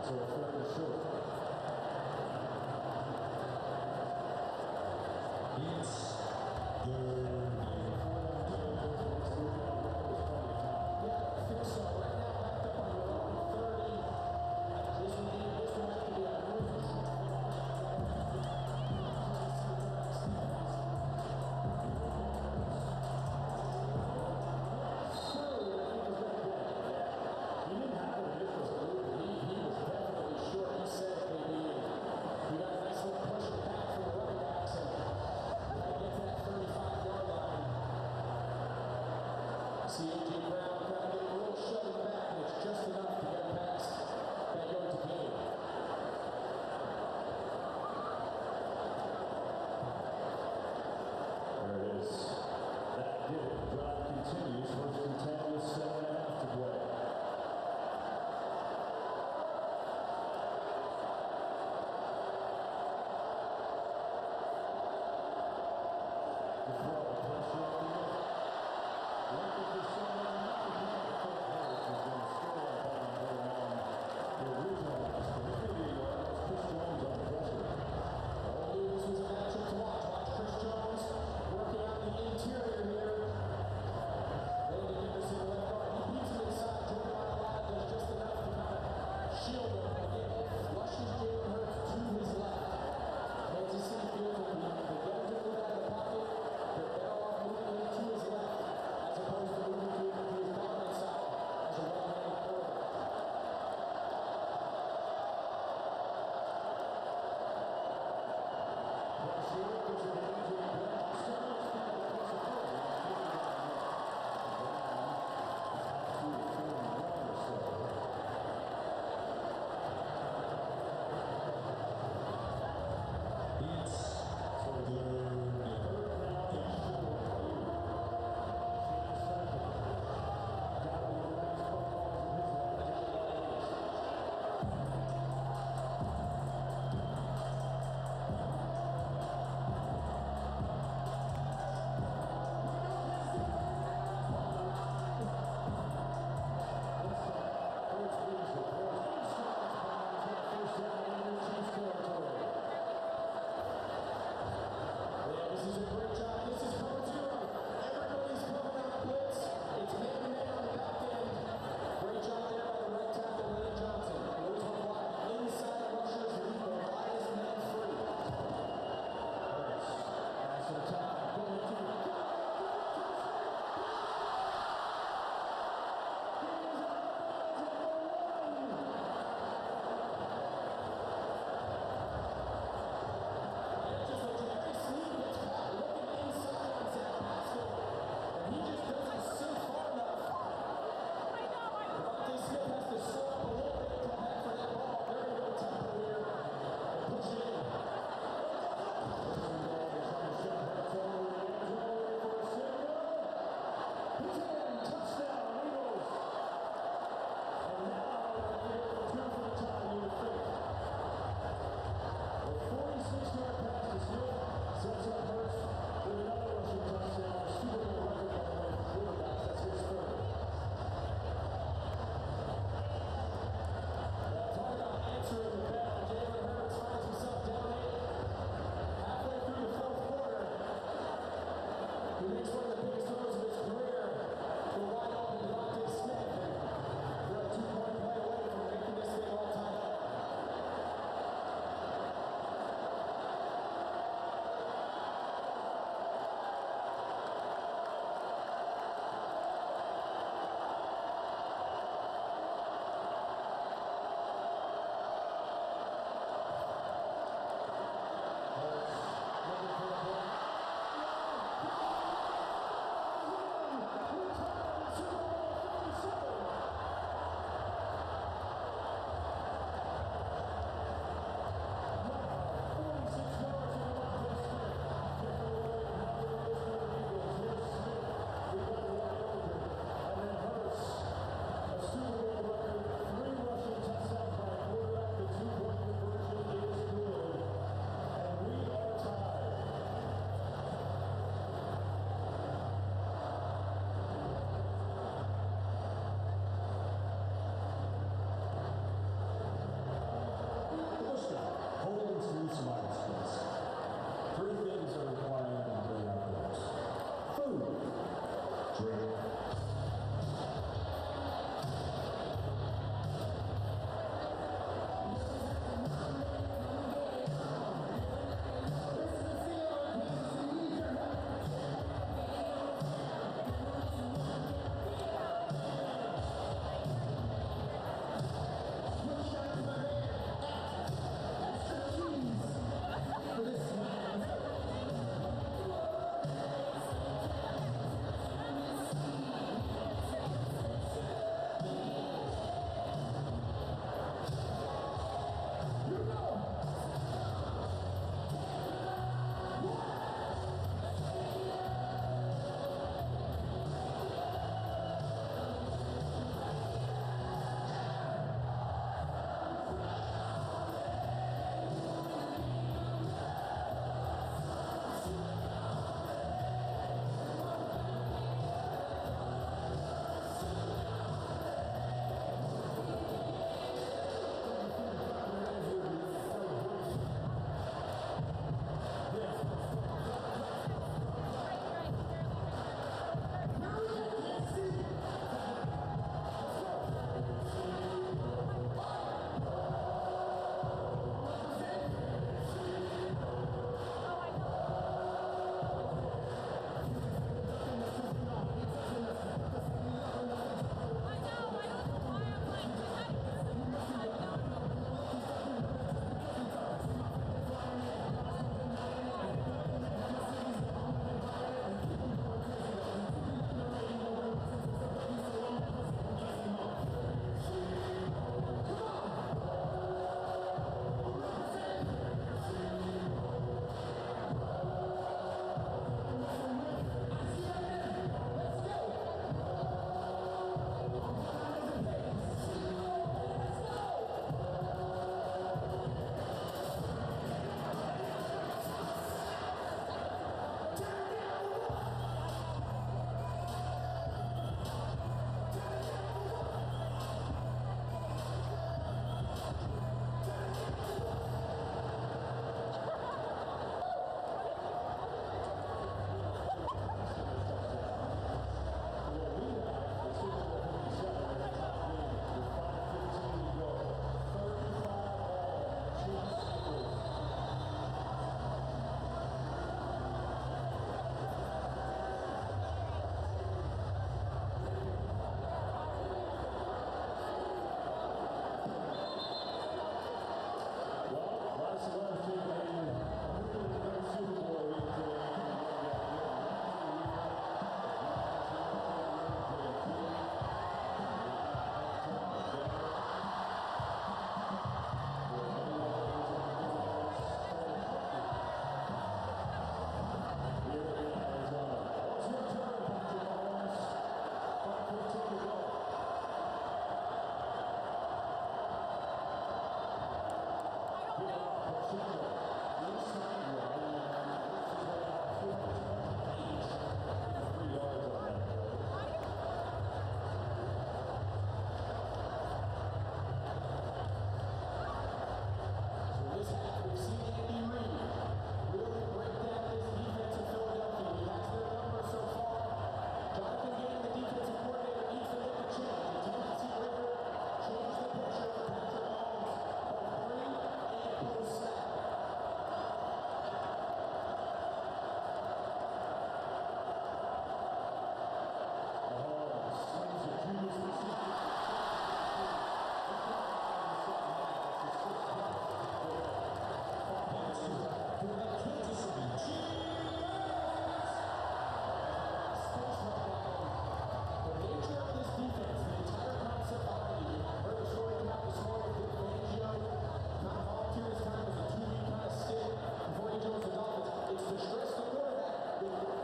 So a third and short. It's third. Yeah, I think so. Right now, backed up on your own 30. This one has to be a move. See A.J. Brown kind of getting a little shoved in the back, and it's just enough to get him past that yard to gain. There it is. That did it. Drive continues. First and 10 with 7.5 to play. The throw. Pressure on the middle. Looking for someone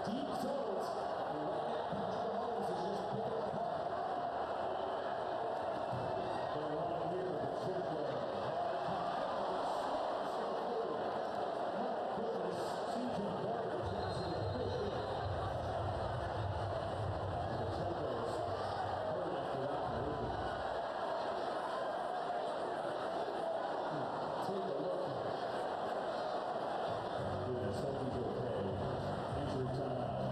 deep zones. And right now, Patrick Mahomes is just picking them apart. They're running here with the trick play. C.J. Gardner turns into a fish. The Templars hurt after that collision. Take a look. Goodness, hope he's okay. Injury timeout.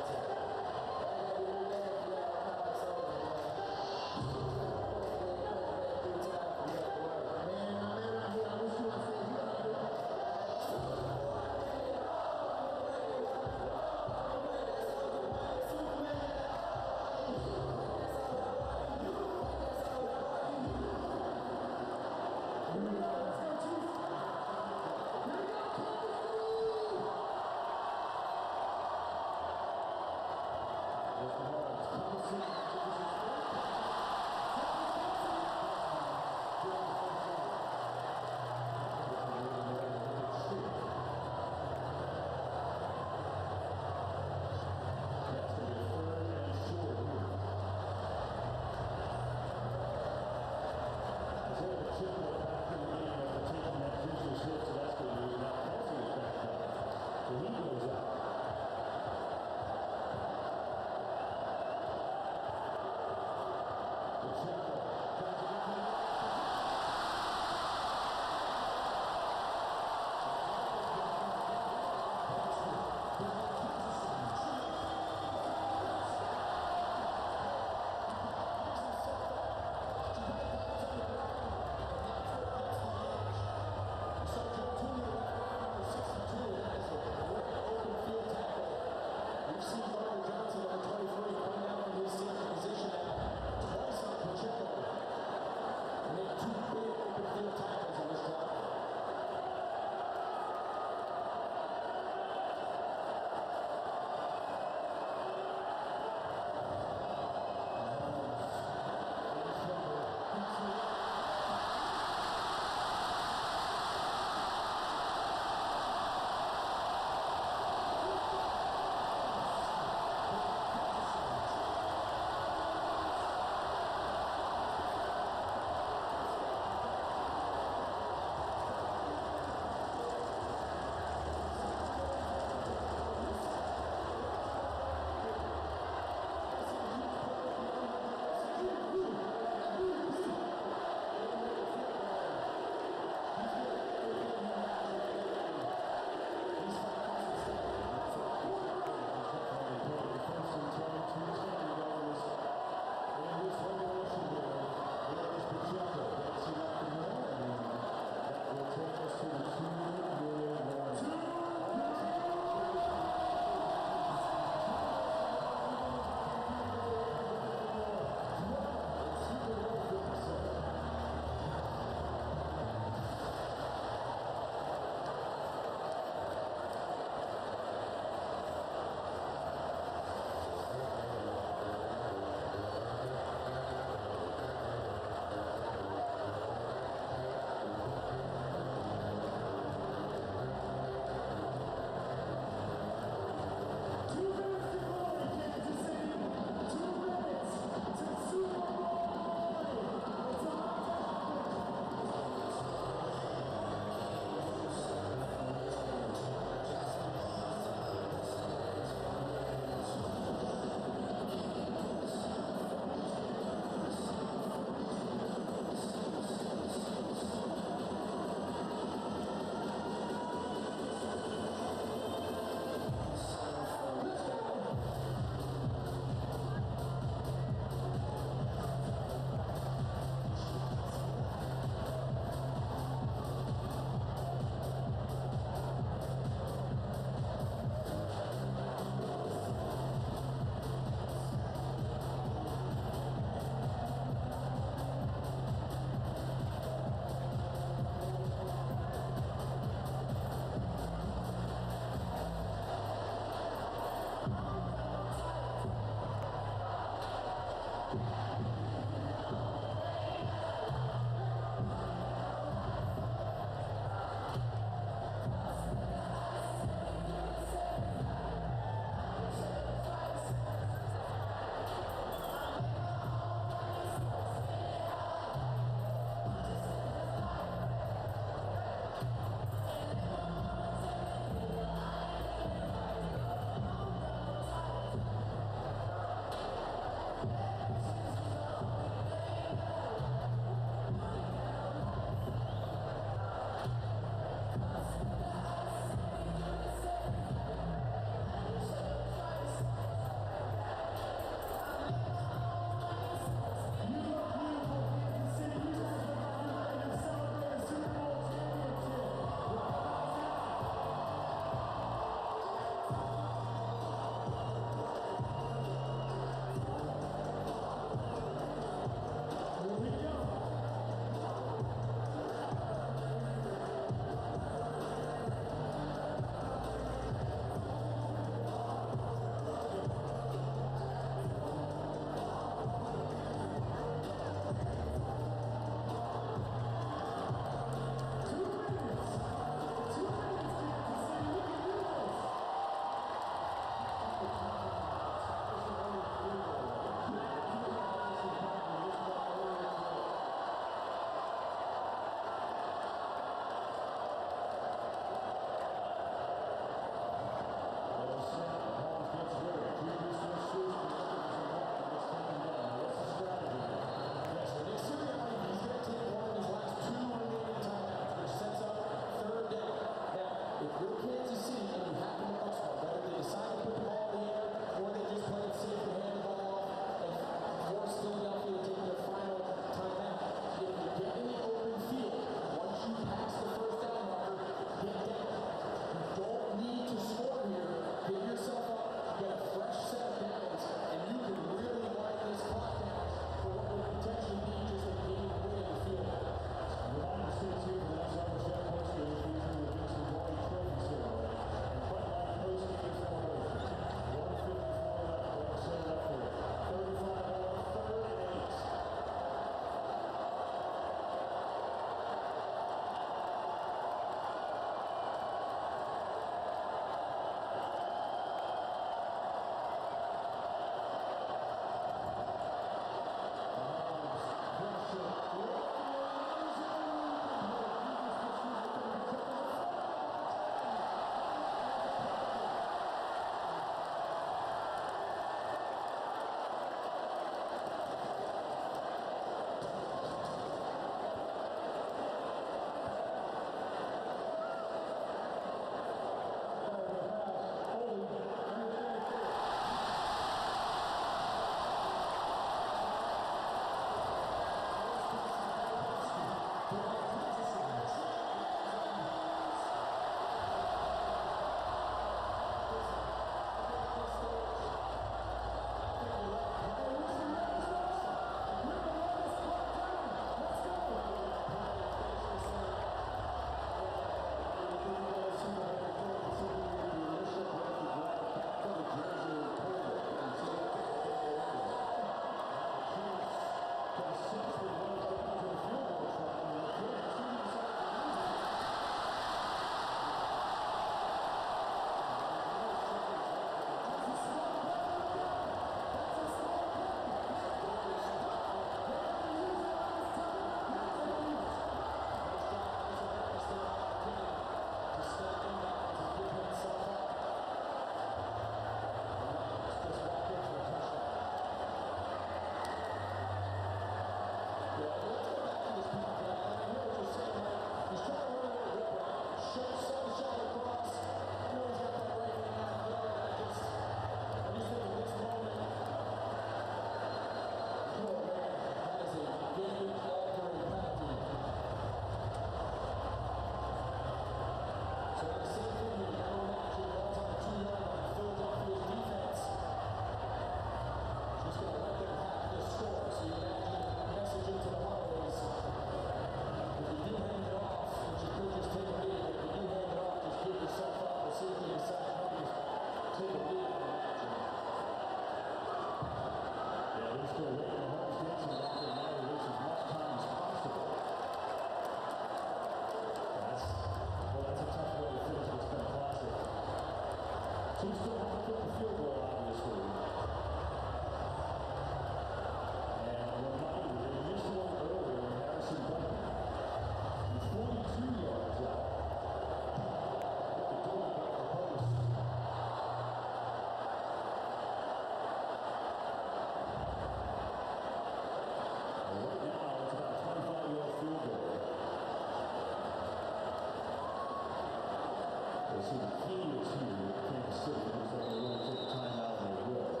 So the key is here with Kansas City. Looks like they're going to take a timeout and they will.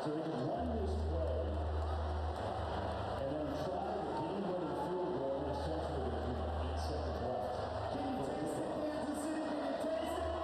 So they can run this play and then try the game-winning field goal, and essentially with 8 seconds left. Can you taste it, Kansas City? Can you taste it?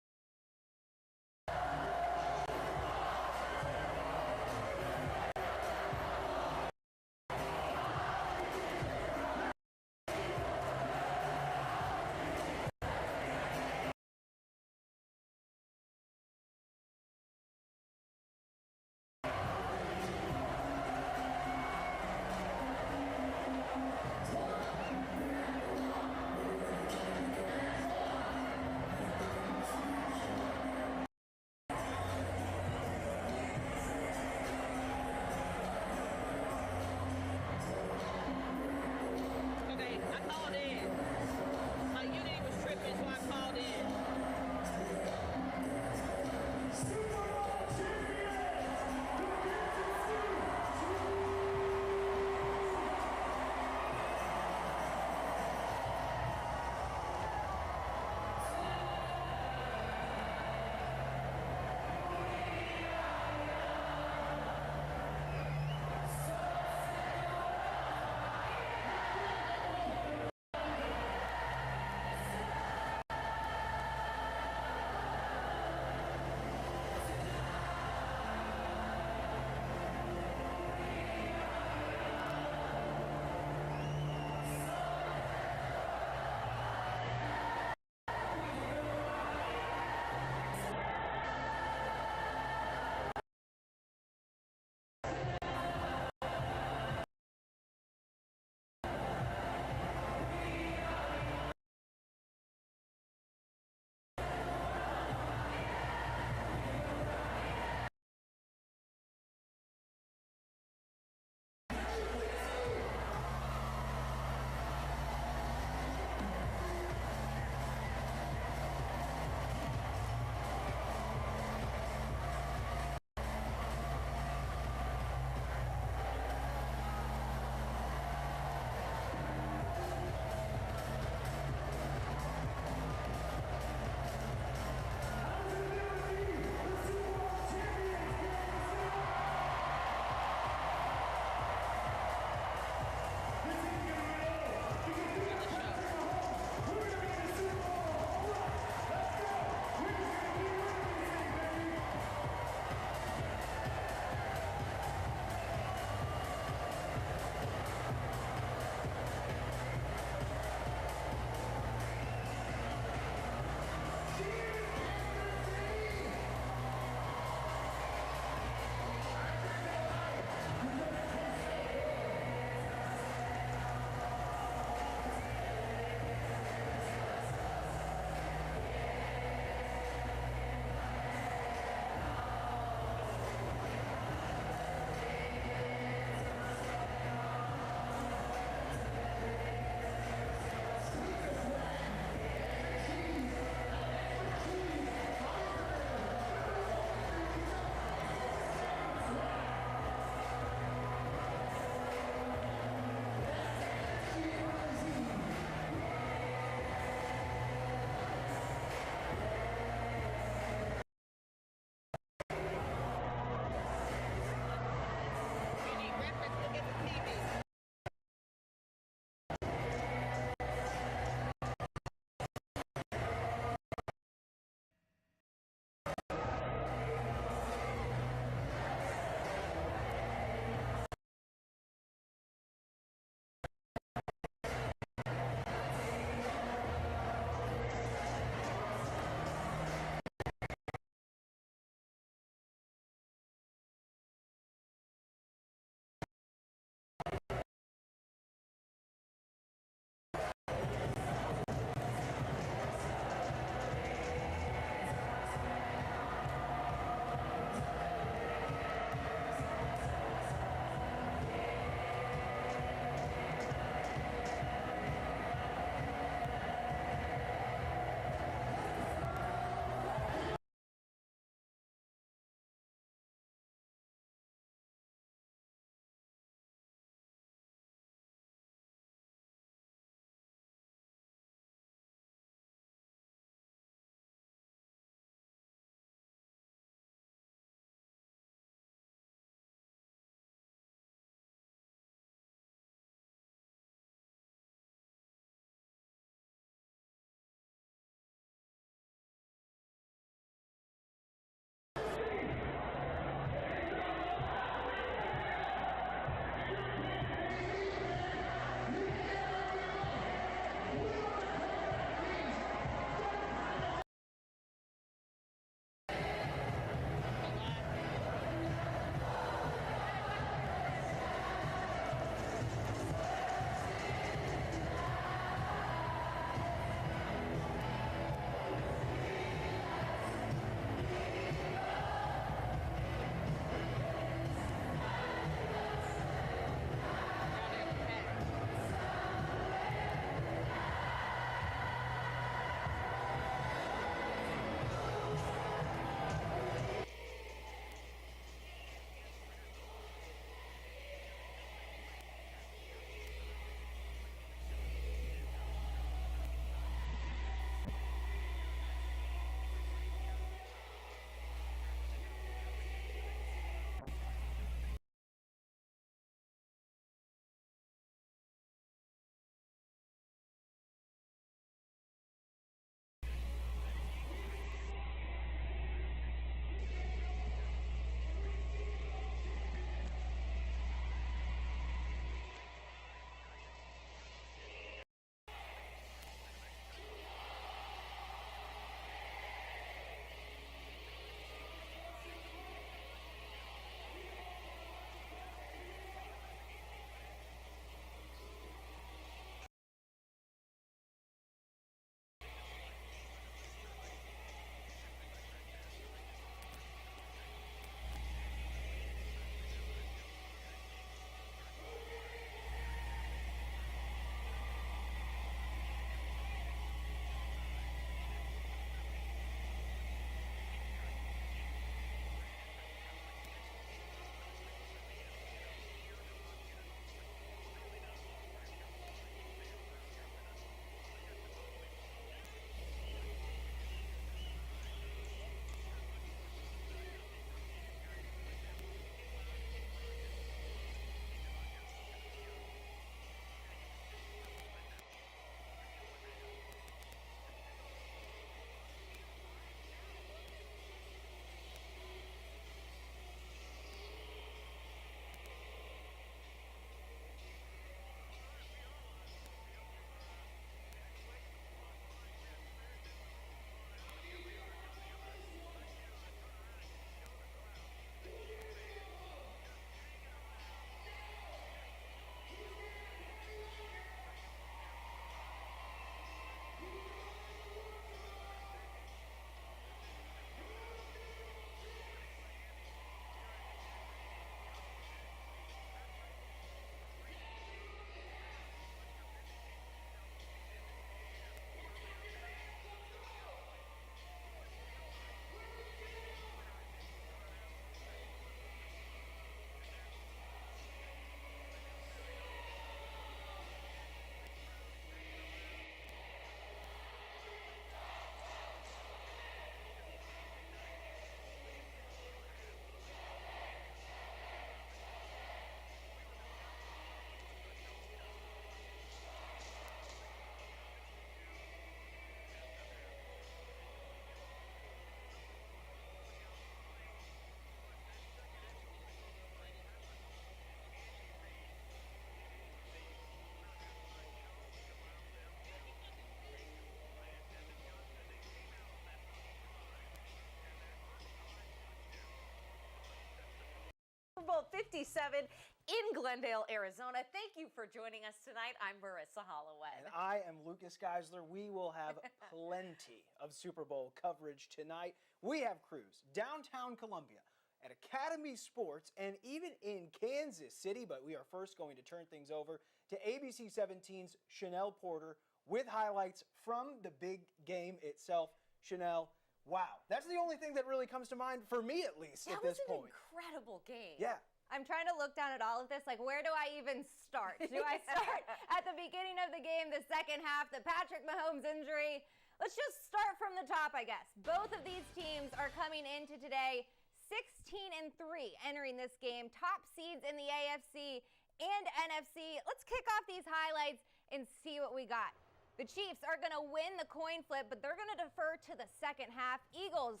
57 in Glendale, Arizona. Thank you for joining us tonight. I'm Marissa Holloway. And I am Lucas Geisler. We will have plenty of Super Bowl coverage tonight. We have crews downtown Columbia, at Academy Sports, and even in Kansas City. But we are first going to turn things over to ABC 17's Chanel Porter with highlights from the big game itself. Chanel, wow, that's the only thing that really comes to mind for me, at least, at this point. That was an incredible game. Yeah. I'm trying to look down at all of this, like, where do I even start? Do I start at the beginning of the game, the second half, the Patrick Mahomes injury? Let's just start from the top, I guess. Both of these teams are coming into today 16-3 entering this game, top seeds in the AFC and NFC. Let's kick off these highlights and see what we got. The Chiefs are going to win the coin flip, but they're going to defer to the second half. Eagles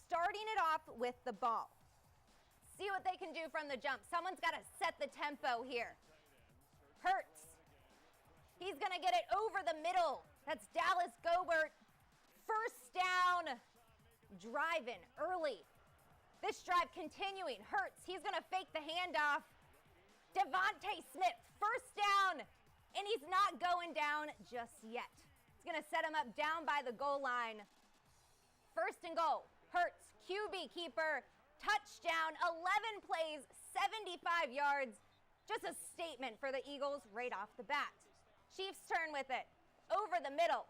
starting it off with the ball. See what they can do from the jump. Someone's got to set the tempo here. Hurts. He's going to get it over the middle. That's Dallas Goedert. First down. Driving early. This drive continuing. Hurts. He's going to fake the handoff. Devontae Smith. First down. And he's not going down just yet. It's going to set him up down by the goal line. First and goal. Hurts. QB keeper. Touchdown, 11 plays, 75 yards. Just a statement for the Eagles right off the bat. Chiefs turn with it. Over the middle.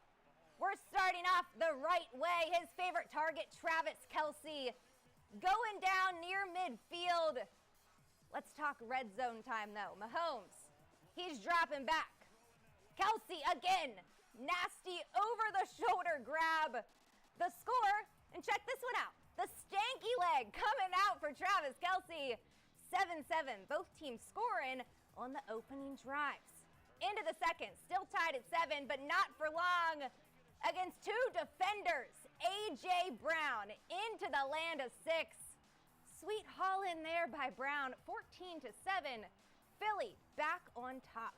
We're starting off the right way. His favorite target, Travis Kelce, going down near midfield. Let's talk red zone time, though. Mahomes, he's dropping back. Kelce again. Nasty over-the-shoulder grab. The score, and check this one out. The stanky leg coming out for Travis Kelce. 7-7. Both teams scoring on the opening drives. Into the second. Still tied at 7, but not for long. Against two defenders. A.J. Brown into the land of 6. Sweet haul in there by Brown. 14-7. Philly back on top.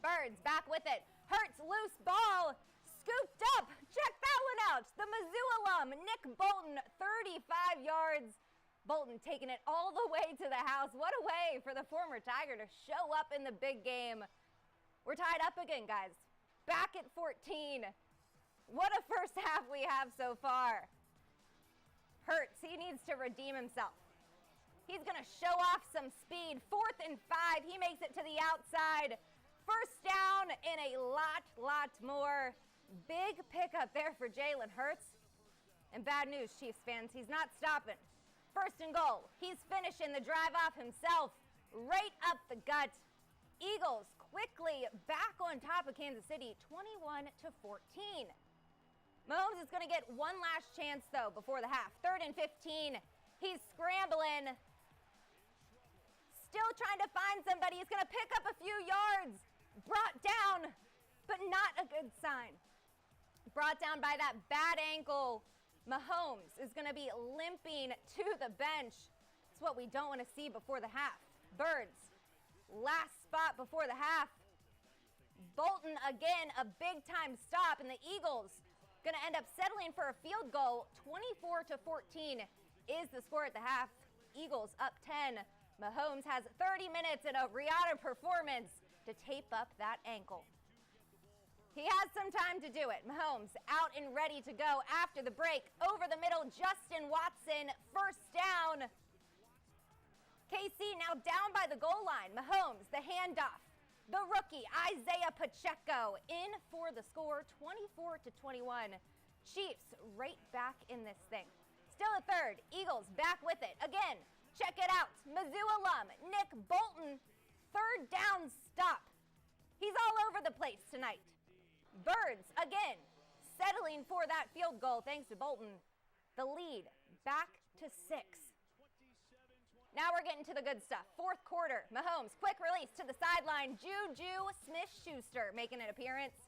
Birds back with it. Hurts loose ball. Scooped up. Check that one out. The Mizzou alum, Nick Bolton, 35 yards. Bolton taking it all the way to the house. What a way for the former Tiger to show up in the big game. We're tied up again, guys. Back at 14. What a first half we have so far. Hurts, he needs to redeem himself. He's going to show off some speed. 4th and 5. He makes it to the outside. First down and a lot more. Big pickup there for Jalen Hurts. And bad news, Chiefs fans, he's not stopping. First and goal. He's finishing the drive off himself. Right up the gut. Eagles quickly back on top of Kansas City, 21-14. Mahomes is going to get one last chance, though, before the half. 3rd and 15. He's scrambling. Still trying to find somebody. He's going to pick up a few yards. Brought down, but not a good sign. Brought down by that bad ankle. Mahomes is going to be limping to the bench. It's what we don't want to see before the half. Birds, last spot before the half. Bolton again, a big time stop, and the Eagles going to end up settling for a field goal. 24-14 is the score at the half. Eagles up 10. Mahomes has 30 minutes in a Rihanna performance to tape up that ankle. He has some time to do it. Mahomes out and ready to go after the break. Over the middle, Justin Watson, first down. KC now down by the goal line. Mahomes, the handoff. The rookie, Isaiah Pacheco, in for the score, 24-21. Chiefs right back in this thing. Still a third. Eagles back with it. Again, check it out. Mizzou alum, Nick Bolton, 3rd down stop. He's all over the place tonight. Birds, again, settling for that field goal thanks to Bolton. The lead back to 6. Now we're getting to the good stuff. 4th quarter, Mahomes, quick release to the sideline. Juju Smith-Schuster making an appearance.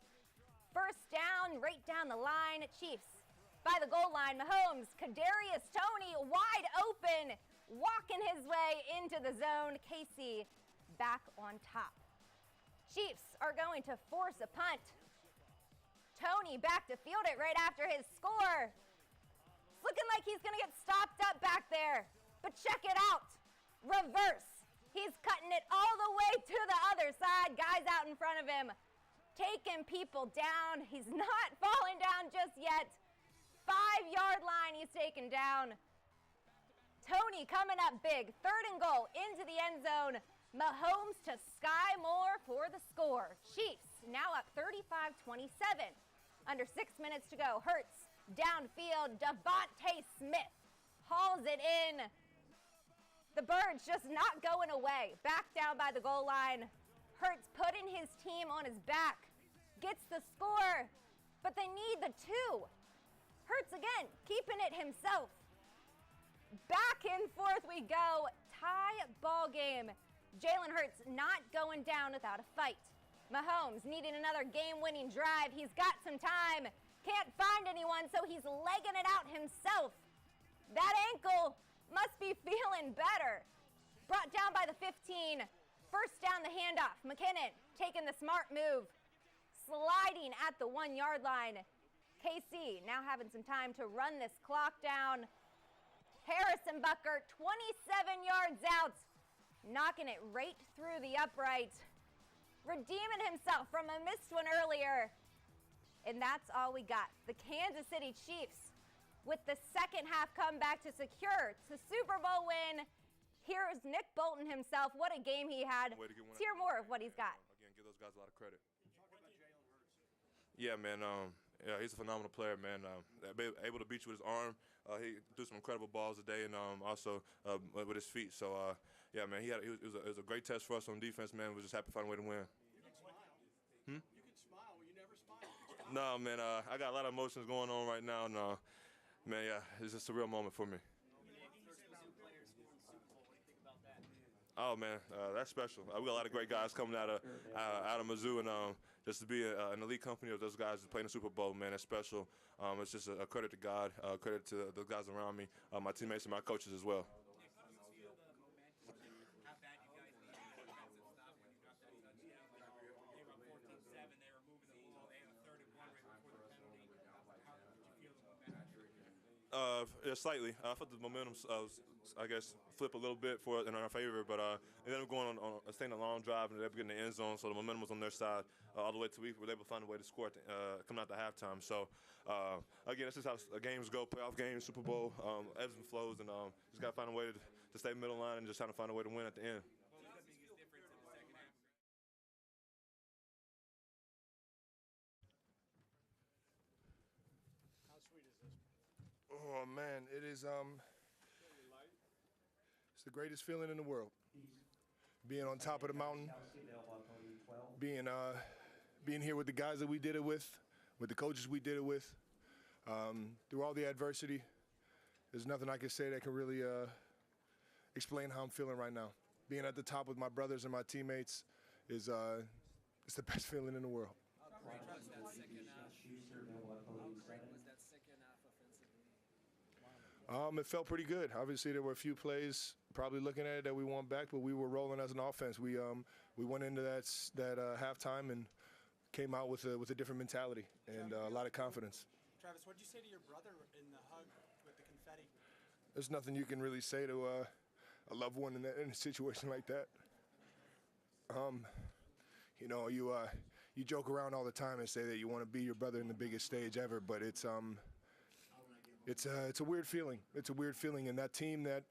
First down, right down the line. Chiefs by the goal line. Mahomes, Kadarius Toney wide open, walking his way into the zone. Casey back on top. Chiefs are going to force a punt. Toney back to field it right after his score. It's looking like he's going to get stopped up back there. But check it out. Reverse. He's cutting it all the way to the other side. Guys out in front of him, taking people down. He's not falling down just yet. 5-yard line he's taken down. Tony coming up big. 3rd and goal into the end zone. Mahomes to Sky Moore for the score. Chiefs now up 35-27. Under 6 minutes to go. Hurts downfield. Devontae Smith hauls it in. The Birds just not going away. Back down by the goal line. Hurts putting his team on his back. Gets the score, but they need the 2. Hurts again, keeping it himself. Back and forth we go. Tie ball game. Jalen Hurts not going down without a fight. Mahomes needing another game-winning drive. He's got some time. Can't find anyone, so he's legging it out himself. That ankle must be feeling better. Brought down by the 15. First down the handoff. McKinnon taking the smart move. Sliding at the 1-yard line. KC now having some time to run this clock down. Harrison Butker, 27 yards out. Knocking it right through the upright. Redeeming himself from a missed one earlier. And that's all we got. The Kansas City Chiefs with the second half comeback to secure the Super Bowl win. Here's Nick Bolton himself. What a game he had. Let's hear more of what he's got. Again, give those guys a lot of credit. Yeah, man. Yeah, he's a phenomenal player, man. Able to beat you with his arm. He threw some incredible balls today, and also with his feet. So, yeah, man, it was a great test for us on defense, man. We're just happy to find a way to win. You can smile. You can smile. You never smile. No, man, I got a lot of emotions going on right now. No, man, yeah, it's just a real moment for me. Oh, man, that's special. We got a lot of great guys coming out of Mizzou, and just to be an elite company of those guys playing the Super Bowl, man, that's special. It's just a credit to God, credit to the guys around me, my teammates and my coaches as well. Yeah, slightly. I thought the momentum, I guess, flip a little bit in our favor, but they ended up going on staying a long drive and they ended up getting the end zone, so the momentum was on their side all the way to we were able to find a way to score coming out to halftime. So again, this is how games go, playoff games, Super Bowl, ebbs and flows, and just got to find a way to stay middle line and just trying to find a way to win at the end. Oh man, it is it's the greatest feeling in the world. Being on top of the mountain, being here with the guys that we did it with the coaches we did it with, through all the adversity. There's nothing I can say that can really explain how I'm feeling right now. Being at the top with my brothers and my teammates is it's the best feeling in the world. It felt pretty good. Obviously, there were a few plays probably looking at it that we want back, but we were rolling as an offense. We went into that halftime and came out with a different mentality and a lot of confidence. Travis, what did you say to your brother in the hug with the confetti? There's nothing you can really say to a loved one in a situation like that. You know, you joke around all the time and say that you want to be your brother in the biggest stage ever, but it's a weird feeling. It's a weird feeling, and that team had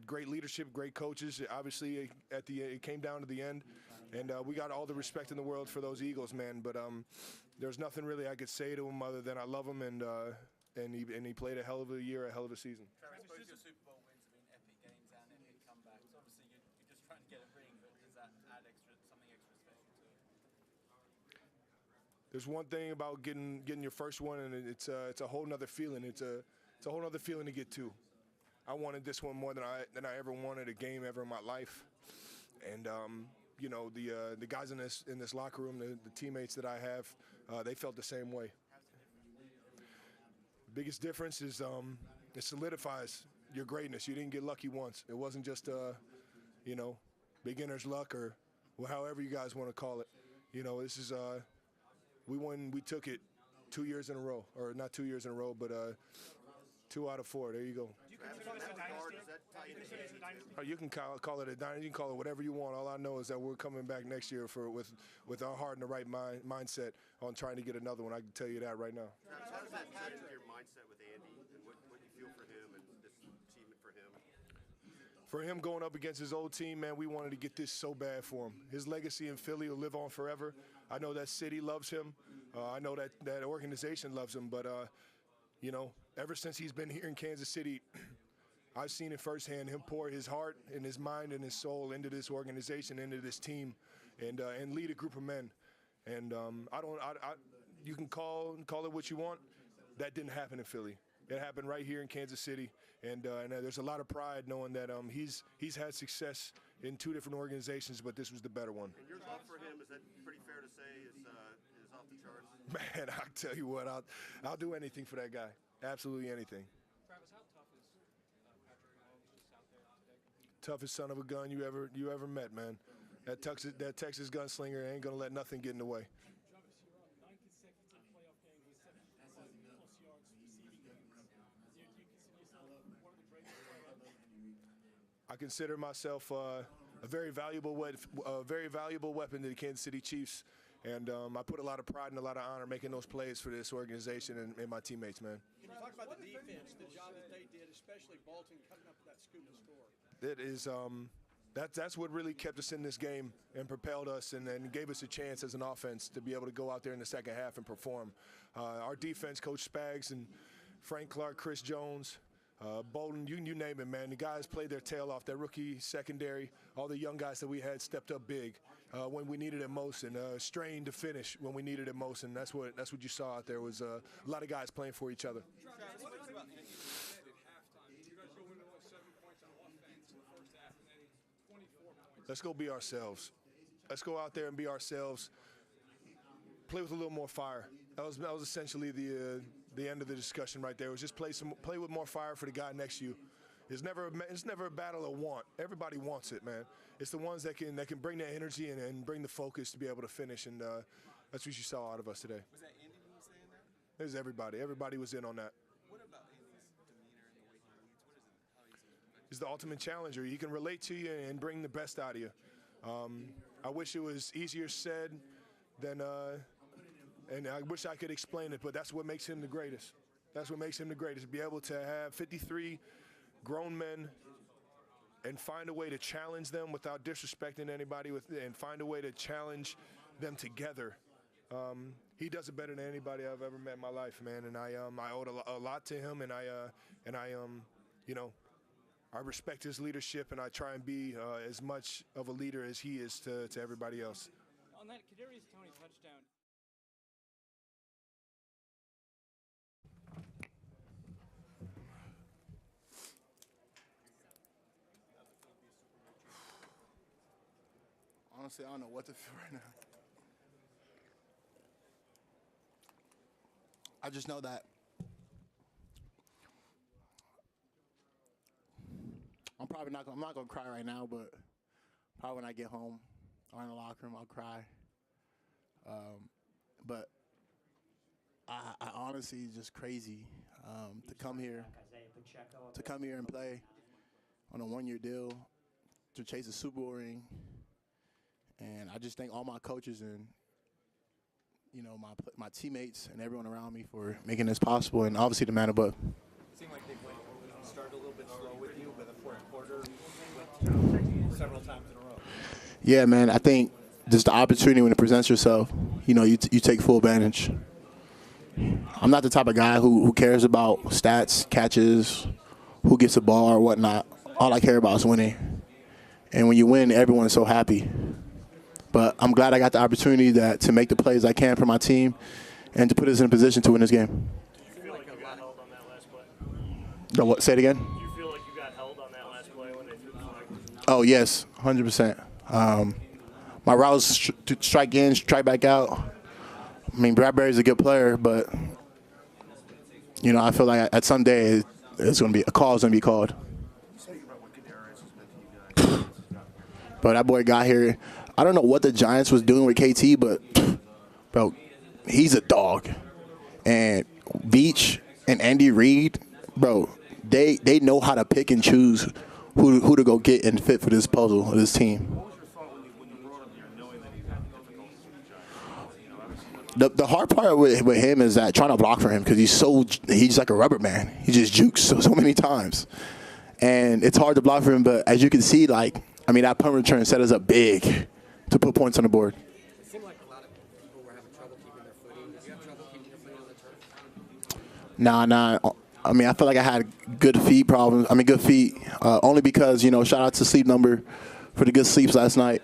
great leadership, great coaches. Obviously, it came down to the end, and we got all the respect in the world for those Eagles, man. But there's nothing really I could say to him other than I love him, and he played a hell of a year, a hell of a season. Travis, both your Super Bowl wins have been epic games and epic comebacks. Obviously, you're just trying to get a ring, but does that add something extra special to it? There's one thing about getting your first one, and it's a whole nother feeling. It's a whole nother feeling to get two. I wanted this one more than I ever wanted a game ever in my life, and you know, the guys in this locker room, the teammates that I have, they felt the same way. The biggest difference is it solidifies your greatness. You didn't get lucky once. It wasn't just you know, beginner's luck or however you guys want to call it. You know, this is we took it 2 years in a row, or not 2 years in a row, but 2 out of 4. There you go. Do you You can call it a dynasty. You can call it whatever you want. All I know is that we're coming back next year with our heart and the right mindset on trying to get another one. I can tell you that right now. How does that change your mindset with Andy and what you feel for him and this achievement for him? For him going up against his old team, man, we wanted to get this so bad for him. His legacy in Philly will live on forever. I know that city loves him. I know that organization loves him. But, you know, ever since he's been here in Kansas City, I've seen it firsthand, him pour his heart and his mind and his soul into this organization, into this team, and lead a group of men. And you can call it what you want. That didn't happen in Philly. It happened right here in Kansas City. And there's a lot of pride knowing that he's had success in 2 different organizations, but this was the better one. And your love for him, is that pretty fair to say is off the charts? Man, I tell you what, I'll do anything for that guy. Absolutely anything. Travis, how tough is Patrick Mahomes just out there today? Toughest son of a gun you ever met, man. That Texas gunslinger ain't gonna let nothing get in the way. Travis, you're on 9 consecutive playoff games with 7,000+ yards receiving games. Do you consider yourself one of the greatest ever? I consider myself a very valuable weapon to the Kansas City Chiefs, and I put a lot of pride and a lot of honor making those plays for this organization and my teammates, man. Can you talk about the defense, the job that they did, especially Bolton cutting up that scoop and score? It is that's what really kept us in this game and propelled us and gave us a chance as an offense to be able to go out there in the second half and perform. Our defense, Coach Spags and Frank Clark, Chris Jones, Bolton, you name it, man. The guys played their tail off. That rookie secondary, all the young guys that we had stepped up big when we needed it most, and strained to finish when we needed it most. And that's what you saw out there was a lot of guys playing for each other. Travis, what about Andy said at halftime? You guys go in with 7 points on offense in the first half, and then 24 points. Let's go be ourselves. Let's go out there and be ourselves. Play with a little more fire. That was essentially the end of the discussion right there. It was just play with more fire for the guy next to you. It's never a battle of want. Everybody wants it, man. It's the ones that can bring that energy and bring the focus to be able to finish, and that's what you saw out of us today. Was that Andy who was saying that? It was everybody. Everybody was in on that. What about Andy's demeanor and the way he leads? What is it? How he's He's the ultimate challenger. He can relate to you and bring the best out of you. I wish it was easier said than and I wish I could explain it, but that's what makes him the greatest. That's what makes him the greatest. Be able to have 53 grown men and find a way to challenge them without disrespecting anybody, and find a way to challenge them together. He does it better than anybody I've ever met in my life, man. And I owe a lot to him, and you know, I respect his leadership, and I try and be as much of a leader as he is to everybody else. On that Kadarius Toney touchdown. Honestly, I don't know what to feel right now. I just know that I'm not gonna cry right now, but probably when I get home or in the locker room, I'll cry. But I honestly just crazy to come here and play on a 1-year deal to chase a Super Bowl ring. And I just thank all my coaches and, you know, my teammates and everyone around me for making this possible, and obviously the man above. It seemed like they started a little bit slow with you, but the fourth quarter went several times in a row. Yeah, man. I think just the opportunity when it presents yourself, you know, you take full advantage. I'm not the type of guy who cares about stats, catches, who gets the ball or whatnot. All I care about is winning. And when you win, everyone is so happy. But I'm glad I got the opportunity to make the plays I can for my team and to put us in a position to win this game. Do you feel like you got held on that last play? No, what? Say it again? Do you feel like you got held on that last play when they threw the flag? Oh, yes, 100%. My route was strike in, strike back out. I mean, Bradbury's a good player, but, you know, I feel like at some day a call is going to be called. But that boy got here. I don't know what the Giants was doing with KT, but, bro, he's a dog. And Veach and Andy Reid, bro, they know how to pick and choose who to go get and fit for this puzzle of this team. The hard part with him is that trying to block for him because he's like a rubber man. He just jukes so many times, and it's hard to block for him. But as you can see, that punt return set us up big to put points on the board. It seemed like a lot of people were having trouble keeping their footing. Did you have trouble keeping your footing on the turf? Nah. I feel like I had good feet problems. Good feet. Only because, shout out to Sleep Number for the good sleeps last night.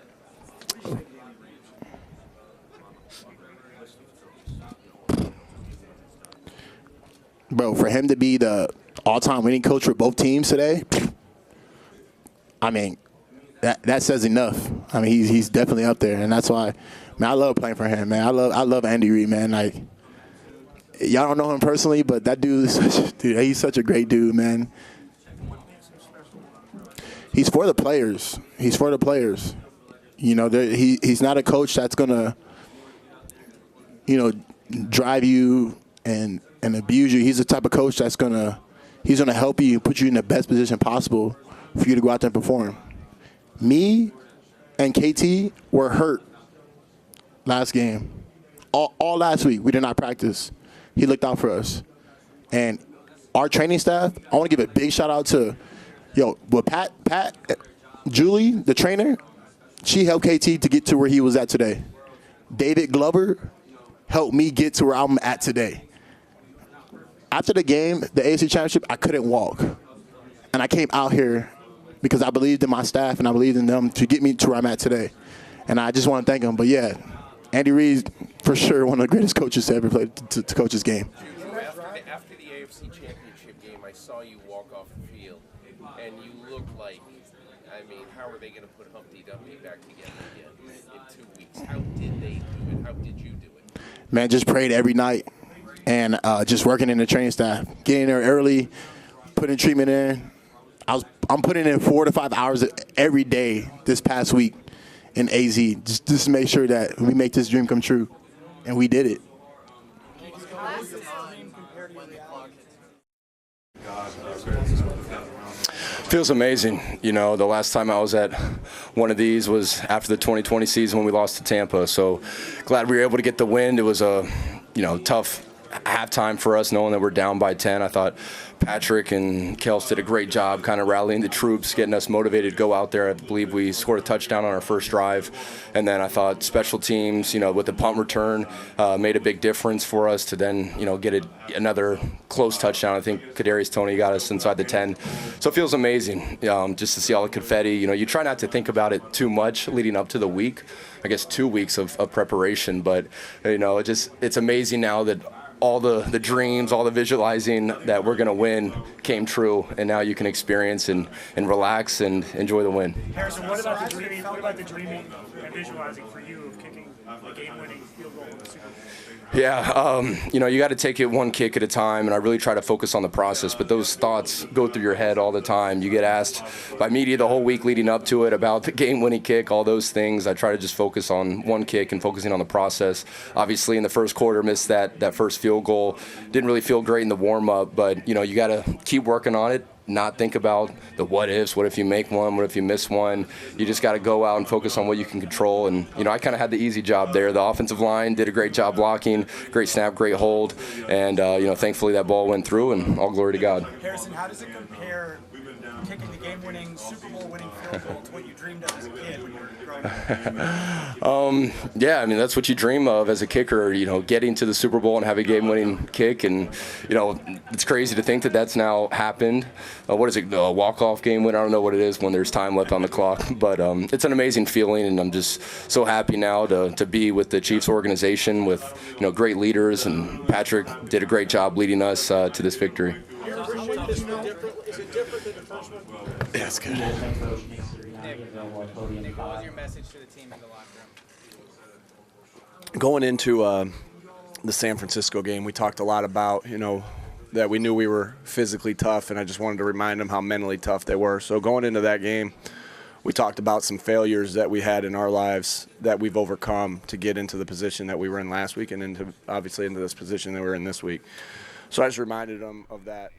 Bro, for him to be the all-time winning coach for both teams today, that says enough. He's definitely up there, and that's why, I love playing for him, man. I love Andy Reid, man. Y'all don't know him personally, but that dude he's such a great dude, man. He's for the players. He's not a coach that's gonna, drive you and abuse you. He's the type of coach that's gonna help you and put you in the best position possible for you to go out there and perform. Me and KT were hurt last game. All last week, we did not practice. He looked out for us. And our training staff, I want to give a big shout out to, Pat, Julie, the trainer, she helped KT to get to where he was at today. David Glover helped me get to where I'm at today. After the game, the AFC Championship, I couldn't walk. And I came out here because I believed in my staff and I believed in them to get me to where I'm at today. And I just want to thank them. But, yeah, Andy Reid, for sure, one of the greatest coaches to ever play to coach this game. After the AFC Championship game, I saw you walk off the field, and you looked like, how are they going to put Humpty Dumpty back together again in 2 weeks? How did they do it? How did you do it? Man, just prayed every night and just working in the training staff, getting there early, putting treatment in. I'm putting in 4 to 5 hours every day this past week in AZ, just to make sure that we make this dream come true, and we did it. Feels amazing. The last time I was at one of these was after the 2020 season when we lost to Tampa. So glad we were able to get the win. It was a, tough halftime for us, knowing that we're down by 10. I thought Patrick and Kels did a great job kind of rallying the troops, getting us motivated to go out there. I believe we scored a touchdown on our first drive. And then I thought special teams, with the punt return, made a big difference for us to then, get another close touchdown. I think Kadarius Toney got us inside the 10. So it feels amazing just to see all the confetti. You try not to think about it too much leading up to the week. I guess 2 weeks of preparation. But, it's amazing now that all the dreams, all the visualizing that we're going to win came true, and now you can experience and relax and enjoy the win. Harrison, what about the dreaming and visualizing for you of kicking a game-winning field goal in the Super Bowl? Yeah, you got to take it one kick at a time, and I really try to focus on the process, but those thoughts go through your head all the time. You get asked by media the whole week leading up to it about the game-winning kick, all those things. I try to just focus on one kick and focusing on the process. Obviously, in the first quarter, missed that first field goal. Didn't really feel great in the warm-up, but, you got to keep working on it. Not think about the what ifs. What if you make one? What if you miss one? You just got to go out and focus on what you can control. And, I kind of had the easy job there. The offensive line did a great job blocking, great snap, great hold. And, thankfully that ball went through, and all glory to God. Harrison, how does it compare kicking the game-winning, Super Bowl-winning field goal to what you dreamed of as a kid when you were growing up? Yeah, that's what you dream of as a kicker, getting to the Super Bowl and have a game-winning kick. And, it's crazy to think that that's now happened. What is it, a walk-off game win? I don't know what it is when there's time left on the clock. But it's an amazing feeling, and I'm just so happy now to be with the Chiefs organization with, great leaders. And Patrick did a great job leading us to this victory. Is it different than the first one? Yeah, it's good. Nick, what was your message to the team in the locker room? Going into the San Francisco game, we talked a lot about, that we knew we were physically tough, and I just wanted to remind them how mentally tough they were. So going into that game, we talked about some failures that we had in our lives that we've overcome to get into the position that we were in last week and obviously into this position that we're in this week. So I just reminded them of that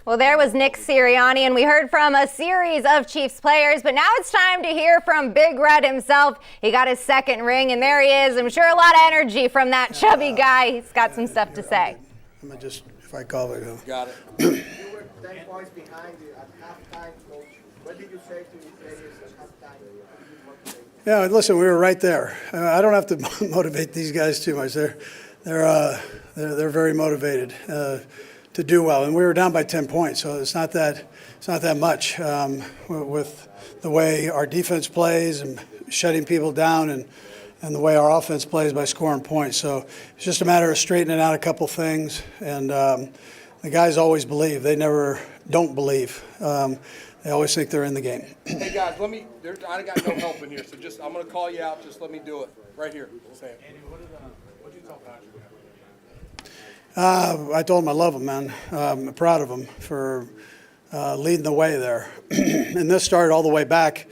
Well, there was Nick Sirianni, and we heard from a series of Chiefs players, but now it's time to hear from Big Red himself. He got his second ring, and there he is. I'm sure a lot of energy from that chubby guy. He's got some stuff to say. I'm going to just, if I call it. Got it. You were 10 points behind at halftime, Coach. What did you say to your players at halftime? Yeah, listen, we were right there. I don't have to motivate these guys too much. They're very motivated to do well, and we were down by 10 points, so it's not that much with the way our defense plays and shutting people down, and the way our offense plays by scoring points. So it's just a matter of straightening out a couple things, and the guys always believe. They never don't believe. They always think they're in the game. Hey guys, I got no help in here, so I'm going to call you out. Just let me do it right here. Say it. Andy, what did you tell Patrick? I told him I love him, man. I'm proud of him for leading the way there. And this started all the way back,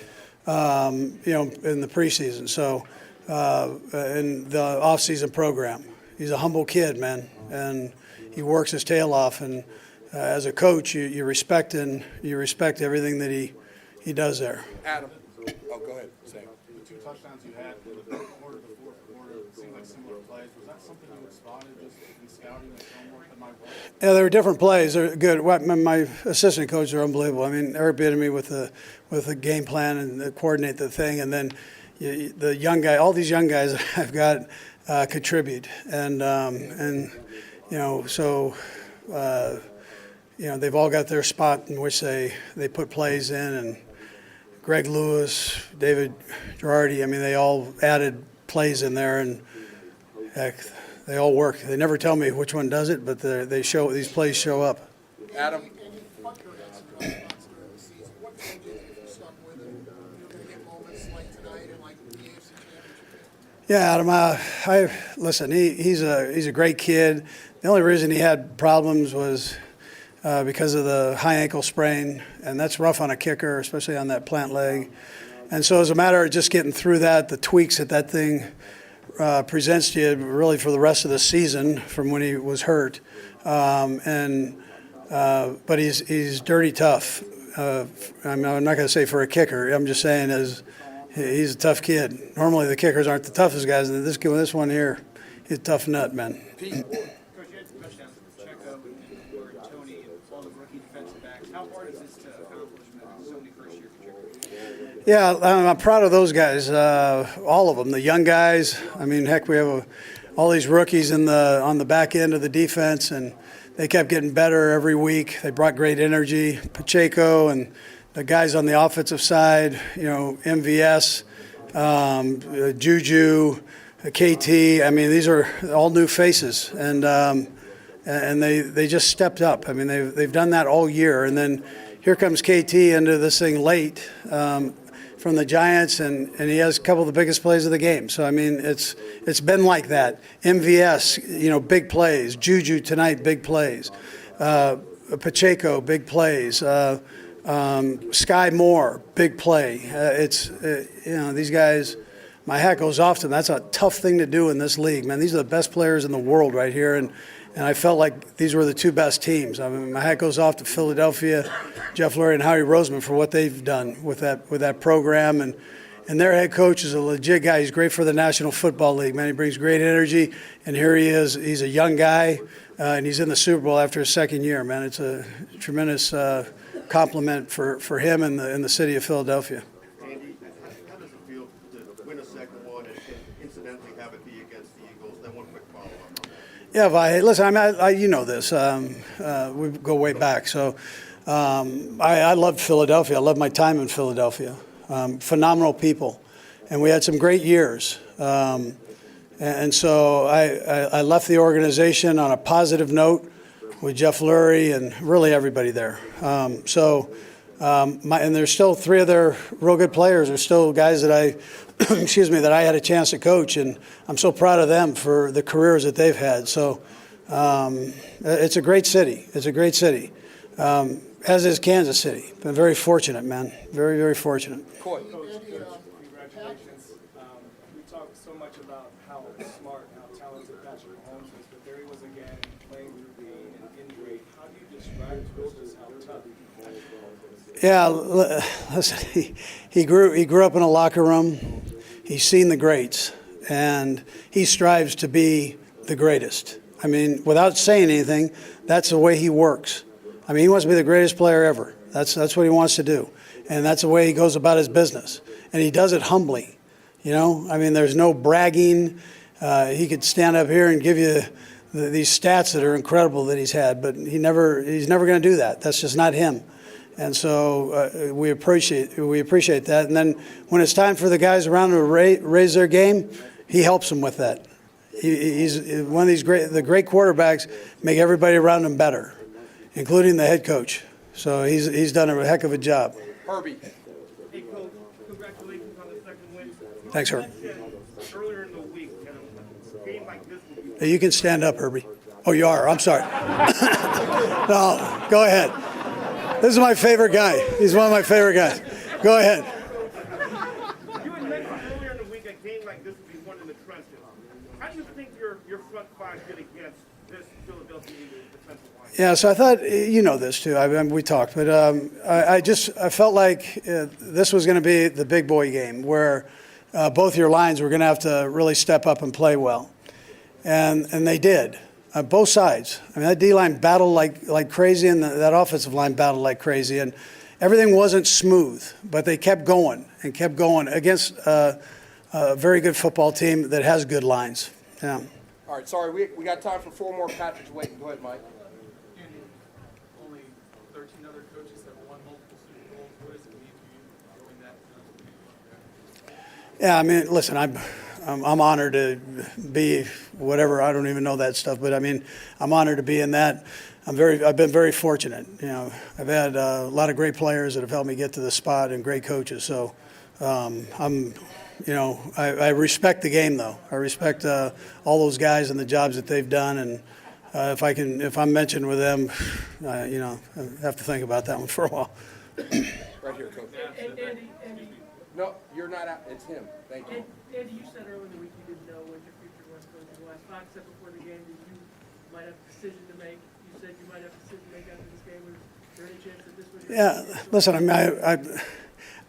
in the preseason. So in the off-season program, he's a humble kid, man, and he works his tail off. And as a coach, you respect everything that he does there. Adam. Oh, go ahead. Say it. The 2 touchdowns you had in the third quarter, the fourth quarter, it seemed like similar plays. Was that something you had spotted just in scouting and film work that might work? Yeah, they were different plays. They're good. My assistant coaches are unbelievable. I mean, Eric Bieniemy with the game plan and coordinate the thing, and then the young guy, all these young guys I've got contribute, and they've all got their spot in which they put plays in, and Greg Lewis, David Girardi, I mean, they all added plays in there, and heck, they all work. They never tell me which one does it, but these plays show up. Adam. Yeah, Adam. Listen. He's a great kid. The only reason he had problems was because of the high ankle sprain, and that's rough on a kicker, especially on that plant leg. And so it's a matter of just getting through that, the tweaks that thing presents to you really for the rest of the season from when he was hurt. But he's dirty tough. I'm not going to say for a kicker. I'm just saying he's a tough kid. Normally the kickers aren't the toughest guys, and this one here, he's a tough nut, man. Yeah, I'm proud of those guys, all of them, the young guys. I mean, heck, we have all these rookies on the back end of the defense, and they kept getting better every week. They brought great energy. Pacheco and the guys on the offensive side, MVS, Juju, KT. I mean, these are all new faces, and they just stepped up. I mean, they've done that all year, and then here comes KT into this thing late from the Giants, and he has a couple of the biggest plays of the game. So, I mean, it's been like that. MVS, big plays. Juju tonight, big plays. Pacheco, big plays. Sky Moore, big play. These guys, my hat goes off to them. That's a tough thing to do in this league, man. These are the best players in the world right here, and I felt like these were the 2 best teams. I mean, my hat goes off to Philadelphia, Jeff Lurie and Howie Roseman for what they've done with that program, and their head coach is a legit guy. He's great for the National Football League, man. He brings great energy, and here he is. He's a young guy, and he's in the Super Bowl after his second year, man. It's a tremendous compliment for him and the city of Philadelphia. Andy, how does it feel to win a second one and incidentally have it be against the Eagles? Then one quick follow-up on that. Yeah, Vi, listen, you know this. We go way back. So I loved Philadelphia. I loved my time in Philadelphia. Phenomenal people. And we had some great years. And so I left the organization on a positive note with Jeff Lurie and really everybody there. And there's still 3 other real good players. There's still guys that I had a chance to coach, and I'm so proud of them for the careers that they've had. So it's a great city. It's a great city, as is Kansas City. Been very fortunate, man. Very, very fortunate. Coach, congratulations. We talk so much about how smart and how talented Patrick Mahomes is, but there he was again, playing through pain and injury. How do you describe to us just how tough Patrick Mahomes is? Yeah, listen, he grew up in a locker room. He's seen the greats, and he strives to be the greatest. I mean, without saying anything, that's the way he works. I mean, he wants to be the greatest player ever. That's what he wants to do, and that's the way he goes about his business. And he does it humbly. You know, I mean, there's no bragging. He could stand up here and give you these stats that are incredible that he's had, but he's never going to do that. That's just not him. And so we appreciate that. And then when it's time for the guys around him to raise their game, he helps them with that. He's one of these great quarterbacks make everybody around him better, including the head coach. So he's done a heck of a job. Herbie. Hey, Coach, congratulations on the second win. Thanks, Herb. Earlier in the week, a game like this would be You can stand up, Herbie. Oh, you are. I'm sorry. No, go ahead. This is my favorite guy. He's one of my favorite guys. Go ahead. You had mentioned earlier in the week a game like this would be won in the trenches. How do you think your front five did against this Philadelphia Eagles defensive line? Yeah, so I thought, you know this too, I mean, we talked, but I felt like this was going to be the big boy game where both your lines were going to have to really step up and play well. And they did. Both sides. I mean, that D-line battled like crazy, and that offensive line battled like crazy. And everything wasn't smooth, but they kept going against a very good football team that has good lines. Yeah. All right, sorry, we got time for 4 more. Patrick's waiting. Go ahead, Mike. Only 13 other coaches have won multiple Super Bowls. What does it mean to you knowing that? Yeah, I mean, listen, I'm honored to be whatever. I don't even know that stuff, but I mean, I'm honored to be in that. I've been very fortunate. You know, I've had a lot of great players that have helped me get to this spot and great coaches. So I respect the game, though. I respect all those guys and the jobs that they've done. And if I'm mentioned with them, I have to think about that one for a while. Right here, Coach. Andy. No, you're not out. It's him. Thank you. Andy, you said earlier in the week you didn't know what your future was going to be. Fox said before the game that you might have a decision to make. You said you might have a decision to make after this game. Was there any chance that this was your Listen, I mean,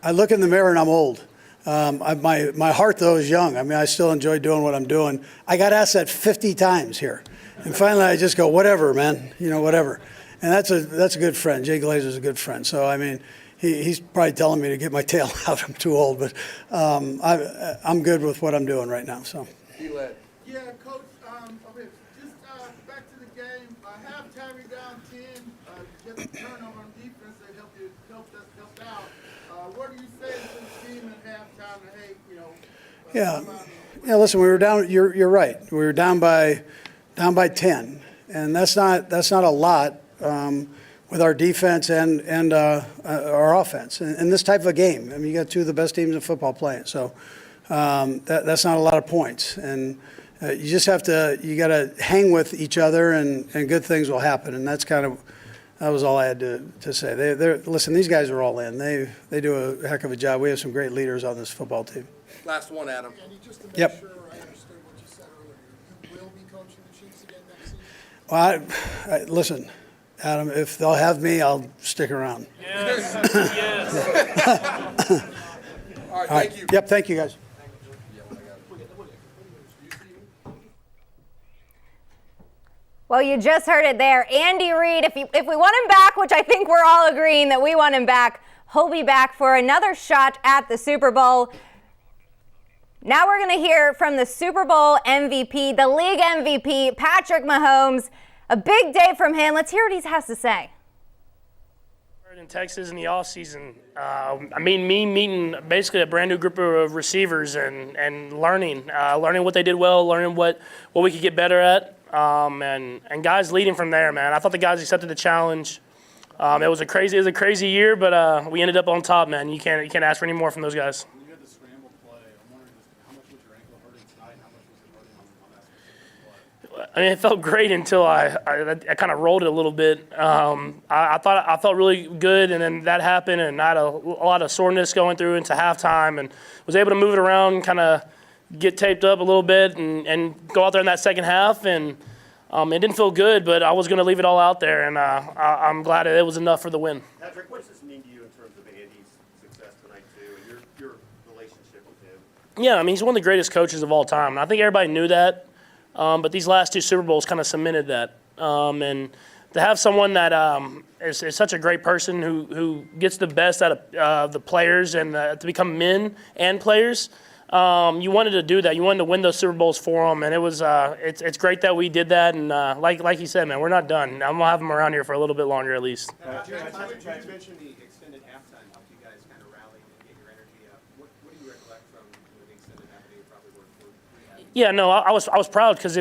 I look in the mirror and I'm old. My heart, though, is young. I mean, I still enjoy doing what I'm doing. I got asked that 50 times here. And finally, I just go, whatever, man, whatever. And that's a good friend. Jay Glazer's a good friend. So, I mean, he's probably telling me to get my tail out. I'm too old. But I'm good with what I'm doing right now. So. Yeah, Coach, okay, just back to the game. Halftime, you're down 10. Get the turnover on defense that helped out. What do you say to the team at halftime? Hey, Yeah, listen, we were down. You're right. We were down by 10, and that's not a lot with our defense and our offense in this type of a game. I mean, you got two of the best teams in football playing, so that's not a lot of points. And you just got to hang with each other, and good things will happen. And that was all I had to say. Listen, these guys are all in. They do a heck of a job. We have some great leaders on this football team. Last one, Adam. Yep. sure I understood what you said earlier. You will be coaching the Chiefs again next season? Well, listen, Adam, if they'll have me, I'll stick around. Yes. Yes. All right, thank you. Yep, thank you, guys. Well, you just heard it there. Andy Reid, if we want him back, which I think we're all agreeing that we want him back, he'll be back for another shot at the Super Bowl. Now we're going to hear from the Super Bowl MVP, the league MVP, Patrick Mahomes. A big day from him. Let's hear what he has to say. In Texas in the offseason, meeting basically a brand new group of receivers and learning what they did well, learning what we could get better at, and guys leading from there, man. I thought the guys accepted the challenge. It was a crazy year, but we ended up on top, man. You can't ask for any more from those guys. You had the scramble play. I'm wondering how much was your ankle hurting tonight? How much was it hurting on that specific play? I mean, it felt great until I kind of rolled it a little bit. I thought I felt really good, and then that happened, and I had a lot of soreness going through into halftime, and was able to move it around, kind of get taped up a little bit, and go out there in that second half, and it didn't feel good, but I was going to leave it all out there, and I'm glad it was enough for the win. Patrick, what does this mean to you in terms of Andy's success tonight too, and your relationship with him? Yeah, I mean, he's one of the greatest coaches of all time, and I think everybody knew that. But these last 2 Super Bowls kind of cemented that. And to have someone that is such a great person who gets the best out of the players and to become men and players, you wanted to do that. You wanted to win those Super Bowls for them, and it was it's great that we did that. And like you said, man, we're not done. I'm gonna have them around here for a little bit longer at least. You mentioned the extended halftime helped you guys kind of rally and get your energy up. What do you recollect from the extended halftime? You probably worked for. Yeah, no, I was proud because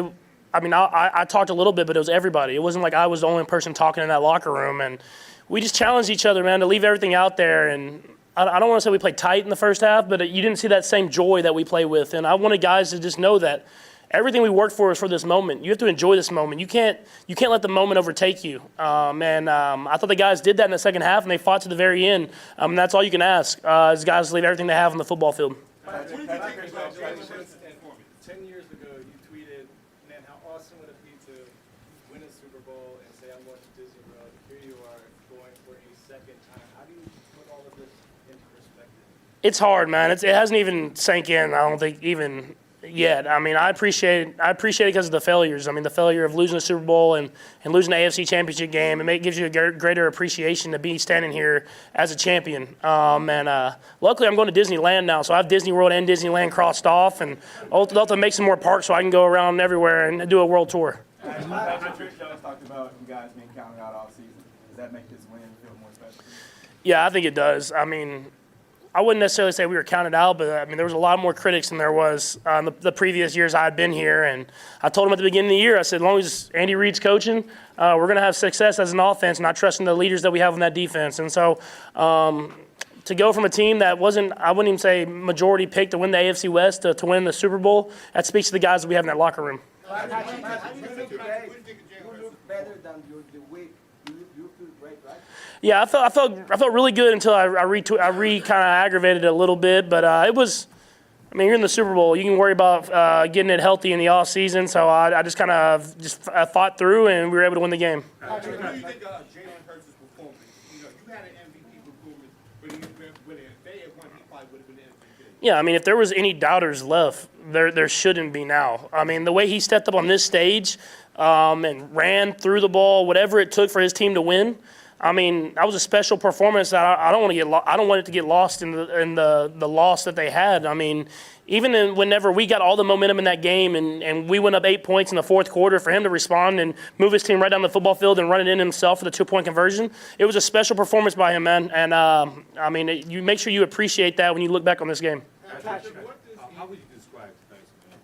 I talked a little bit, but it was everybody. It wasn't like I was the only person talking in that locker room, and we just challenged each other, man, to leave everything out there. And I don't want to say we played tight in the first half, but you didn't see that same joy that we play with. And I wanted guys to just know that everything we worked for is for this moment. You have to enjoy this moment. You can't let the moment overtake you. I thought the guys did that in the second half, and they fought to the very end. That's all you can ask is guys leave everything they have on the football field. 10 years ago, you tweeted, man, how awesome would it be to win a Super Bowl and say, I'm going to Disney World. Here you are going for a second time. How do you put all of this into perspective? It's hard, man. It hasn't even sank in, I don't think, even yet. I mean, I appreciate it because of the failures. I mean, the failure of losing the Super Bowl and losing the AFC Championship game, it gives you a greater appreciation to be standing here as a champion. Luckily, I'm going to Disneyland now, so I have Disney World and Disneyland crossed off, and I'll have to make some more parks so I can go around everywhere and do a world tour. Patrick Jones talked about you guys being counted out all season. Does that make this win feel more special? Yeah, I think it does. I mean, I wouldn't necessarily say we were counted out, but I mean, there was a lot more critics than there was the previous years I had been here. And I told them at the beginning of the year, I said, as long as Andy Reid's coaching, we're going to have success as an offense, not trusting the leaders that we have on that defense. And so to go from a team that wasn't, I wouldn't even say majority picked to win the AFC West to win the Super Bowl, that speaks to the guys that we have in that locker room. How do you think today you look better than the week? You feel great, right? Yeah, I felt really good until I kind of aggravated it a little bit, but it was. I mean, you're in the Super Bowl. You can worry about getting it healthy in the off season. So I just kind of fought through, and we were able to win the game. Patrick, what do you think of Jalen Hurts' performance? You know, you had an MVP performance, but if they had won, he probably would have been MVP. Yeah, I mean, if there was any doubters left, there shouldn't be now. I mean, the way he stepped up on this stage and ran through the ball, whatever it took for his team to win. I mean, that was a special performance that I don't want it to get lost in the loss that they had. I mean, even whenever we got all the momentum in that game and we went up 8 points in the fourth quarter, for him to respond and move his team right down the football field and run it in himself for the 2-point conversion, it was a special performance by him, man. And I mean, you make sure you appreciate that when you look back on this game. Patrick, how would you describe thanks, man?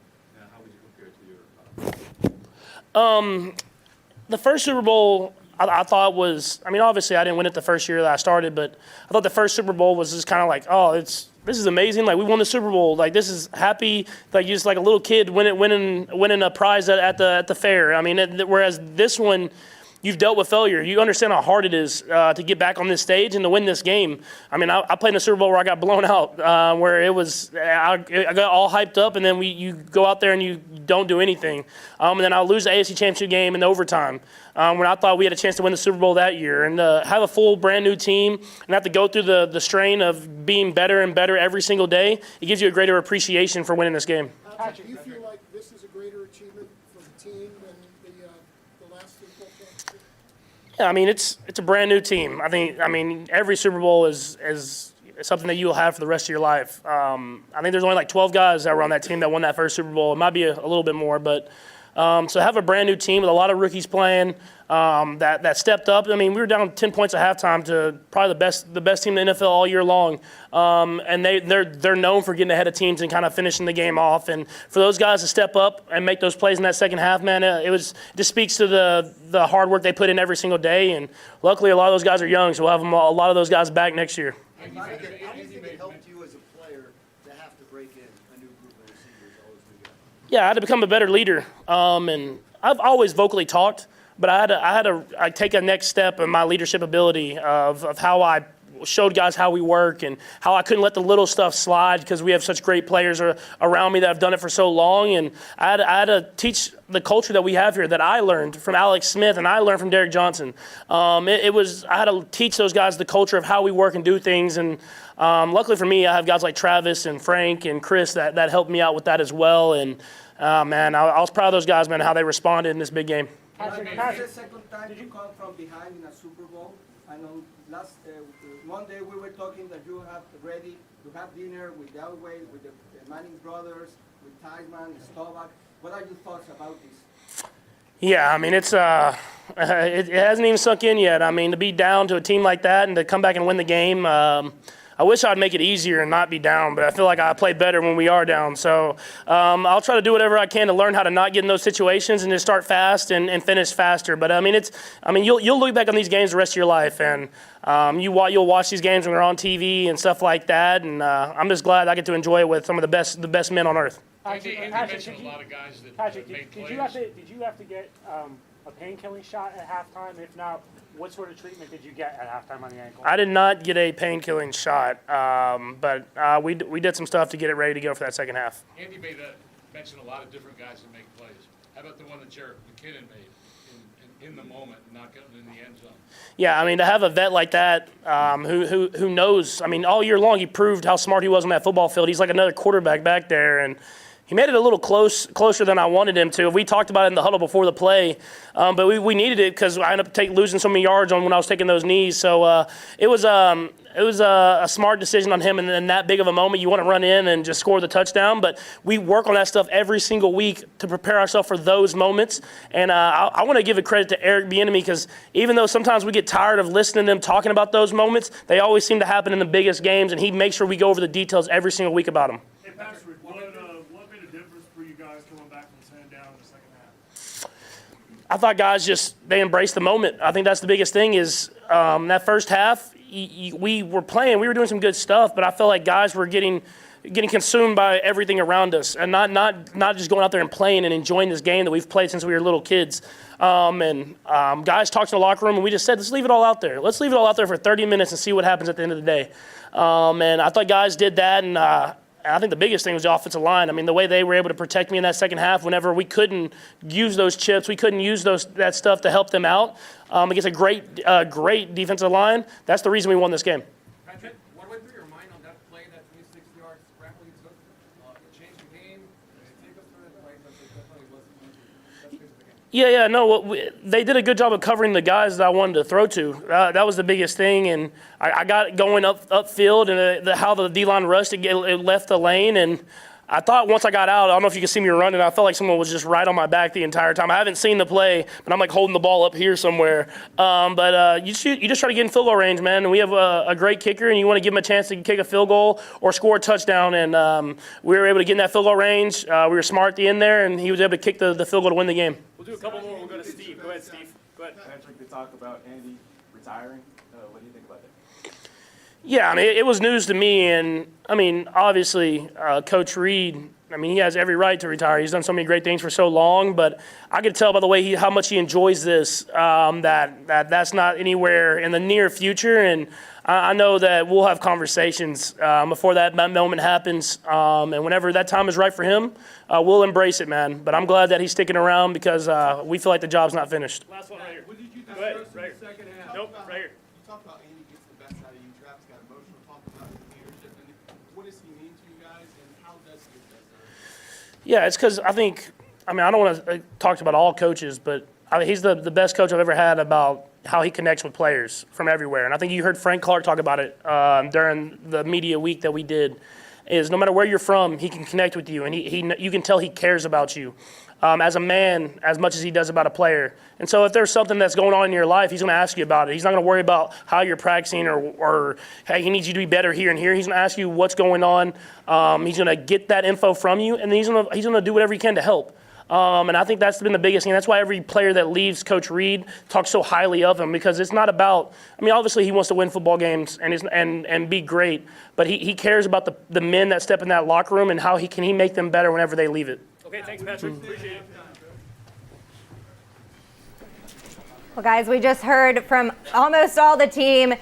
How would you compare to your The first Super Bowl I thought was, I mean, obviously I didn't win it the first year that I started, but I thought the first Super Bowl was just kind of like, oh, this is amazing. Like, we won the Super Bowl. Like, this is happy. Like, you're just like a little kid winning a prize at the fair. I mean, whereas this one, you've dealt with failure. You understand how hard it is to get back on this stage and to win this game. I mean, I played in a Super Bowl where I got blown out, where it was I got all hyped up, and then you go out there and you don't do anything. And then I'll lose the AFC Championship game in overtime when I thought we had a chance to win the Super Bowl that year. And have a full brand-new team and have to go through the strain of being better and better every single day, it gives you a greater appreciation for winning this game. Patrick, do you feel like this is a greater achievement for the team than the last Super Bowl championship? Yeah, I mean, it's a brand new team. I mean, every Super Bowl is something that you'll have for the rest of your life. I think there's only like 12 guys that were on that team that won that first Super Bowl. It might be a little bit more, but so have a brand new team with a lot of rookies playing that stepped up. I mean, we were down 10 points at halftime to probably the best team in the NFL all year long, and they're known for getting ahead of teams and kind of finishing the game off. And for those guys to step up and make those plays in that second half, man, it just speaks to the hard work they put in every single day. And luckily, a lot of those guys are young, so we'll have a lot of those guys back next year. How do you think it helped you as a player to have to break in a new group of receivers all this weekend? Yeah, I had to become a better leader. And I've always vocally talked, but I had to take a next step in my leadership ability of how I showed guys how we work and how I couldn't let the little stuff slide because we have such great players around me that have done it for so long. And I had to teach the culture that we have here that I learned from Alex Smith and I learned from Derek Johnson. I had to teach those guys the culture of how we work and do things. And luckily for me, I have guys like Travis and Frank and Chris that helped me out with that as well. And man, I was proud of those guys, man, how they responded in this big game. Patrick, the second time you come from behind in a Super Bowl. I know last Monday we were talking that you have ready to have dinner with Elway, with the Manning brothers, with Theismann, Staubach. What are your thoughts about this? Yeah, I mean, it hasn't even sunk in yet. I mean, to be down to a team like that and to come back and win the game, I wish I'd make it easier and not be down, but I feel like I play better when we are down. So I'll try to do whatever I can to learn how to not get in those situations and just start fast and finish faster. But you'll look back on these games the rest of your life, and you'll watch these games when they're on TV and stuff like that. And I'm just glad I get to enjoy it with some of the best men on earth. Patrick, did you have to get a painkilling shot at halftime? If not, what sort of treatment did you get at halftime on the ankle? I did not get a painkilling shot, but we did some stuff to get it ready to go for that second half. Andy mentioned a lot of different guys that make plays. How about the one that Jerick McKinnon made in the moment, not getting in the end zone? Yeah, I mean, to have a vet like that who knows, I mean, all year long he proved how smart he was on that football field. He's like another quarterback back there, and he made it a little closer than I wanted him to. We talked about it in the huddle before the play, but we needed it because I ended up losing so many yards when I was taking those knees. So it was a smart decision on him, and in that big of a moment, you want to run in and just score the touchdown. But we work on that stuff every single week to prepare ourselves for those moments. And I want to give a credit to Eric Bieniemy because even though sometimes we get tired of listening to them talking about those moments, they always seem to happen in the biggest games, and he makes sure we go over the details every single week about them. Hey, Patrick, what made a difference for you guys coming back from 10 down in the second half? I thought guys they embraced the moment. I think that's the biggest thing is that first half, we were playing, we were doing some good stuff, but I felt like guys were getting consumed by everything around us and not just going out there and playing and enjoying this game that we've played since we were little kids. Guys talked in the locker room, and we just said, let's leave it all out there. Let's leave it all out there for 30 minutes and see what happens at the end of the day. And I thought guys did that, and I think the biggest thing was the offensive line. I mean, the way they were able to protect me in that second half whenever we couldn't use those chips, we couldn't use that stuff to help them out against a great defensive line. That's the reason we won this game. Patrick, what went through your mind on that play, that 26-yard scramble you took? It changed the game. Take us through that play, but it definitely wasn't the best of the game. They did a good job of covering the guys that I wanted to throw to. That was the biggest thing, and I got it going upfield, and how the D-line rushed, it left the lane, and I thought once I got out, I don't know if you can see me running, I felt like someone was just right on my back the entire time. I haven't seen the play, but I'm like holding the ball up here somewhere. You just try to get in field goal range, man, and we have a great kicker, and you want to give him a chance to kick a field goal or score a touchdown, and we were able to get in that field goal range. We were smart at the end there, and he was able to kick the field goal to win the game. We'll do a couple more. We'll go to Steve. Go ahead, Steve. Go ahead. Patrick, to talk about Andy retiring. What do you think about that? Yeah, I mean, it was news to me, and I mean, obviously, Coach Reed, I mean, he has every right to retire. He's done so many great things for so long, but I could tell by the way how much he enjoys this that's not anywhere in the near future, and I know that we'll have conversations before that moment happens, and whenever that time is right for him, we'll embrace it, man. But I'm glad that he's sticking around because we feel like the job's not finished. Last one right here. What did you Go ahead, discuss right in the second half? Nope, right here. You talked about Andy gets the best out of you. Travis got emotional, talked about his leadership. And what does he mean to you guys, and how does he get the best out of you? Yeah, it's because I don't want to talk about all coaches, but he's the best coach I've ever had about how he connects with players from everywhere. And I think you heard Frank Clark talk about it during the media week that we did, is no matter where you're from, he can connect with you, and you can tell he cares about you as a man as much as he does about a player. And so if there's something that's going on in your life, he's going to ask you about it. He's not going to worry about how you're practicing or hey, he needs you to be better here and here. He's going to ask you what's going on. He's going to get that info from you, and then he's going to do whatever he can to help. And I think that's been the biggest thing. That's why every player that leaves Coach Reed talks so highly of him, because it's not about, obviously he wants to win football games and be great, but he cares about the men that step in that locker room and how he make them better whenever they leave it. Okay, thanks, Patrick. Appreciate it. Well, guys, we just heard from almost all the team.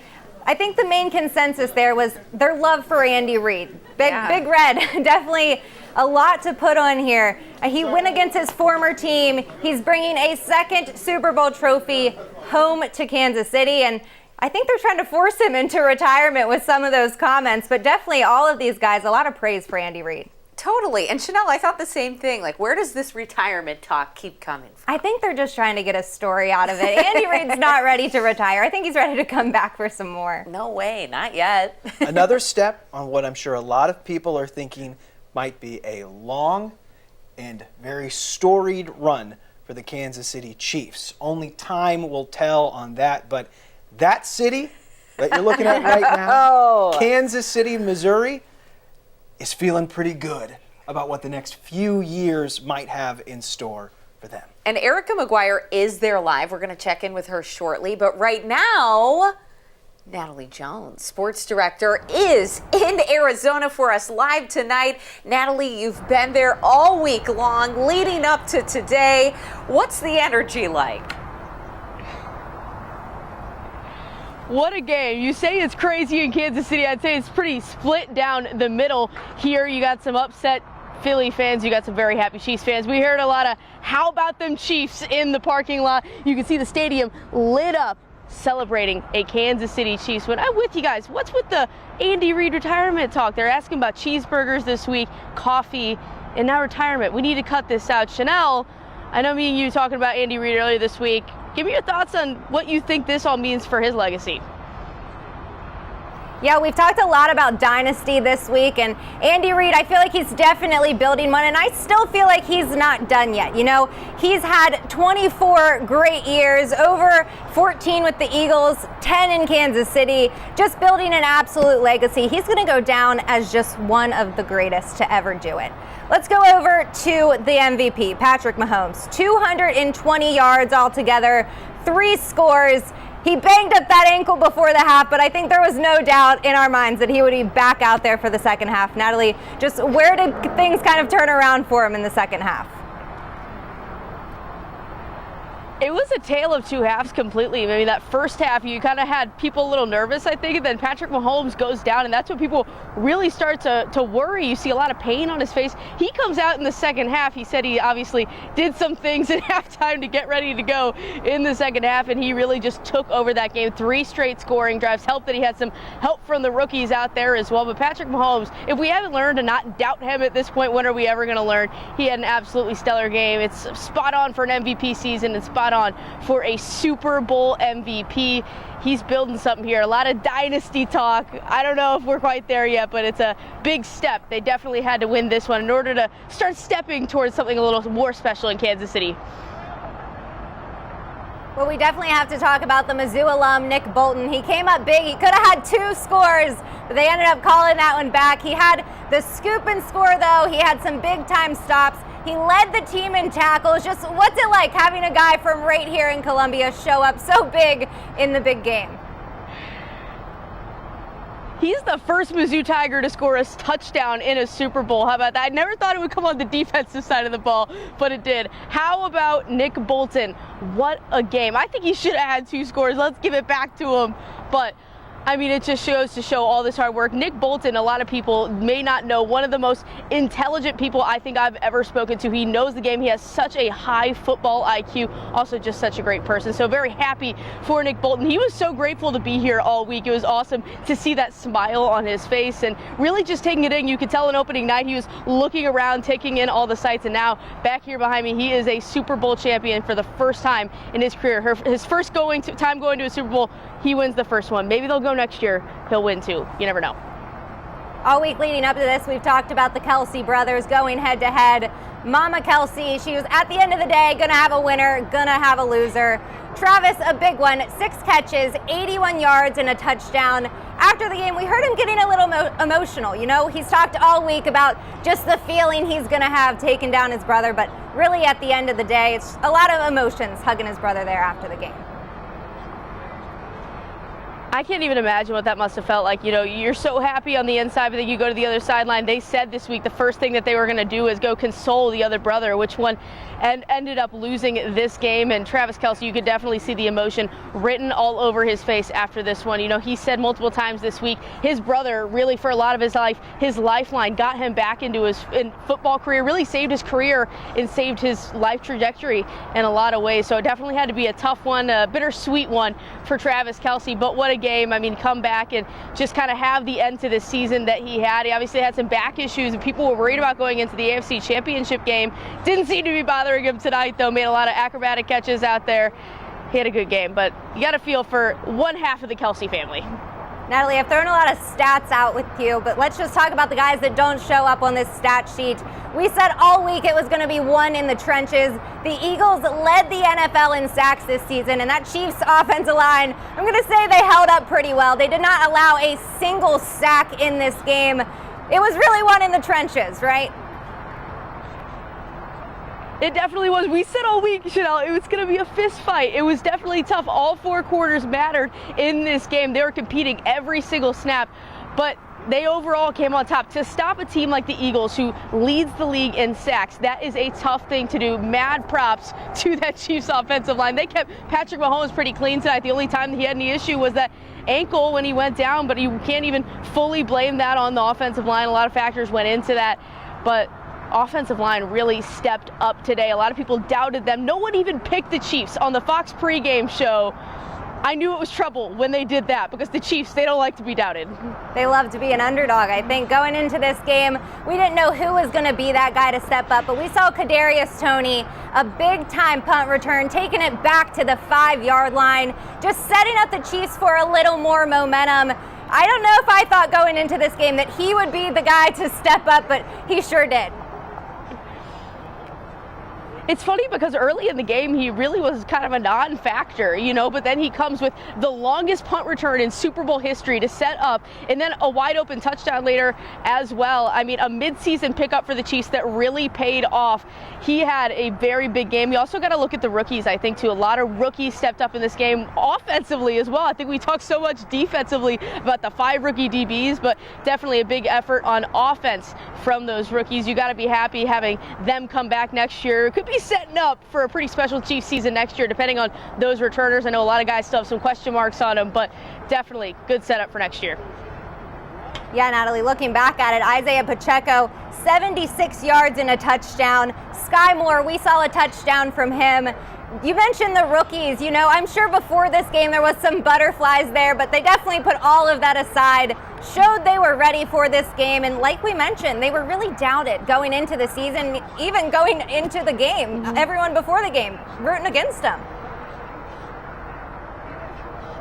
I think the main consensus there was their love for Andy Reid. Big Red, definitely a lot to put on here. He went against his former team. He's bringing a second Super Bowl trophy home to Kansas City, and I think they're trying to force him into retirement with some of those comments, but definitely all of these guys, a lot of praise for Andy Reid. Totally. And Chanel, I thought the same thing. Like, where does this retirement talk keep coming from? I think they're just trying to get a story out of it. Andy Reid's not ready to retire. I think he's ready to come back for some more. No way, not yet. Another step on what I'm sure a lot of people are thinking might be a long and very storied run for the Kansas City Chiefs. Only time will tell on that, but that city that you're looking at right now, Kansas City, Missouri, is feeling pretty good about what the next few years might have in store for them. And Erica McGuire is there live. We're going to check in with her shortly. But right now, Natalie Jones, sports director, is in Arizona for us live tonight. Natalie, you've been there all week long leading up to today. What's the energy like? What a game. You say it's crazy in Kansas City. I'd say it's pretty split down the middle here. You got some upset Philly fans. You got some very happy Chiefs fans. We heard a lot of "how about them Chiefs" in the parking lot. You can see the stadium lit up celebrating a Kansas City Chiefs win. I'm with you guys. What's with the Andy Reid retirement talk? They're asking about cheeseburgers this week, coffee, and now retirement. We need to cut this out. Chanel, I know me and you talking about Andy Reid earlier this week. Give me your thoughts on what you think this all means for his legacy. Yeah, we've talked a lot about dynasty this week, and Andy Reid, I feel like he's definitely building one, and I still feel like he's not done yet. You know, he's had 24 great years, over 14 with the Eagles, 10 in Kansas City, just building an absolute legacy. He's going to go down as just one of the greatest to ever do it. Let's go over to the MVP, Patrick Mahomes. 220 yards altogether, 3 scores. He banged up that ankle before the half, but I think there was no doubt in our minds that he would be back out there for the second half. Natalie, just where did things kind of turn around for him in the second half? It was a tale of two halves completely. Maybe that first half, you kind of had people a little nervous, I think, and then Patrick Mahomes goes down, and that's when people really start to worry. You see a lot of pain on his face. He comes out in the second half. He said he obviously did some things at halftime to get ready to go in the second half, and he really just took over that game. 3 straight scoring drives. Helped that he had some help from the rookies out there as well. But Patrick Mahomes, if we haven't learned to not doubt him at this point, when are we ever going to learn? He had an absolutely stellar game. It's spot on for an MVP season and spot on for a Super Bowl MVP. He's building something here. A lot of dynasty talk. I don't know if we're quite there yet, but it's a big step. They definitely had to win this one in order to start stepping towards something a little more special in Kansas City. Well, we definitely have to talk about the Mizzou alum, Nick Bolton. He came up big. He could have had 2 scores, but they ended up calling that one back. He had the scoop and score, though. He had some big-time stops. He led the team in tackles. Just what's it like having a guy from right here in Columbia show up so big in the big game? He's the first Mizzou Tiger to score a touchdown in a Super Bowl. How about that? I never thought it would come on the defensive side of the ball, but it did. How about Nick Bolton? What a game. I think he should have had 2 scores. Let's give it back to him. But I mean, it just goes to show all this hard work. Nick Bolton, a lot of people may not know, one of the most intelligent people I think I've ever spoken to. He knows the game. He has such a high football IQ, also just such a great person. So very happy for Nick Bolton. He was so grateful to be here all week. It was awesome to see that smile on his face and really just taking it in. You could tell in opening night he was looking around, taking in all the sights, and now back here behind me, he is a Super Bowl champion for the first time in his career. His first time going to a Super Bowl, he wins the first one. Maybe they'll go next year. He'll win too. You never know. All week leading up to this, we've talked about the Kelce brothers going head to head. Mama Kelce, she was at the end of the day gonna have a winner, gonna have a loser. Travis, a big one, 6 catches, 81 yards and a touchdown. After the game, we heard him getting a little emotional. You know, he's talked all week about just the feeling he's gonna have taking down his brother, but really at the end of the day, it's a lot of emotions hugging his brother there after the game. I can't even imagine what that must have felt like. You know, you're so happy on the inside, but then you go to the other sideline. They said this week the first thing that they were going to do is go console the other brother, which one ended up losing this game. And Travis Kelce, you could definitely see the emotion written all over his face after this one. You know, he said multiple times this week his brother really for a lot of his life, his lifeline got him back into his football career, really saved his career and saved his life trajectory in a lot of ways. So it definitely had to be a tough one, a bittersweet one for Travis Kelce. But what a game. I mean, come back and just kind of have the end to this season that he had. He obviously had some back issues and people were worried about going into the AFC Championship game. Didn't seem to be bothering him tonight, though. Made a lot of acrobatic catches out there. He had a good game, but you got to feel for one half of the Kelce family. Natalie, I've thrown a lot of stats out with you, but let's just talk about the guys that don't show up on this stat sheet. We said all week it was going to be one in the trenches. The Eagles led the NFL in sacks this season, and that Chiefs offensive line, I'm going to say they held up pretty well. They did not allow a single sack in this game. It was really one in the trenches, right? It definitely was. We said all week, Chanel, it was going to be a fist fight. It was definitely tough. All four quarters mattered in this game. They were competing every single snap, but they overall came on top. To stop a team like the Eagles, who leads the league in sacks, that is a tough thing to do. Mad props to that Chiefs offensive line. They kept Patrick Mahomes pretty clean tonight. The only time that he had any issue was that ankle when he went down, but you can't even fully blame that on the offensive line. A lot of factors went into that, but offensive line really stepped up today. A lot of people doubted them. No one even picked the Chiefs on the Fox pregame show. I knew it was trouble when they did that because the Chiefs, they don't like to be doubted. They love to be an underdog, I think. Going into this game, we didn't know who was going to be that guy to step up, but we saw Kadarius Toney, a big-time punt return, taking it back to the 5-yard line, just setting up the Chiefs for a little more momentum. I don't know if I thought going into this game that he would be the guy to step up, but he sure did. It's funny because early in the game, he really was kind of a non-factor, you know, but then he comes with the longest punt return in Super Bowl history to set up, and then a wide open touchdown later as well. I mean, a midseason pickup for the Chiefs that really paid off. He had a very big game. You also got to look at the rookies, I think, too. A lot of rookies stepped up in this game offensively as well. I think we talked so much defensively about the 5 rookie DBs, but definitely a big effort on offense from those rookies. You got to be happy having them come back next year. It could be setting up for a pretty special Chiefs season next year, depending on those returners. I know a lot of guys still have some question marks on them, but definitely good setup for next year. Yeah, Natalie, looking back at it, Isaiah Pacheco, 76 yards and a touchdown. Sky Moore, we saw a touchdown from him. You mentioned the rookies. You know, I'm sure before this game there was some butterflies there, but they definitely put all of that aside, showed they were ready for this game, and like we mentioned, they were really doubted going into the season, even going into the game. Everyone before the game rooting against them.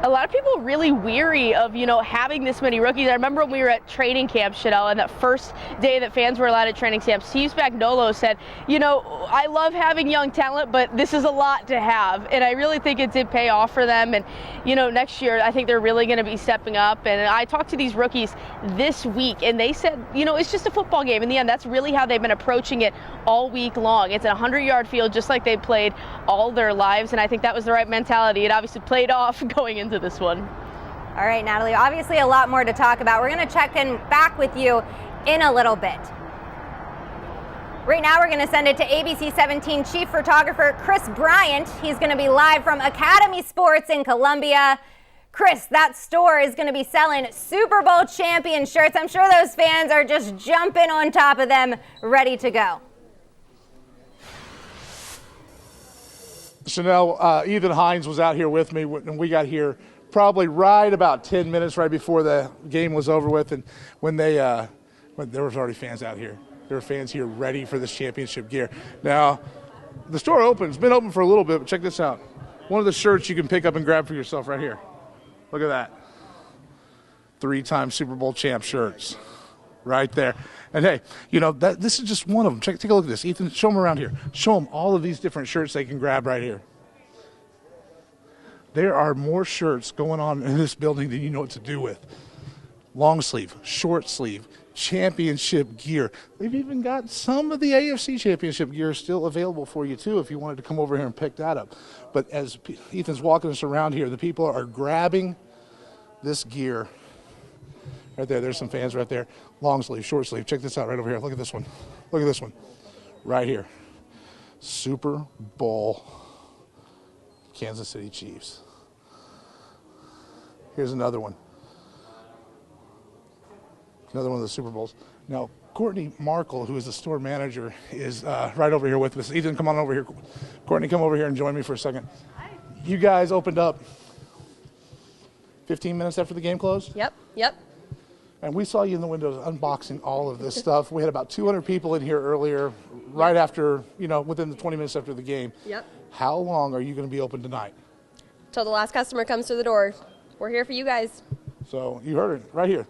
A lot of people really weary of, you know, having this many rookies. I remember when we were at training camp, Chanel, and that first day that fans were allowed at training camp, Steve Spagnuolo said, you know, I love having young talent, but this is a lot to have. And I really think it did pay off for them. And, you know, next year, I think they're really going to be stepping up. And I talked to these rookies this week, and they said, you know, it's just a football game. In the end, that's really how they've been approaching it all week long. It's a 100-yard field, just like they played all their lives. And I think that was the right mentality. It obviously played off going into this one. All right, Natalie, obviously a lot more to talk about. We're going to check in back with you in a little bit. Right now, we're going to send it to ABC 17 chief photographer Chris Bryant. He's going to be live from Academy Sports in Columbia. Chris, that store is going to be selling Super Bowl champion shirts. I'm sure those fans are just jumping on top of them, ready to go. Chanel, Ethan Hines was out here with me when we got here, probably right about 10 minutes right before the game was over with, and when there was already fans out here. There were fans here ready for this championship gear. Now, the store it's been open for a little bit, but check this out. One of the shirts you can pick up and grab for yourself right here. Look at that. 3-time Super Bowl champ shirts right there. And hey, you know, this is just one of them. Take a look at this. Ethan, show them around here. Show them all of these different shirts they can grab right here. There are more shirts going on in this building than you know what to do with. Long sleeve, short sleeve, championship gear. They've even got some of the AFC championship gear still available for you too if you wanted to come over here and pick that up. But as Ethan's walking us around here, the people are grabbing this gear right there. There's some fans right there. Long sleeve, short sleeve. Check this out right over here. Look at this one. Look at this one right here. Super Bowl Kansas City Chiefs. Here's another one. Another one of the Super Bowls. Now, Courtney Markle, who is the store manager, is right over here with us. Ethan, come on over here. Courtney, come over here and join me for a second. Hi. You guys opened up 15 minutes after the game closed? Yep. And we saw you in the windows unboxing all of this stuff. We had about 200 people in here earlier, right after, within the 20 minutes after the game. Yep. How long are you going to be open tonight? Till the last customer comes through the door. We're here for you guys. So you heard it right here.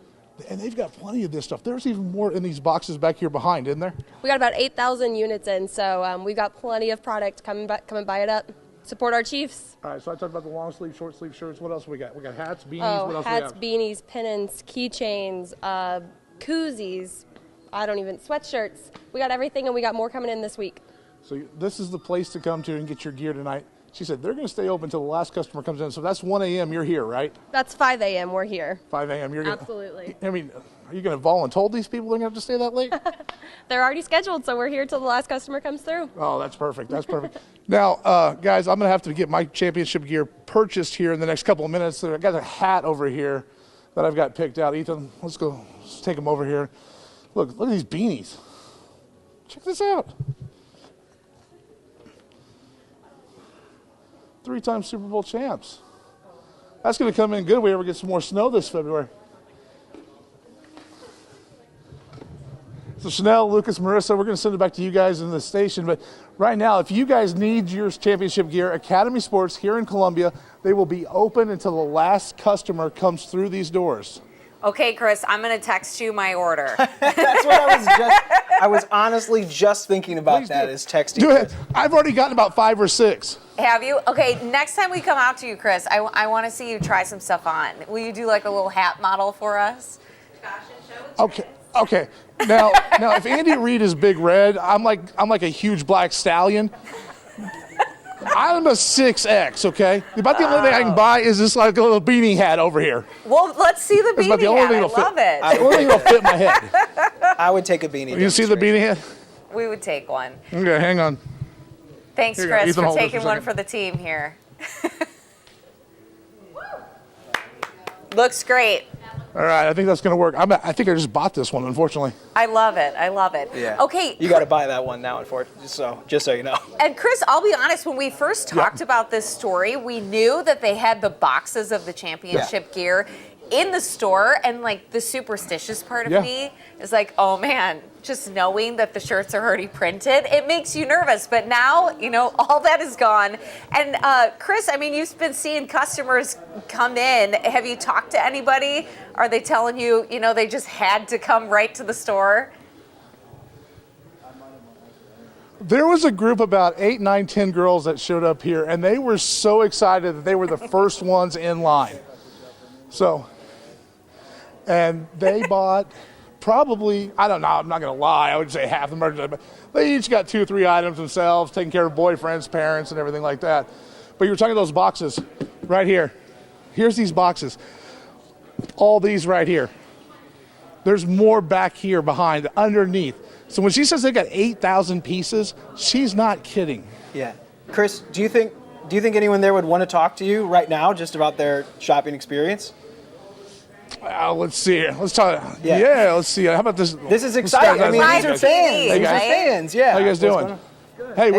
And they've got plenty of this stuff. There's even more in these boxes back here behind, isn't there? We got about 8,000 units in, so we've got plenty of product. Come and buy it up. Support our Chiefs. All right, so I talked about the long sleeve, short sleeve shirts. What else we got? We got hats, beanies. Oh, what else hats, we have? beanies, pennants, keychains, koozies. Sweatshirts. We got everything, and we got more coming in this week. So this is the place to come to and get your gear tonight. She said they're going to stay open until the last customer comes in. So that's 1 a.m. You're here, right? That's 5 a.m. We're here. 5 a.m. You're Absolutely. I mean, are you going to volunteer these people they're going to have to stay that late? They're already scheduled, so we're here till the last customer comes through. Oh, that's perfect. That's perfect. Now, guys, I'm going to have to get my championship gear purchased here in the next couple of minutes. So I got a hat over here that I've got picked out. Ethan, let's take them over here. Look at these beanies. Check this out. 3-time Super Bowl champs. That's going to come in good if we ever get some more snow this February. So Chanel, Lucas, Marissa, we're going to send it back to you guys in the station. But right now, if you guys need your championship gear, Academy Sports here in Columbia, they will be open until the last customer comes through these doors. Okay, Chris, I'm going to text you my order. That's what I was honestly just thinking about. That is texting. Do it. I've already gotten about 5 or 6. Have you? Okay, next time we come out to you, Chris, I want to see you try some stuff on. Will you do like a little hat model for us? Okay. Now, if Andy Reid is Big Red, I'm like a huge black stallion. I'm a 6X, okay? About the only thing I can buy is this like a little beanie hat over here. Well, let's see the beanie hat. I love it. The only thing that'll fit my head. I would take a beanie. You see the beanie hat? We would take one. Okay, hang on. Thanks, Here you Chris, go. Ethan, for hold this taking for a one second. for the team here. Looks great. All right, I think that's going to work. I think I just bought this one, unfortunately. I love it. Yeah. Okay. You got to buy that one now, unfortunately, just so you know. And Chris, I'll be honest, when we first talked about this story, we knew that they had the boxes of the championship gear in the store, and like the superstitious part of me is like, oh man, just knowing that the shirts are already printed, it makes you nervous. But now, all that is gone. And Chris, I mean, you've been seeing customers come in. Have you talked to anybody? Are they telling you, they just had to come right to the store? There was a group about 8, 9, 10 girls that showed up here, and they were so excited that they were the first ones in line. So, and they bought probably, I don't know, I'm not going to lie, I would say half the merchandise, but they each got 2 or 3 items themselves, taking care of boyfriends, parents, and everything like that. But you were talking those boxes right here. Here's these boxes. All these right here. There's more back here behind, underneath. So when she says they got 8,000 pieces, she's not kidding. Yeah. Chris, do you think anyone there would want to talk to you right now just about their shopping experience? Let's see here. Let's talk. Yeah, let's see. How about this? This is exciting. I mean, these are fans. These are fans. Yeah. How you guys doing? Hey,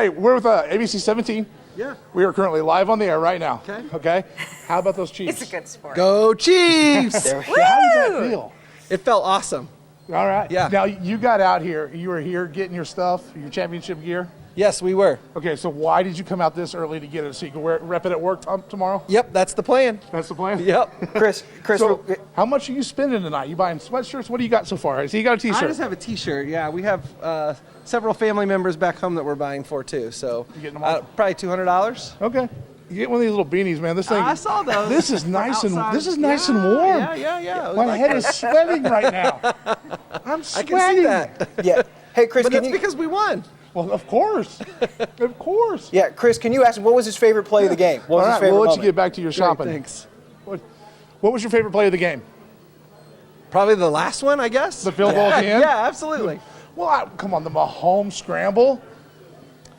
we're with ABC 17. Yeah. We are currently live on the air right now. Okay. How about those Chiefs? It's a good sport. Go Chiefs! How did that feel? It felt awesome. All right. Yeah. Now you got out here. You were here getting your stuff, your championship gear. Yes, we were. Okay, so why did you come out this early to get it so you can rep it at work tomorrow? Yep, that's the plan. That's the plan? Yep. Chris, so how much are you spending tonight? You buying sweatshirts? What do you got so far? So you got a T-shirt? I just have a T-shirt. Yeah, we have several family members back home that we're buying for too. So you getting them all? Probably $200. Okay. You get one of these little beanies, man. This thing. I saw those. This is nice and nice and warm. Yeah. My head is sweating right now. I'm sweating. I can see that. Yeah. Hey, Chris, but that's because we won. Well, of course. Of course. Yeah, Chris, can you ask him what was his favorite play of the game? What was his favorite we'll let moment? you get back to your shopping. Great, thanks. What was your favorite play of the game? Probably the last one, I guess. The field goal at the end? Yeah, absolutely. Well, come on, the Mahomes scramble.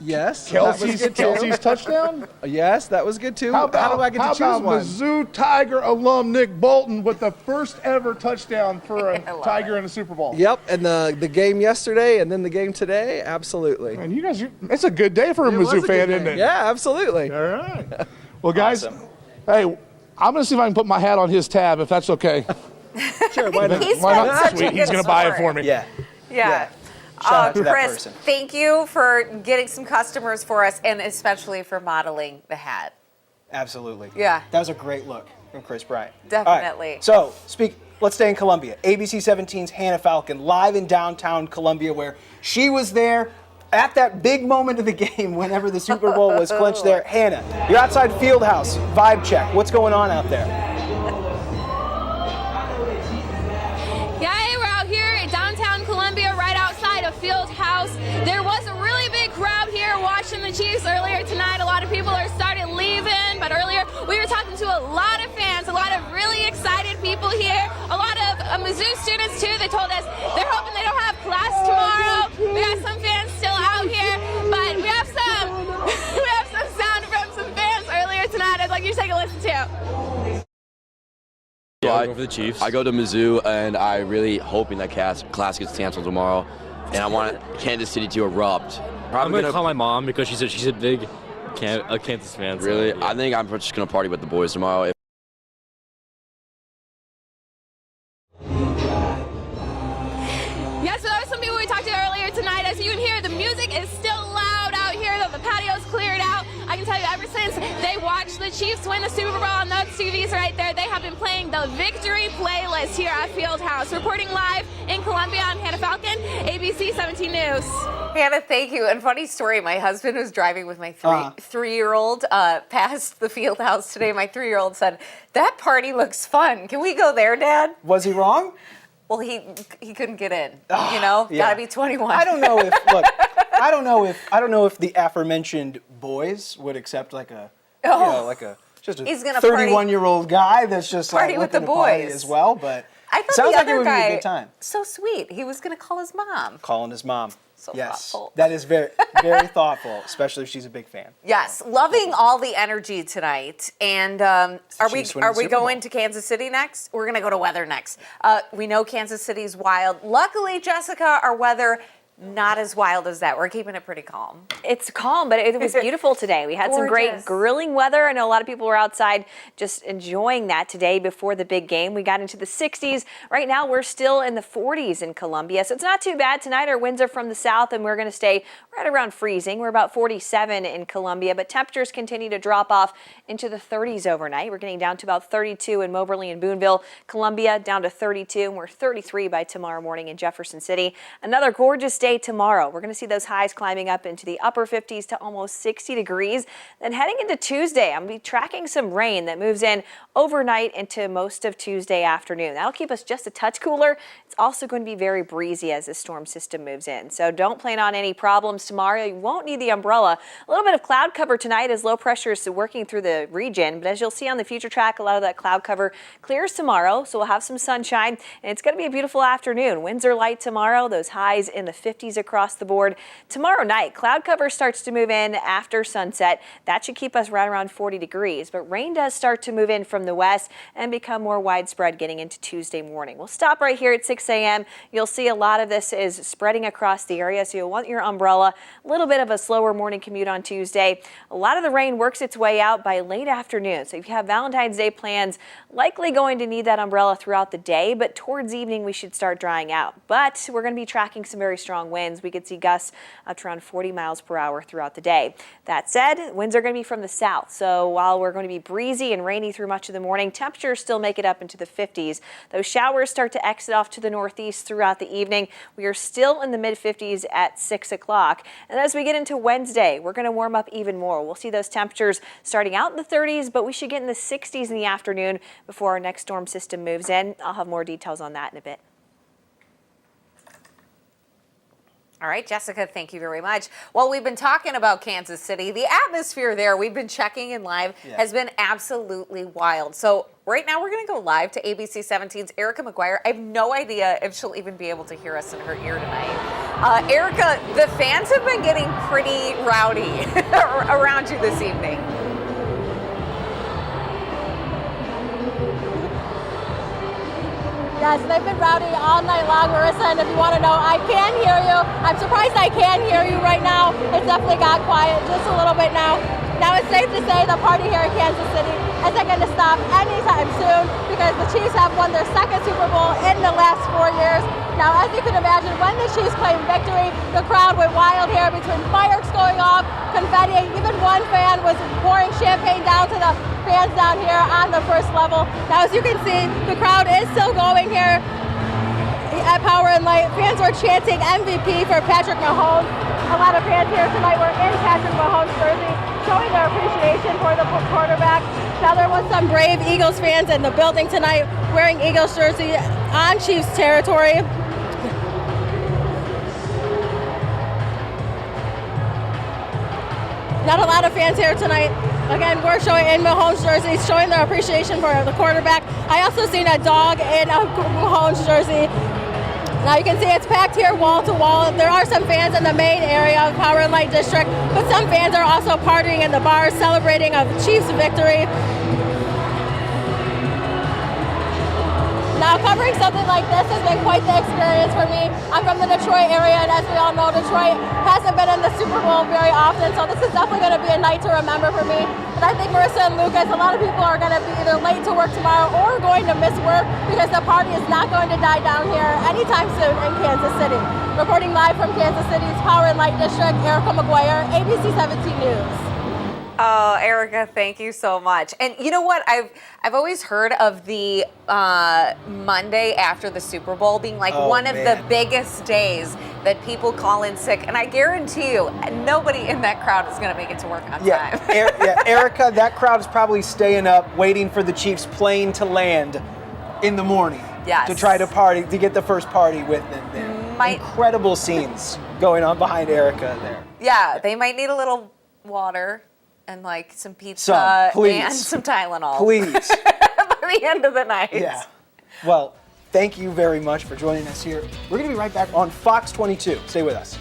Yes. that was good too. Kelsey's touchdown. Yes, that was good too. How do I get to choose one? Mizzou Tiger alum Nick Bolton with the first ever touchdown for a Tiger in a Super Bowl? Yep, and the game yesterday and then the game today, absolutely. And you guys, it's a good day for a Mizzou fan, isn't it? Yeah, absolutely. All right. Well, guys, hey, I'm going to see if I can put my hat on his tab, if that's okay. Sure, why not? He's Why been not? such a Sweet. He's good going to buy it sport. for me. Yeah. Yeah. Shout out to that Chris, person. thank you for getting some customers for us and especially for modeling the hat. Absolutely. Yeah. That was a great look from Chris Bryant. Definitely. All right. So, let's stay in Columbia. ABC 17's Hannah Falcon live in downtown Columbia, where she was there at that big moment of the game whenever the Super Bowl was clinched there. Hannah, you're outside Fieldhouse. Vibe check. What's going on out there? Yeah, we're out here in downtown Columbia, right outside of Fieldhouse. There was a really big crowd here watching the Chiefs earlier tonight. A lot of people are starting leaving, but earlier we were talking to a lot of fans, a lot of really excited people here, a lot of Mizzou students too. They told us they're hoping they don't have class tomorrow. We got some fans still out here, but we have some sound from some fans earlier tonight I'd like you to take a listen to. So I go for the Chiefs. I go to Mizzou, and I really hoping that class gets canceled tomorrow, and I want Kansas City to erupt. I'm gonna call my mom because she's a big Kansas fan. Really, so, yeah. I think I'm just gonna party with the boys tomorrow. Yeah, so there were some people we talked to earlier tonight. As you can hear, the music is still loud out here, though the patio's cleared out. I can tell you, ever since they watched the Chiefs win the Super Bowl on those TVs right there, they have been playing the victory playlist here at Fieldhouse. Reporting live in Columbia, I'm Hannah Falcon, ABC 17 News. Hannah, thank you. And funny story, my husband was driving with my three-year-old past the field house today. My 3-year-old said, "That party looks fun. Can we go there, Dad?" Was he wrong? Well, he couldn't get in. Gotta be 21. I don't know if I don't know if the aforementioned boys would accept like a just a He's gonna 31-year-old guy that's just party like with the looking to party boys as well. But I thought sounds the like it other would be guy, a good time. so sweet. He was gonna call his mom. Calling his mom. So yes, thoughtful. that is very very thoughtful, especially if she's a big fan. Yes, loving all the energy tonight. And are we Chiefs winning the Super going to Kansas City next? We're gonna go to weather next. We know Kansas City's wild. Luckily, Jessica, our weather not as wild as that. We're keeping it pretty calm. It's calm, but it was beautiful today. We had some great Gorgeous. grilling weather. I know a lot of people were outside just enjoying that today before the big game. We got into the 60s. Right now, we're still in the 40s in Columbia, so it's not too bad. Tonight, our winds are from the south, and we're going to stay right around freezing. We're about 47 in Columbia, but temperatures continue to drop off into the 30s overnight. We're getting down to about 32 in Moberly and Boonville. Columbia down to 32, and we're 33 by tomorrow morning in Jefferson City. Another gorgeous day tomorrow. We're going to see those highs climbing up into the upper 50s to almost 60 degrees. Then heading into Tuesday, I'm going to be tracking some rain that moves in overnight into most of Tuesday afternoon. That'll keep us just a touch cooler. It's also going to be very breezy as the storm system moves in. So don't plan on any problems tomorrow. You won't need the umbrella. A little bit of cloud cover tonight as low pressure is working through the region. But as you'll see on the future track, a lot of that cloud cover clears tomorrow. So we'll have some sunshine and it's going to be a beautiful afternoon. Winds are light tomorrow. Those highs in the 50s across the board. Tomorrow night, cloud cover starts to move in after sunset. That should keep us right around 40 degrees. But rain does start to move in from the west and become more widespread getting into Tuesday morning. We'll stop right here at 6 a.m. You'll see a lot of this is spreading across the area, so you'll want your umbrella. A little bit of a slower morning commute on Tuesday. A lot of the rain works its way out by late afternoon. So if you have Valentine's Day plans, likely going to need that umbrella throughout the day, but towards evening we should start drying out. But we're going to be tracking some very strong winds. We could see gusts up to around 40 miles per hour throughout the day. That said, winds are going to be from the south. So while we're going to be breezy and rainy through much of the morning, temperatures still make it up into the 50s. Those showers start to exit off to the northeast throughout the evening. We are still in the mid 50s at 6 o'clock. And as we get into Wednesday, we're going to warm up even more. We'll see those temperatures starting out in the 30s, but we should get in the 60s in the afternoon before our next storm system moves in. I'll have more details on that in a bit. All right, Jessica, thank you very much. Well, we've been talking about Kansas City. The atmosphere there, we've been checking in live, has been absolutely wild. So right now we're going to go live to ABC 17's Erica McGuire. I have no idea if she'll even be able to hear us in her ear tonight. Erica, the fans have been getting pretty rowdy around you this evening. Yes, they've been rowdy all night long, Marissa, and if you want to know, I can hear you. I'm surprised I can hear you right now. It's definitely got quiet just a little bit now. Now it's safe to say the party here in Kansas City isn't going to stop anytime soon because the Chiefs have won their second Super Bowl in the last 4 years. Now, as you can imagine, when the Chiefs claimed victory, the crowd went wild here between fireworks going off, confetti, even one fan was pouring champagne down to the fans down here on the first level. Now, as you can see, the crowd is still going here at Power and Light. Fans were chanting MVP for Patrick Mahomes. A lot of fans here tonight were in Patrick Mahomes' jersey, showing their appreciation for the quarterback. Now, there was some brave Eagles fans in the building tonight wearing Eagles jersey on Chiefs territory. Not a lot of fans here tonight. Again, we're showing in Mahomes jerseys, showing their appreciation for the quarterback. I also seen a dog in a Mahomes jersey. Now you can see it's packed here wall to wall. There are some fans in the main area of Power and Light District, but some fans are also partying in the bars, celebrating a Chiefs victory. Now, covering something like this has been quite the experience for me. I'm from the Detroit area, and as we all know, Detroit hasn't been in the Super Bowl very often, so this is definitely going to be a night to remember for me. And I think Marissa and Lucas, a lot of people are going to be either late to work tomorrow or going to miss work because the party is not going to die down here anytime soon in Kansas City. Reporting live from Kansas City's Power and Light District, Erica McGuire, ABC 17 News. Oh, Erica, thank you so much. And you know what? I've always heard of the Monday after the Super Bowl being like one of the biggest days that people call in sick. And I guarantee you, nobody in that crowd is going to make it to work on time. Erica, that crowd is probably staying up waiting for the Chiefs plane to land in the morning. Yes. To try to party, to get the first party with them there. Incredible scenes going on behind Erica there. Yeah, they might need a little water and like some pizza and some Tylenol. Please. By the end of the night. Yeah. Well, thank you very much for joining us here. We're going to be right back on Fox 22. Stay with us.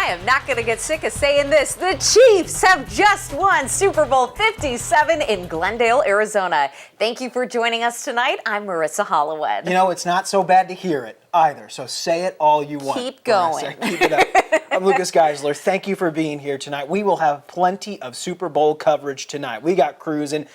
am not going to get sick of saying this. The Chiefs have just won Super Bowl 57 in Glendale, Arizona. Thank you for joining us tonight. I'm Marissa Holloway. You know, it's not so bad to hear it either, so say it all you want. Keep going. Keep it up. I'm Lucas Geisler. Thank you for being here tonight. We will have plenty of Super Bowl coverage tonight. We got crews in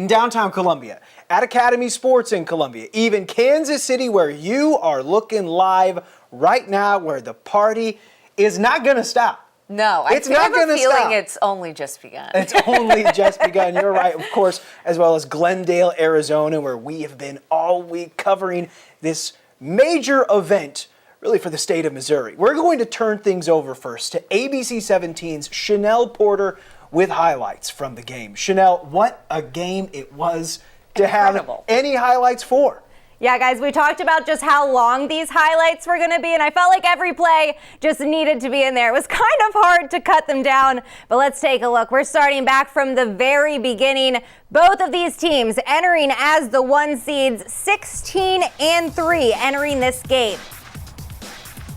downtown Columbia, at Academy Sports in Columbia, even Kansas City, where you are looking live right now, where the party is not going to stop. No, it's I not have going a to feeling stop. it's only just begun. It's only just begun. You're right, of course, as well as Glendale, Arizona, where we have been all week covering this major event, really for the state of Missouri. We're going to turn things over first to ABC 17's Chanel Porter with highlights from the game. Chanel, what a game it was to have any highlights for. Yeah, guys, we talked about just how long these highlights were going to be, and I felt like every play just needed to be in there. It was kind of hard to cut them down, but let's take a look. We're starting back from the very beginning. Both of these teams entering as the 1 seeds, 16-3 entering this game.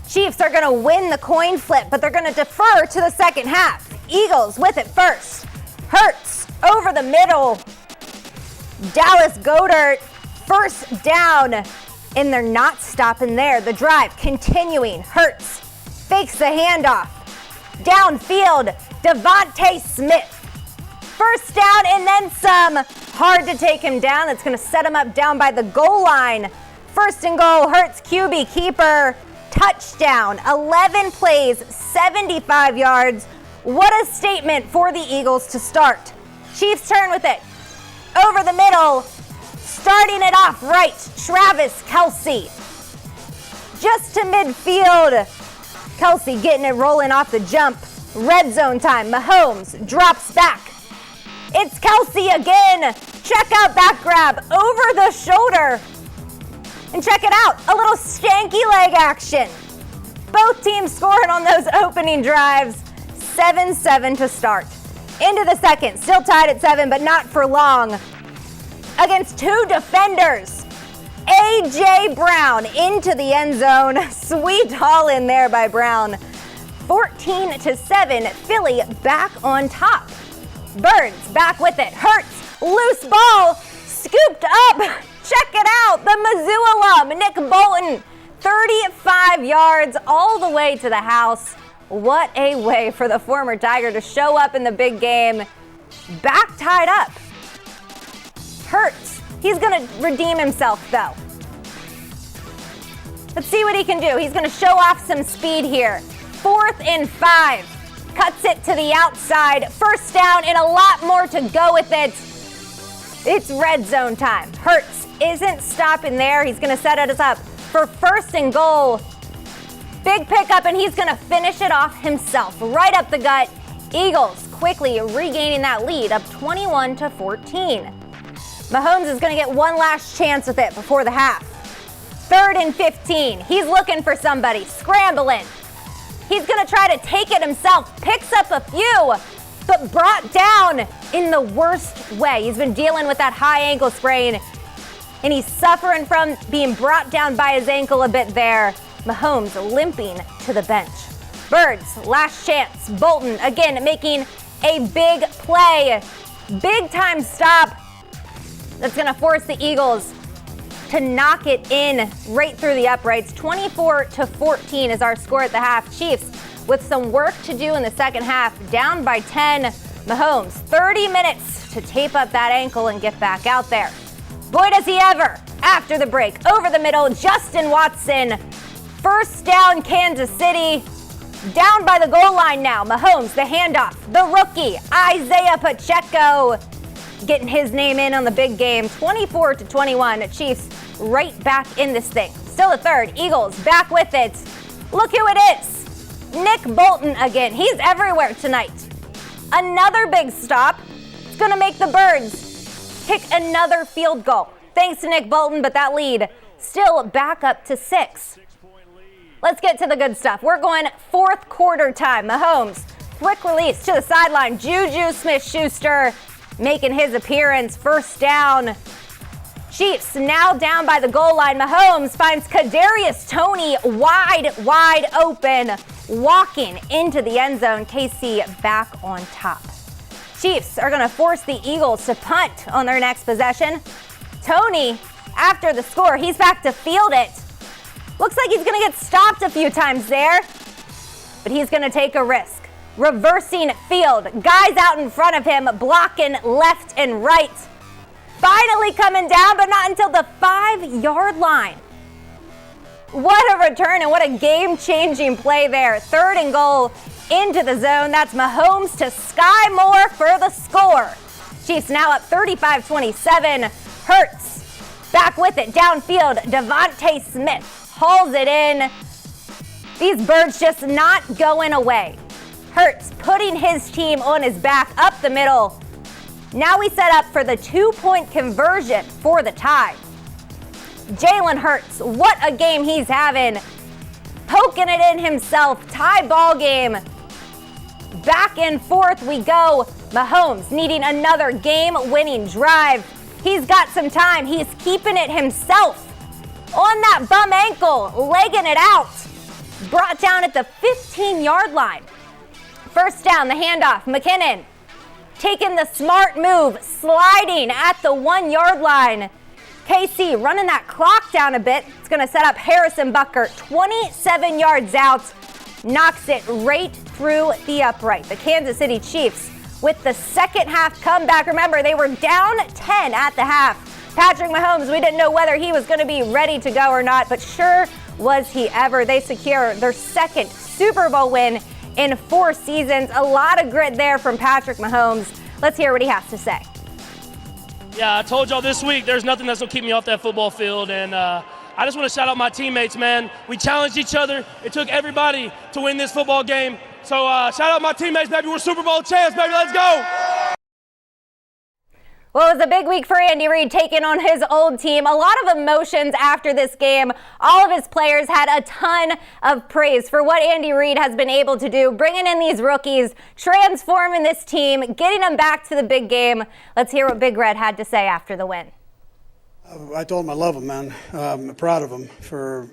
Chiefs are going to win the coin flip, but they're going to defer to the second half. Eagles with it first. Hurts over the middle. Dallas Goedert. First down, and they're not stopping there. The drive continuing. Hurts fakes the handoff. Downfield, Devontae Smith. First down and then some. Hard to take him down. That's going to set him up down by the goal line. First and goal, Hurts QB keeper. Touchdown. 11 plays, 75 yards. What a statement for the Eagles to start. Chiefs turn with it. Over the middle. Starting it off right, Travis Kelce. Just to midfield. Kelce getting it rolling off the jump. Red zone time. Mahomes drops back. It's Kelce again. Check out that grab over the shoulder. And check it out, a little stanky leg action. Both teams scoring on those opening drives. 7-7 to start. Into the second, still tied at 7, but not for long. Against 2 defenders. A.J. Brown into the end zone. Sweet haul in there by Brown. 14-7, Philly back on top. Birds back with it. Hurts, loose ball, scooped up. Check it out, the Mizzou alum, Nick Bolton. 35 yards all the way to the house. What a way for the former Tiger to show up in the big game. Back tied up. Hurts. He's going to redeem himself, though. Let's see what he can do. He's going to show off some speed here. 4th and 5. Cuts it to the outside. First down and a lot more to go with it. It's red zone time. Hurts isn't stopping there. He's going to set us up for first and goal. Big pickup, and he's going to finish it off himself. Right up the gut. Eagles quickly regaining that lead up 21-14. Mahomes is going to get one last chance with it before the half. 3rd and 15. He's looking for somebody. Scrambling. He's going to try to take it himself. Picks up a few, but brought down in the worst way. He's been dealing with that high ankle sprain, and he's suffering from being brought down by his ankle a bit there. Mahomes limping to the bench. Birds, last chance. Bolton, again, making a big play. Big time stop. That's going to force the Eagles to knock it in right through the uprights. 24-14 is our score at the half. Chiefs with some work to do in the second half. Down by 10. Mahomes, 30 minutes to tape up that ankle and get back out there. Boy, does he ever. After the break, over the middle, Justin Watson. First down, Kansas City. Down by the goal line now. Mahomes, the handoff. The rookie, Isaiah Pacheco, getting his name in on the big game. 24-21. Chiefs right back in this thing. Still a third. Eagles back with it. Look who it is. Nick Bolton again. He's everywhere tonight. Another big stop. It's going to make the Birds kick another field goal. Thanks to Nick Bolton, but that lead still back up to 6. Let's get to the good stuff. We're going fourth quarter time. Mahomes, quick release to the sideline. Juju Smith-Schuster making his appearance. First down. Chiefs now down by the goal line. Mahomes finds Kadarius Toney wide open. walking into the end zone. KC back on top. Chiefs are going to force the Eagles to punt on their next possession. Tony, after the score, he's back to field it. Looks like he's going to get stopped a few times there, but he's going to take a risk. Reversing field, guys out in front of him, blocking left and right. Finally coming down, but not until the 5-yard line. What a return and what a game-changing play there. 3rd and goal into the zone. That's Mahomes to Sky Moore for the score. Chiefs now up 35-27. Hurts back with it downfield. Devontae Smith hauls it in. These birds just not going away. Hurts putting his team on his back up the middle. Now we set up for the 2-point conversion for the tie. Jalen Hurts, what a game he's having. Poking it in himself, tie ball game. Back and forth we go. Mahomes needing another game-winning drive. He's got some time. He's keeping it himself. On that bum ankle, legging it out. Brought down at the 15-yard line. First down, the handoff, McKinnon taking the smart move, sliding at the 1-yard line. KC running that clock down a bit. It's going to set up Harrison Butker 27 yards out, knocks it right through the upright. The Kansas City Chiefs with the second half comeback. Remember, they were down 10 at the half. Patrick Mahomes, we didn't know whether he was going to be ready to go or not, but sure was he ever. They secure their second Super Bowl win in 4 seasons. A lot of grit there from Patrick Mahomes. Let's hear what he has to say. Yeah, I told y'all this week there's nothing that's going to keep me off that football field, and I just want to shout out my teammates, man. We challenged each other. It took everybody to win this football game. So shout out my teammates, baby. We're Super Bowl champs, baby. Let's go. Well, it was a big week for Andy Reid taking on his old team. A lot of emotions after this game. All of his players had a ton of praise for what Andy Reid has been able to do, bringing in these rookies, transforming this team, getting them back to the big game. Let's hear what Big Red had to say after the win. I told him I love him, man. I'm proud of him for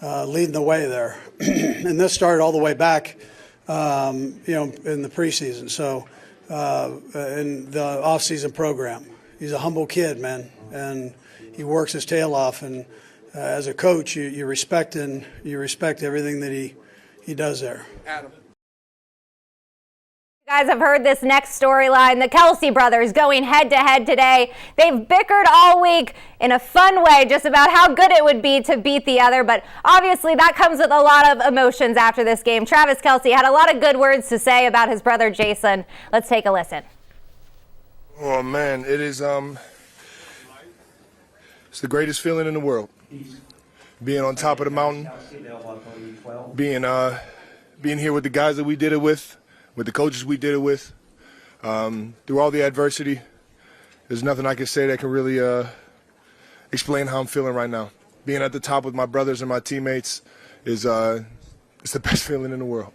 leading the way there. And this started all the way back, in the preseason. So. In the off-season program. He's a humble kid, man, and he works his tail off. And as a coach, you respect everything that he does there. Adam. You guys have heard this next storyline. The Kelsey brothers going head-to-head today. They've bickered all week in a fun way just about how good it would be to beat the other, but obviously that comes with a lot of emotions after this game. Travis Kelce had a lot of good words to say about his brother Jason. Let's take a listen. Oh, man, it is it's the greatest feeling in the world. Being on top of the mountain, being here with the guys that we did it with the coaches we did it with, through all the adversity. There's nothing I can say that can really explain how I'm feeling right now. Being at the top with my brothers and my teammates is it's the best feeling in the world.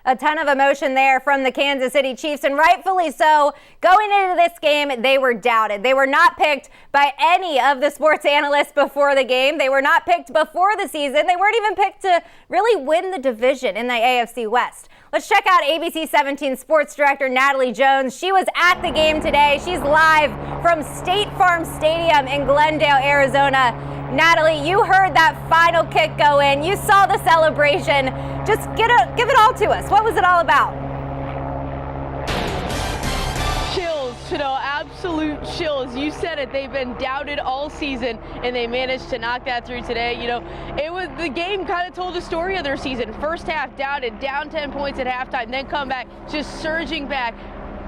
A ton of emotion there from the Kansas City Chiefs, and rightfully so. Going into this game, they were doubted. They were not picked by any of the sports analysts before the game. They were not picked before the season. They weren't even picked to really win the division in the AFC West. Let's check out ABC 17 sports director Natalie Jones. She was at the game today. She's live from State Farm Stadium in Glendale, Arizona. Natalie, you heard that final kick go in. You saw the celebration. Just give it all to us. What was it all about? Chills, absolute chills. You said it. They've been doubted all season, and they managed to knock that through today. It was the game kind of told the story of their season. First half doubted, down 10 points at halftime, then come back, just surging back.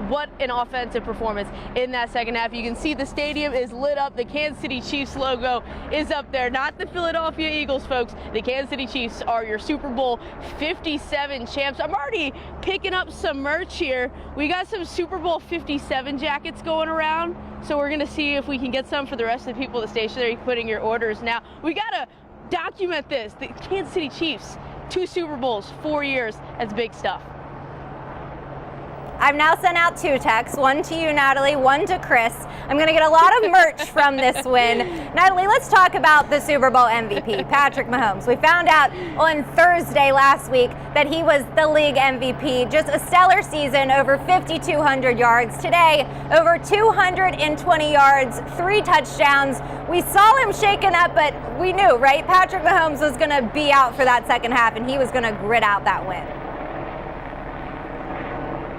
What an offensive performance in that second half. You can see the stadium is lit up. The Kansas City Chiefs logo is up there. Not the Philadelphia Eagles, folks. The Kansas City Chiefs are your Super Bowl 57 champs. I'm already picking up some merch here. We got some Super Bowl 57 jackets going around, so we're going to see if we can get some for the rest of the people at the station. They're putting your orders now. We got to document this. The Kansas City Chiefs, 2 Super Bowls, 4 years. That's big stuff. I've now sent out 2 texts, one to you, Natalie, one to Chris. I'm going to get a lot of merch from this win. Natalie, let's talk about the Super Bowl MVP, Patrick Mahomes. We found out on Thursday last week that he was the league MVP. Just a stellar season, over 5,200 yards. Today, over 220 yards, 3 touchdowns. We saw him shaken up, but we knew, right? Patrick Mahomes was going to be out for that second half, and he was going to grit out that win.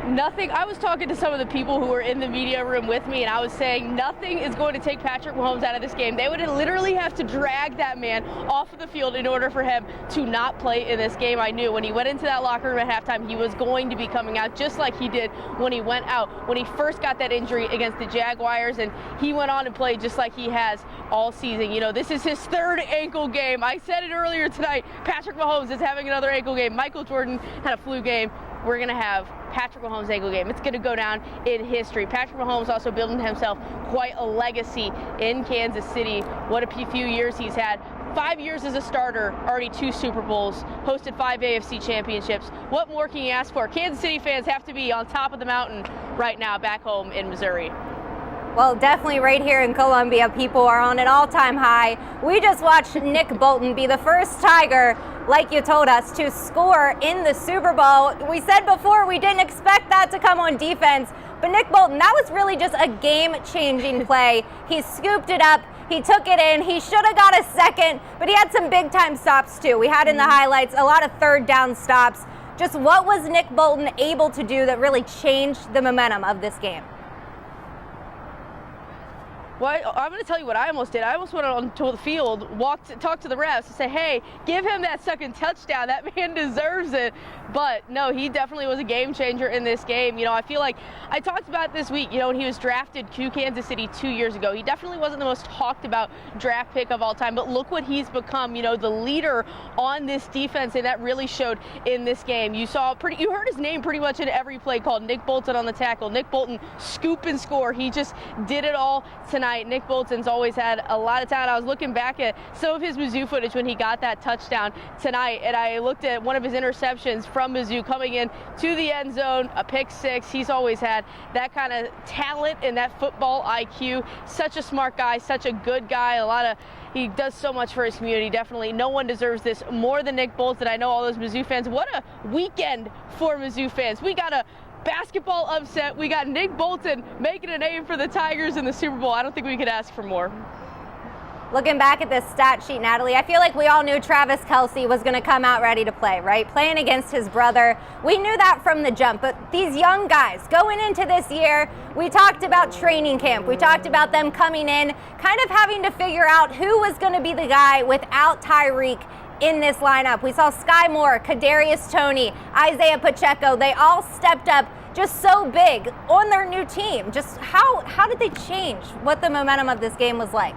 Nothing. I was talking to some of the people who were in the media room with me, and I was saying nothing is going to take Patrick Mahomes out of this game. They would literally have to drag that man off of the field in order for him to not play in this game. I knew when he went into that locker room at halftime, he was going to be coming out just like he did when he went out, when he first got that injury against the Jaguars, and he went on and played just like he has all season. You know, this is his 3rd ankle game. I said it earlier tonight. Patrick Mahomes is having another ankle game. Michael Jordan had a flu game. We're going to have Patrick Mahomes' ankle game. It's going to go down in history. Patrick Mahomes also building himself quite a legacy in Kansas City. What a few years he's had. 5 years as a starter, already 2 Super Bowls, hosted 5 AFC championships. What more can you ask for? Kansas City fans have to be on top of the mountain right now back home in Missouri. Well, definitely right here in Columbia, people are on an all-time high. We just watched Nick Bolton be the first Tiger, like you told us, to score in the Super Bowl. We said before we didn't expect that to come on defense, but Nick Bolton, that was really just a game-changing play. He scooped it up. He took it in. He should have got a second, but he had some big-time stops, too. We had in the highlights a lot of third-down stops. Just what was Nick Bolton able to do that really changed the momentum of this game? Well, I'm going to tell you what I almost did. I almost went onto the field, talked to the refs, and said, hey, give him that second touchdown. That man deserves it. But no, he definitely was a game changer in this game. You know, I feel like I talked about this week, you know, when he was drafted to Kansas City 2 years ago. He definitely wasn't the most talked about draft pick of all time, but look what he's become, you know, the leader on this defense, and that really showed in this game. You heard his name pretty much in every play called. Nick Bolton on the tackle. Nick Bolton scoop and score. He just did it all tonight. Nick Bolton's always had a lot of talent. I was looking back at some of his Mizzou footage when he got that touchdown tonight, and I looked at one of his interceptions from Mizzou coming in to the end zone, a pick 6. He's always had that kind of talent and that football IQ. Such a smart guy, such a good guy. He does so much for his community. Definitely no one deserves this more than Nick Bolton. I know all those Mizzou fans. What a weekend for Mizzou fans. We got a basketball upset. We got Nick Bolton making a name for the Tigers in the Super Bowl. I don't think we could ask for more. Looking back at this stat sheet, Natalie, I feel like we all knew Travis Kelce was going to come out ready to play, right? Playing against his brother. We knew that from the jump, but these young guys going into this year, we talked about training camp. We talked about them coming in, kind of having to figure out who was going to be the guy without Tyreek in this lineup. We saw Sky Moore, Kadarius Toney, Isaiah Pacheco. They all stepped up just so big on their new team. Just how did they change what the momentum of this game was like?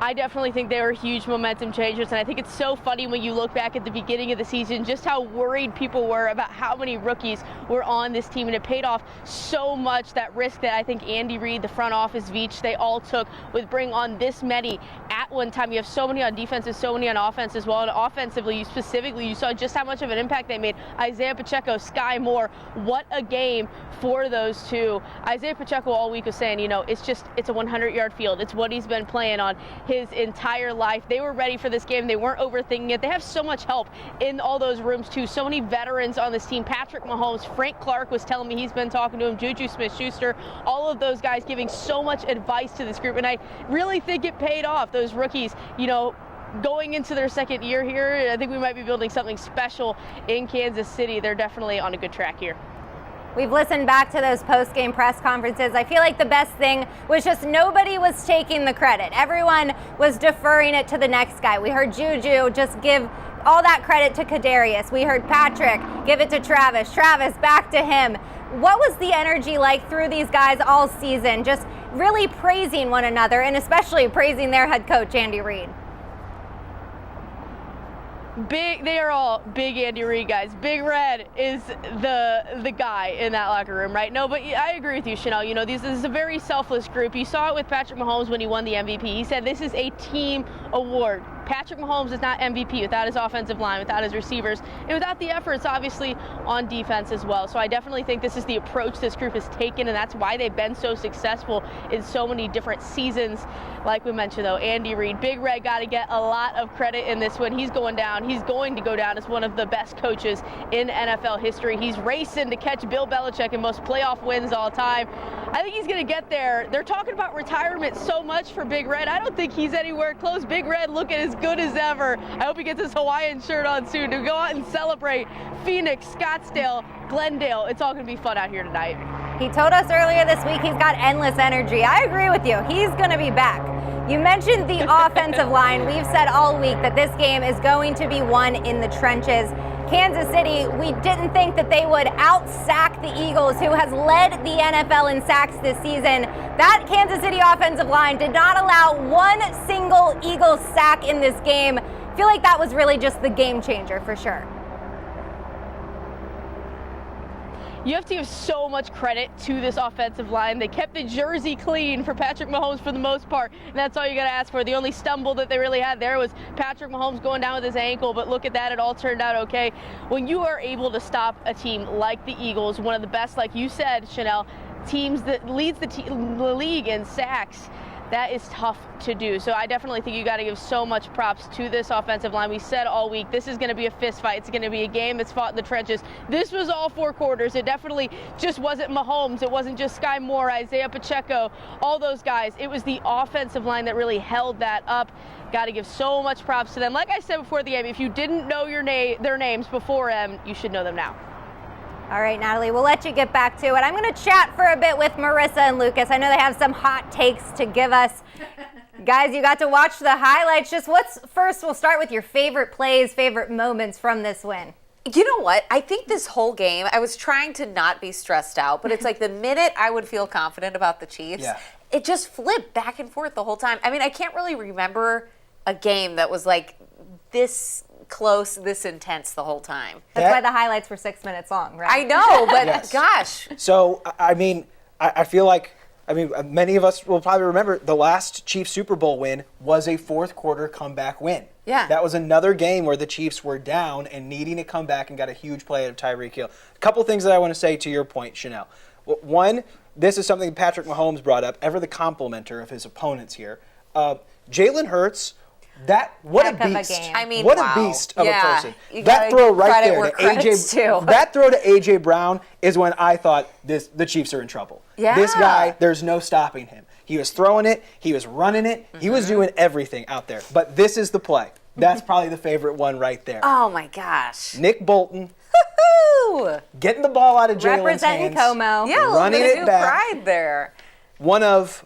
I definitely think they were huge momentum changers, and I think it's so funny when you look back at the beginning of the season just how worried people were about how many rookies were on this team, and it paid off so much. That risk that I think Andy Reid, the front office, Veach, they all took with bringing on this many at one time. You have so many on defense and so many on offense as well, and offensively, you saw just how much of an impact they made. Isaiah Pacheco, Sky Moore, what a game for those two. Isaiah Pacheco all week was saying, you know, it's a 100-yard field. It's what he's been playing on his entire life. They were ready for this game. They weren't overthinking it. They have so much help in all those rooms too. So many veterans on this team. Patrick Mahomes, Frank Clark was telling me he's been talking to him, Juju Smith-Schuster, all of those guys giving so much advice to this group. And I really think it paid off. Those rookies, you know, going into their second year here, I think we might be building something special in Kansas City. They're definitely on a good track here. We've listened back to those post-game press conferences. I feel like the best thing was just nobody was taking the credit. Everyone was deferring it to the next guy. We heard Juju just give all that credit to Kadarius. We heard Patrick give it to Travis. Travis back to him. What was the energy like through these guys all season? Just really praising one another, and especially praising their head coach, Andy Reid. They are all big Andy Reid guys. Big Red is the guy in that locker room, right? No, but I agree with you, Chanel. You know, this is a very selfless group. You saw it with Patrick Mahomes when he won the MVP. He said this is a team award. Patrick Mahomes is not MVP without his offensive line, without his receivers, and without the efforts, obviously, on defense as well. So I definitely think this is the approach this group has taken, and that's why they've been so successful in so many different seasons. Like we mentioned, though, Andy Reid, Big Red got to get a lot of credit in this one. He's going down. He's going to go down as one of the best coaches in NFL history. He's racing to catch Bill Belichick in most playoff wins all time. I think he's going to get there. They're talking about retirement so much for Big Red. I don't think he's anywhere close. Big Red looking as good as ever. I hope he gets his Hawaiian shirt on soon to go out and celebrate Phoenix, Scottsdale, Glendale. It's all going to be fun out here tonight. He told us earlier this week he's got endless energy. I agree with you. He's going to be back. You mentioned the offensive line. We've said all week that this game is going to be won in the trenches. Kansas City, we didn't think that they would out-sack the Eagles, who has led the NFL in sacks this season. That Kansas City offensive line did not allow one single Eagles sack in this game. I feel like that was really just the game changer for sure. You have to give so much credit to this offensive line. They kept the jersey clean for Patrick Mahomes for the most part, and that's all you got to ask for. The only stumble that they really had there was Patrick Mahomes going down with his ankle, but look at that, it all turned out okay. When you are able to stop a team like the Eagles, one of the best, like you said, Chanel, teams that leads the league in sacks, that is tough to do. So I definitely think you got to give so much props to this offensive line. We said all week, this is going to be a fist fight. It's going to be a game that's fought in the trenches. This was all 4 quarters. It definitely just wasn't Mahomes. It wasn't just Sky Moore, Isaiah Pacheco, all those guys. It was the offensive line that really held that up. Got to give so much props to them. Like I said before the game, if you didn't know their names before them, you should know them now. All right, Natalie, we'll let you get back to it. I'm going to chat for a bit with Marissa and Lucas. I know they have some hot takes to give us. Guys, you got to watch the highlights. Just first, we'll start with your favorite plays, favorite moments from this win. You know what? I think this whole game, I was trying to not be stressed out, but it's like the minute I would feel confident about the Chiefs, it just flipped back and forth the whole time. I mean, I can't really remember a game that was like this close, this intense the whole time. That's why the highlights were 6 minutes long, right? I know, but gosh. So, I mean, I feel like, many of us will probably remember the last Chiefs Super Bowl win was a fourth quarter comeback win. Yeah. That was another game where the Chiefs were down and needing to come back and got a huge play out of Tyreek Hill. A couple things that I want to say to your point, Chanel. One, this is something Patrick Mahomes brought up, ever the complimenter of his opponents here. Jalen Hurts, what a beast. I mean, what wow. a beast of a person. You That throw right there to AJ. That throw to AJ Brown is when I thought the Chiefs are in trouble. Yeah. This guy, there's no stopping him. He was throwing it, he was running it, he was doing everything out there. But this is the play. That's probably the favorite one right there. Oh my gosh. Nick Bolton getting the ball out of Jalen's hands. Representing Como. Yeah, running it back. Pride there. One of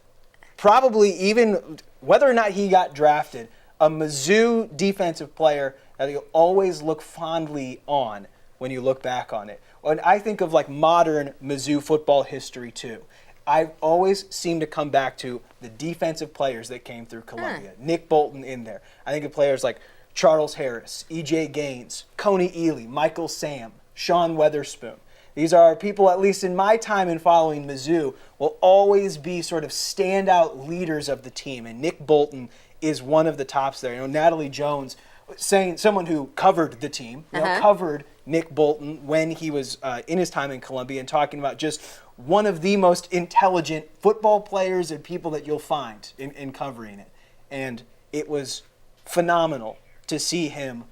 probably, even whether or not he got drafted, a Mizzou defensive player that you'll always look fondly on when you look back on it. When I think of like modern Mizzou football history too, I always seem to come back to the defensive players that came through Columbia. Nick Bolton in there. I think of players like Charles Harris, E.J. Gaines, Coney Ely, Michael Sam, Sean Weatherspoon. These are people, at least in my time in following Mizzou, will always be sort of standout leaders of the team. And Nick Bolton is one of the tops there. You know, Natalie Jones, someone who covered the team, covered Nick Bolton when he was in his time in Columbia, and talking about just one of the most intelligent football players and people that you'll find in covering it. And it was phenomenal to see him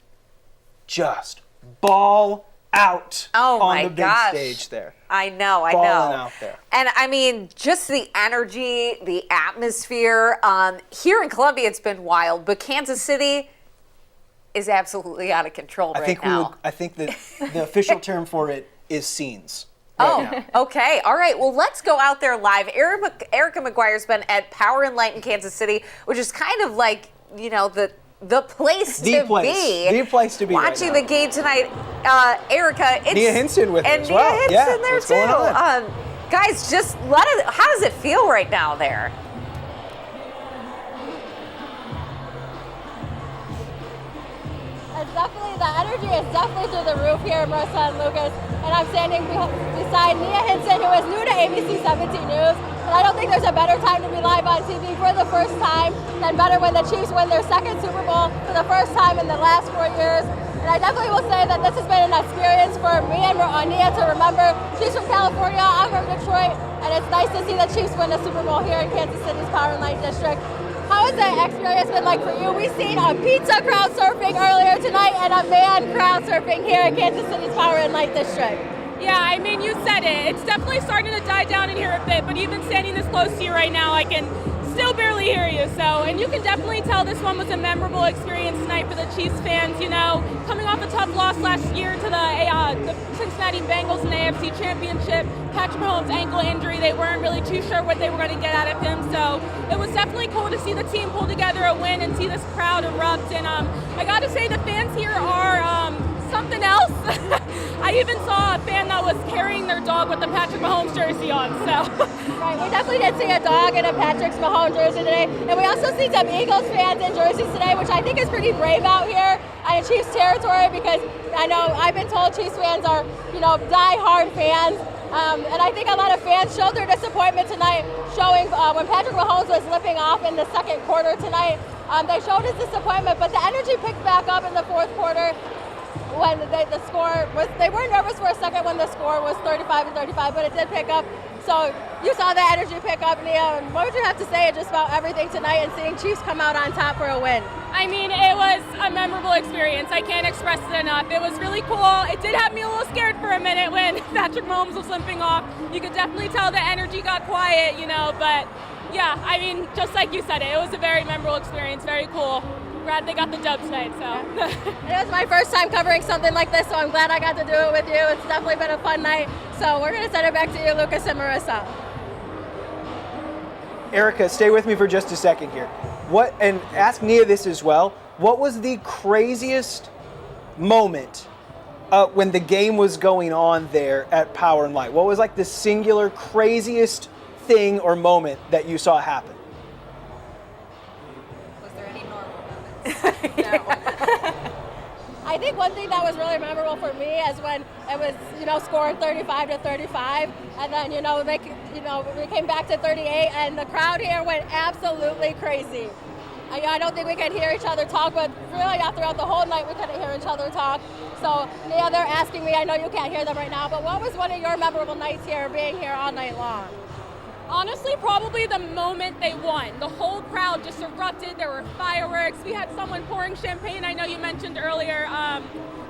just ball out on the big stage there. I know. Balling out there. And I mean, just the energy, the atmosphere. Here in Columbia, it's been wild, but Kansas City is absolutely out of control now. I think that the official term for it is scenes. Okay. All right. Well, let's go out there live. Erica McGuire's been at Power and Light in Kansas City, which is kind of like, you know, the place to be. The place to be. Watching right the game tonight, Erica. It's Nia Hinson with and as well. Nia Hinson there what's going on? too. Guys, just how does it feel right now there? It's definitely, the energy is definitely through the roof here, Marissa and Lucas. And I'm standing beside Nia Hinson, who is new to ABC 17 News. But I don't think there's a better time to be live on TV for the first time than better when the Chiefs win their second Super Bowl for the first time in the last 4 years. And I definitely will say that this has been an experience for me and Ania to remember. She's from California, I'm from Detroit, and it's nice to see the Chiefs win the Super Bowl here in Kansas City's Power and Light District. How has that experience been like for you? We've seen a pizza crowd surfing earlier tonight and a man crowd surfing here in Kansas City's Power and Light District. Yeah, I mean, you said it. It's definitely starting to die down in here a bit, but even standing this close to you right now, I can still barely hear you. And you can definitely tell this one was a memorable experience tonight for the Chiefs fans. You know, coming off a tough loss last year to the Cincinnati Bengals in the AFC Championship, Patrick Mahomes' ankle injury, they weren't really too sure what they were going to get out of him. So it was definitely cool to see the team pull together a win and see this crowd erupt. And I got to say, the fans here are something else. I even saw a fan that was carrying their dog with the Patrick Mahomes jersey on. So right, we definitely did see a dog in a Patrick Mahomes jersey today, and we also see some Eagles fans in jerseys today, which I think is pretty brave out here in Chiefs territory, because I know I've been told Chiefs fans are, die-hard fans. And I think a lot of fans showed their disappointment tonight, showing when Patrick Mahomes was limping off in the second quarter tonight. They showed his disappointment, but the energy picked back up in the fourth quarter. When the score was, they were nervous for a second when the score was 35-35, but it did pick up. So you saw the energy pick up, Nia. And what would you have to say just about everything tonight and seeing Chiefs come out on top for a win? I mean, it was a memorable experience. I can't express it enough. It was really cool. It did have me a little scared for a minute when Patrick Mahomes was limping off. You could definitely tell the energy got quiet, but yeah, I mean, just like you said, it was a very memorable experience, very cool. Glad they got the dub tonight, so. It was my first time covering something like this, so I'm glad I got to do it with you. It's definitely been a fun night. So we're going to send it back to you, Lucas and Marissa. Erica, stay with me for just a second here. And ask Nia this as well. What was the craziest moment when the game was going on there at Power and Light? What was like the singular craziest thing or moment that you saw happen? I think one thing that was really memorable for me is when it was, scored 35-35, and then, we came back to 38, and the crowd here went absolutely crazy. I don't think we could hear each other talk, but really throughout the whole night we couldn't hear each other talk. So, Nia, they're asking me, I know you can't hear them right now, but what was one of your memorable nights here, being here all night long? Honestly, probably the moment they won. The whole crowd just erupted. There were fireworks. We had someone pouring champagne, I know you mentioned earlier.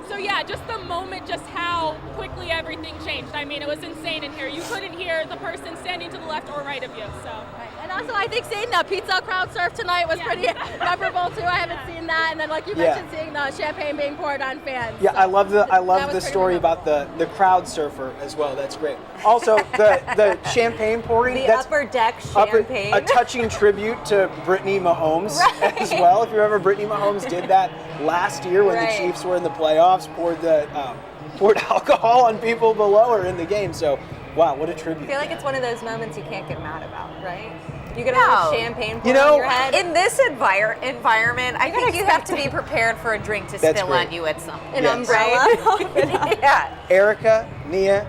So yeah, just the moment, just how quickly everything changed. I mean, it was insane in here. You couldn't hear the person standing to the left or right of you. So. Right. And also, I think seeing the pizza crowd surf tonight was pretty memorable too. I haven't seen that, and then like you mentioned, seeing the champagne being poured on fans. Yeah, so I love the story about the crowd surfer as well. That's great. Also, the champagne pouring. The upper deck champagne. A touching tribute to Brittany Mahomes as well. If you remember, Brittany Mahomes did that last year when the Chiefs were in the playoffs. Poured alcohol on people below her in the game. So, wow, what a tribute. I feel like it's one of those moments you can't get mad about, right? You get a champagne poured on your head. In this environment, I think you have to be prepared for a drink to spill on you at some point. An umbrella. Yeah. Erica, Nia,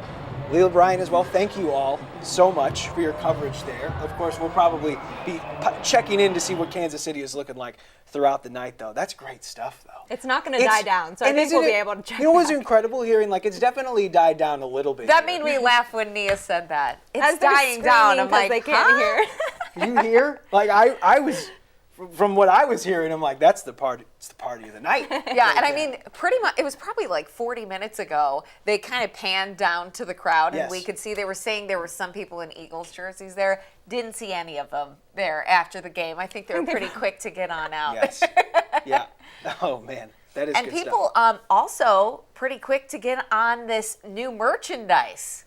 Leila Bryan as well, thank you all so much for your coverage there. Of course, we'll probably be checking in to see what Kansas City is looking like throughout the night, though. That's great stuff, though. It's not going to die down, so I think we'll be able to check. You know what's incredible hearing? Like, it's definitely died down a little bit. That made me laugh when Nia said that. It's dying down. I'm like, they can't hear. You hear? Like, I was, from what I was hearing, I'm like, that's the party. It's the party of the night. Yeah, and I mean, pretty much, it was probably like 40 minutes ago, they kind of panned down to the crowd, and we could see they were saying there were some people in Eagles jerseys there. Didn't see any of them there after the game. I think they were pretty quick to get on out. Yes. Yeah. Oh, man. That is and good people stuff. Also pretty quick to get on this new merchandise.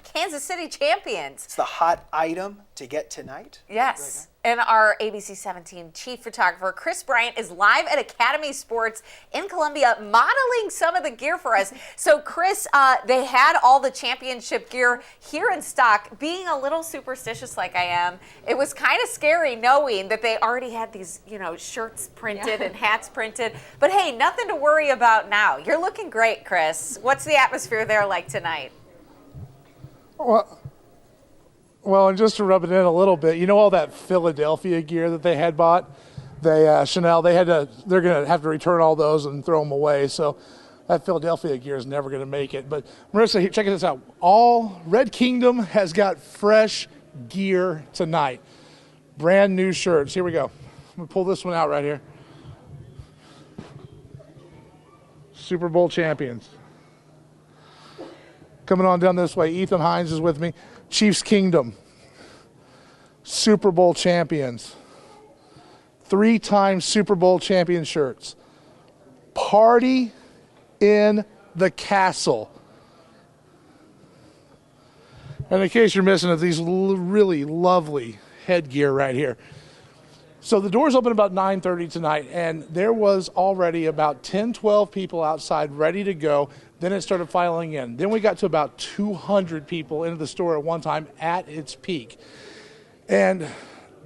Kansas City champions. It's the hot item to get tonight. Yes. And our ABC 17 chief photographer, Chris Bryant, is live at Academy Sports in Columbia modeling some of the gear for us. So, Chris, they had all the championship gear here in stock. Being a little superstitious like I am, it was kind of scary knowing that they already had these, shirts printed and hats printed. But hey, nothing to worry about now. You're looking great, Chris. What's the atmosphere there like tonight? Well, Well, and just to rub it in a little bit, you know all that Philadelphia gear that they had bought? Chanel, they're going to have to return all those and throw them away. So that Philadelphia gear is never going to make it. But Marissa, check this out. All Red Kingdom has got fresh gear tonight. Brand new shirts. Here we go. I'm going to pull this one out right here. Super Bowl champions. Coming on down this way, Ethan Hines is with me. Chiefs Kingdom. Super Bowl champions. 3-time Super Bowl champion shirts. Party in the Castle. And in case you're missing it, these really lovely headgear right here. So the doors open about 9:30 tonight, and there was already about 10, 12 people outside ready to go. Then it started filing in. Then we got to about 200 people into the store at one time at its peak. And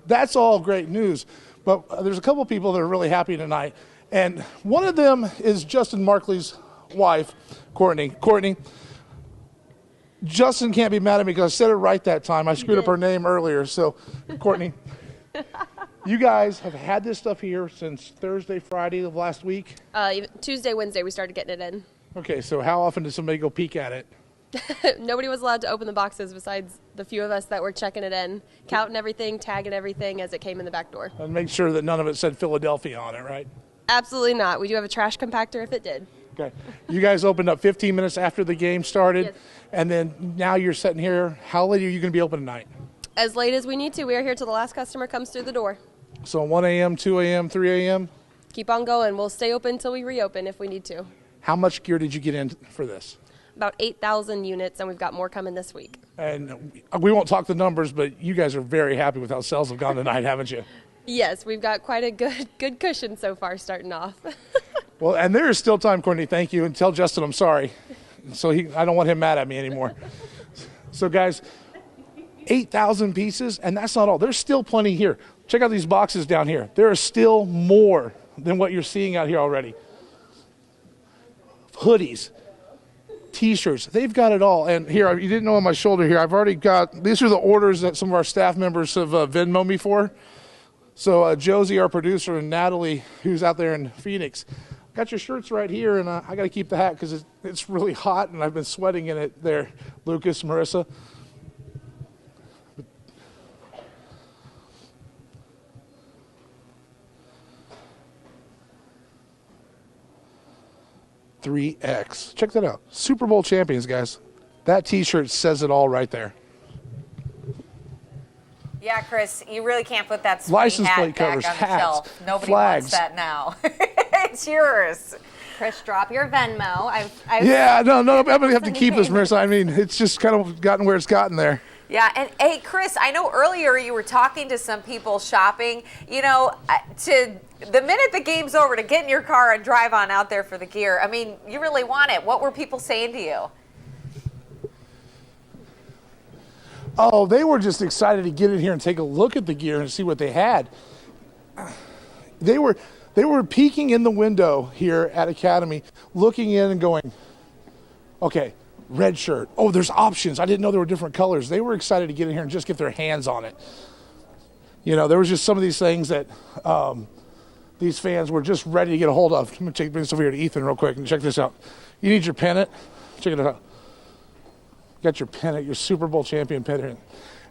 that's all great news. But there's a couple of people that are really happy tonight. And one of them is Justin Markley's wife, Courtney. Courtney, Justin can't be mad at me because I said it right that time. I screwed up her name earlier. So, Courtney, you guys have had this stuff here since Thursday, Friday of last week? Tuesday, Wednesday, we started getting it in. Okay, so how often does somebody go peek at it? Nobody was allowed to open the boxes besides the few of us that were checking it in, counting everything, tagging everything as it came in the back door. And make sure that none of it said Philadelphia on it, right? Absolutely not. We do have a trash compactor if it did. Okay. You guys opened up 15 minutes after the game started, Yes. and then now you're sitting here. How late are you going to be open tonight? As late as we need to. We are here till the last customer comes through the door. So 1 a.m., 2 a.m., 3 a.m.? Keep on going. We'll stay open until we reopen if we need to. How much gear did you get in for this? About 8,000 units, and we've got more coming this week. And we won't talk the numbers, but you guys are very happy with how sales have gone tonight, haven't you? Yes, we've got quite a good cushion so far starting off. Well, and there is still time, Courtney. Thank you. And tell Justin I'm sorry. So I don't want him mad at me anymore. So, guys, 8,000 pieces, and that's not all. There's still plenty here. Check out these boxes down here. There are still more than what you're seeing out here already. Hoodies, T-shirts, they've got it all. And here, you didn't know on my shoulder here, I've already got, these are the orders that some of our staff members have Venmo'd me for. So Josie, our producer, and Natalie, who's out there in Phoenix, got your shirts right here, and I got to keep the hat because it's really hot, and I've been sweating in it there, Lucas, Marissa. $3X. Check that out. Super Bowl champions, guys. That T-shirt says it all right there. Yeah, Chris, you really can't put that License hat plate back covers, on the hats, shelf. Nobody flags. wants that now. It's yours. Chris, drop your Venmo. Yeah, no, I'm going to have to keep this, Marissa. I mean, it's just kind of gotten where it's gotten there. Yeah, and hey, Chris, I know earlier you were talking to some people shopping. You know, to the minute the game's over, to get in your car and drive on out there for the gear. I mean, you really want it. What were people saying to you? Oh, they were just excited to get in here and take a look at the gear and see what they had. They were peeking in the window here at Academy, looking in and going, okay, red shirt. Oh, there's options. I didn't know there were different colors. They were excited to get in here and just get their hands on it. You know, there was just some of these things that these fans were just ready to get a hold of. I'm going to bring this over here to Ethan real quick and check this out. You need your pennant. Check it out. Got your pennant, your Super Bowl champion pennant.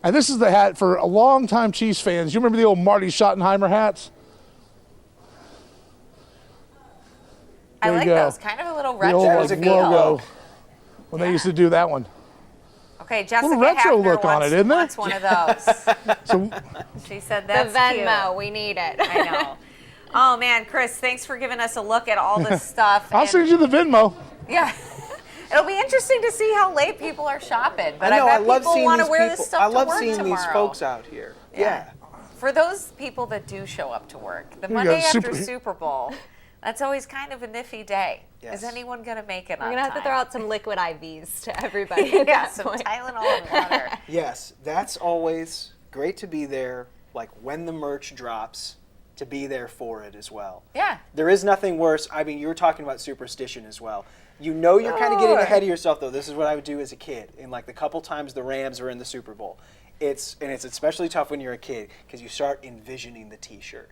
And this is the hat for a long-time Chiefs fans. You remember the old Marty Schottenheimer hats? I like those. Kind of a little retro. The old logo when they used to do that one. Okay, Jessica little retro Hafner look on it, isn't there? wants one of those. So, she said that's the Venmo, cute. we need it. I know. Oh, man, Chris, thanks for giving us a look at all this stuff. I'll send you the Venmo. Yeah. It'll be interesting to see how late people are shopping. But I know, I bet love people seeing want to these wear people. this stuff I love to work seeing tomorrow. these folks out here. Yeah. For those people that do show up to work, the you Monday go, after Super Bowl, that's always kind of a niffy day. Yes. Is anyone going to make it We're on going to have to time? throw out some liquid IVs to everybody at Yeah, that some point. Tylenol and water. Yes, that's always great to be there, like when the merch drops, to be there for it as well. Yeah. There is nothing worse. I mean, you were talking about superstition as well. You know you're kind of getting ahead of yourself, though. This is what I would do as a kid. In like the couple times the Rams were in the Super Bowl. It's especially tough when you're a kid because you start envisioning the T-shirt.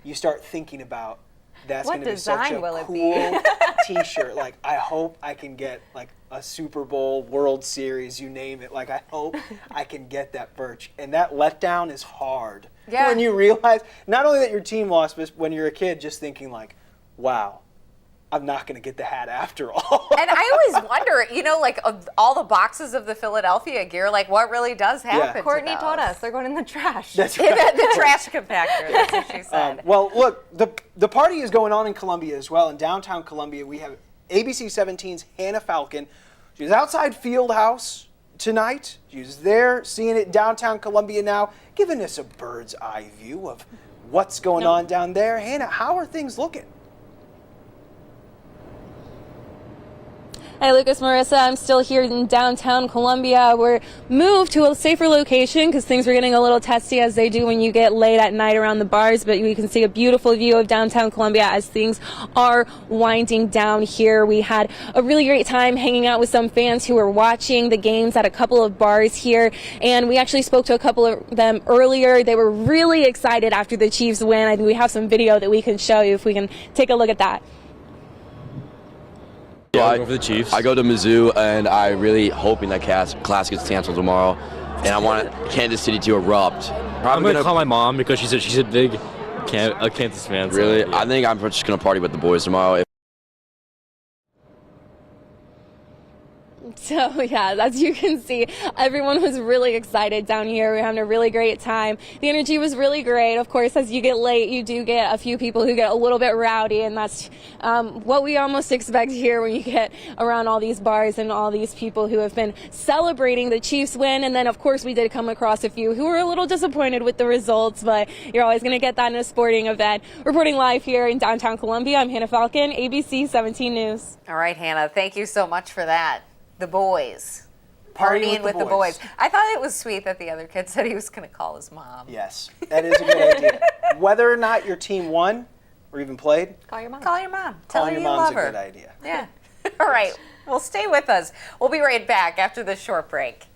You start thinking about that's What going to be such design a will it be? cool T-shirt. Like I hope I can get like a Super Bowl, World Series, you name it. Like I hope I can get that Birch. And that letdown is hard. Yeah. When you realize not only that your team lost, but when you're a kid, just thinking like, wow. I'm not going to get the hat after all. And I always wonder, you know, like of all the boxes of the Philadelphia gear, like what really does happen? Courtney to told those? us they're going in the trash. That's Yeah, right. the trash compactor. That's what she said. Well, look, the party is going on in Columbia as well. In downtown Columbia, we have ABC 17's Hannah Falcon. She's outside Fieldhouse tonight. She's there, seeing it downtown Columbia now, giving us a bird's eye view of what's going on down there. Hannah, how are things looking? Hi, Lucas, Marissa. I'm still here in downtown Columbia. We're moved to a safer location because things were getting a little testy as they do when you get late at night around the bars. But we can see a beautiful view of downtown Columbia as things are winding down here. We had a really great time hanging out with some fans who were watching the games at a couple of bars here. And we actually spoke to a couple of them earlier. They were really excited after the Chiefs win. I think we have some video that we can show you if we can take a look at that. Yeah, I go for the Chiefs. I go to Mizzou, and I really hoping that class gets canceled tomorrow, and I want Kansas City to erupt. I'm gonna call my mom because she's a big Kansas fan. So, Really? yeah. I think I'm just gonna party with the boys tomorrow. So yeah, as you can see, everyone was really excited down here. We were having a really great time. The energy was really great. Of course, as you get late, you do get a few people who get a little bit rowdy, and that's what we almost expect here when you get around all these bars and all these people who have been celebrating the Chiefs win. And then, of course, we did come across a few who were a little disappointed with the results, but you're always going to get that in a sporting event. Reporting live here in downtown Columbia, I'm Hannah Falcon, ABC 17 News. All right, Hannah, thank you so much for that. The boys. Partying with the boys. I thought it was sweet that the other kid said he was going to call his mom. Yes, that is a good idea. Whether or not your team won or even played, Call your mom. Call your mom. Tell her calling you your mom's love her. a good idea. Yeah. All right. Well, stay with us. We'll be right back after this short break.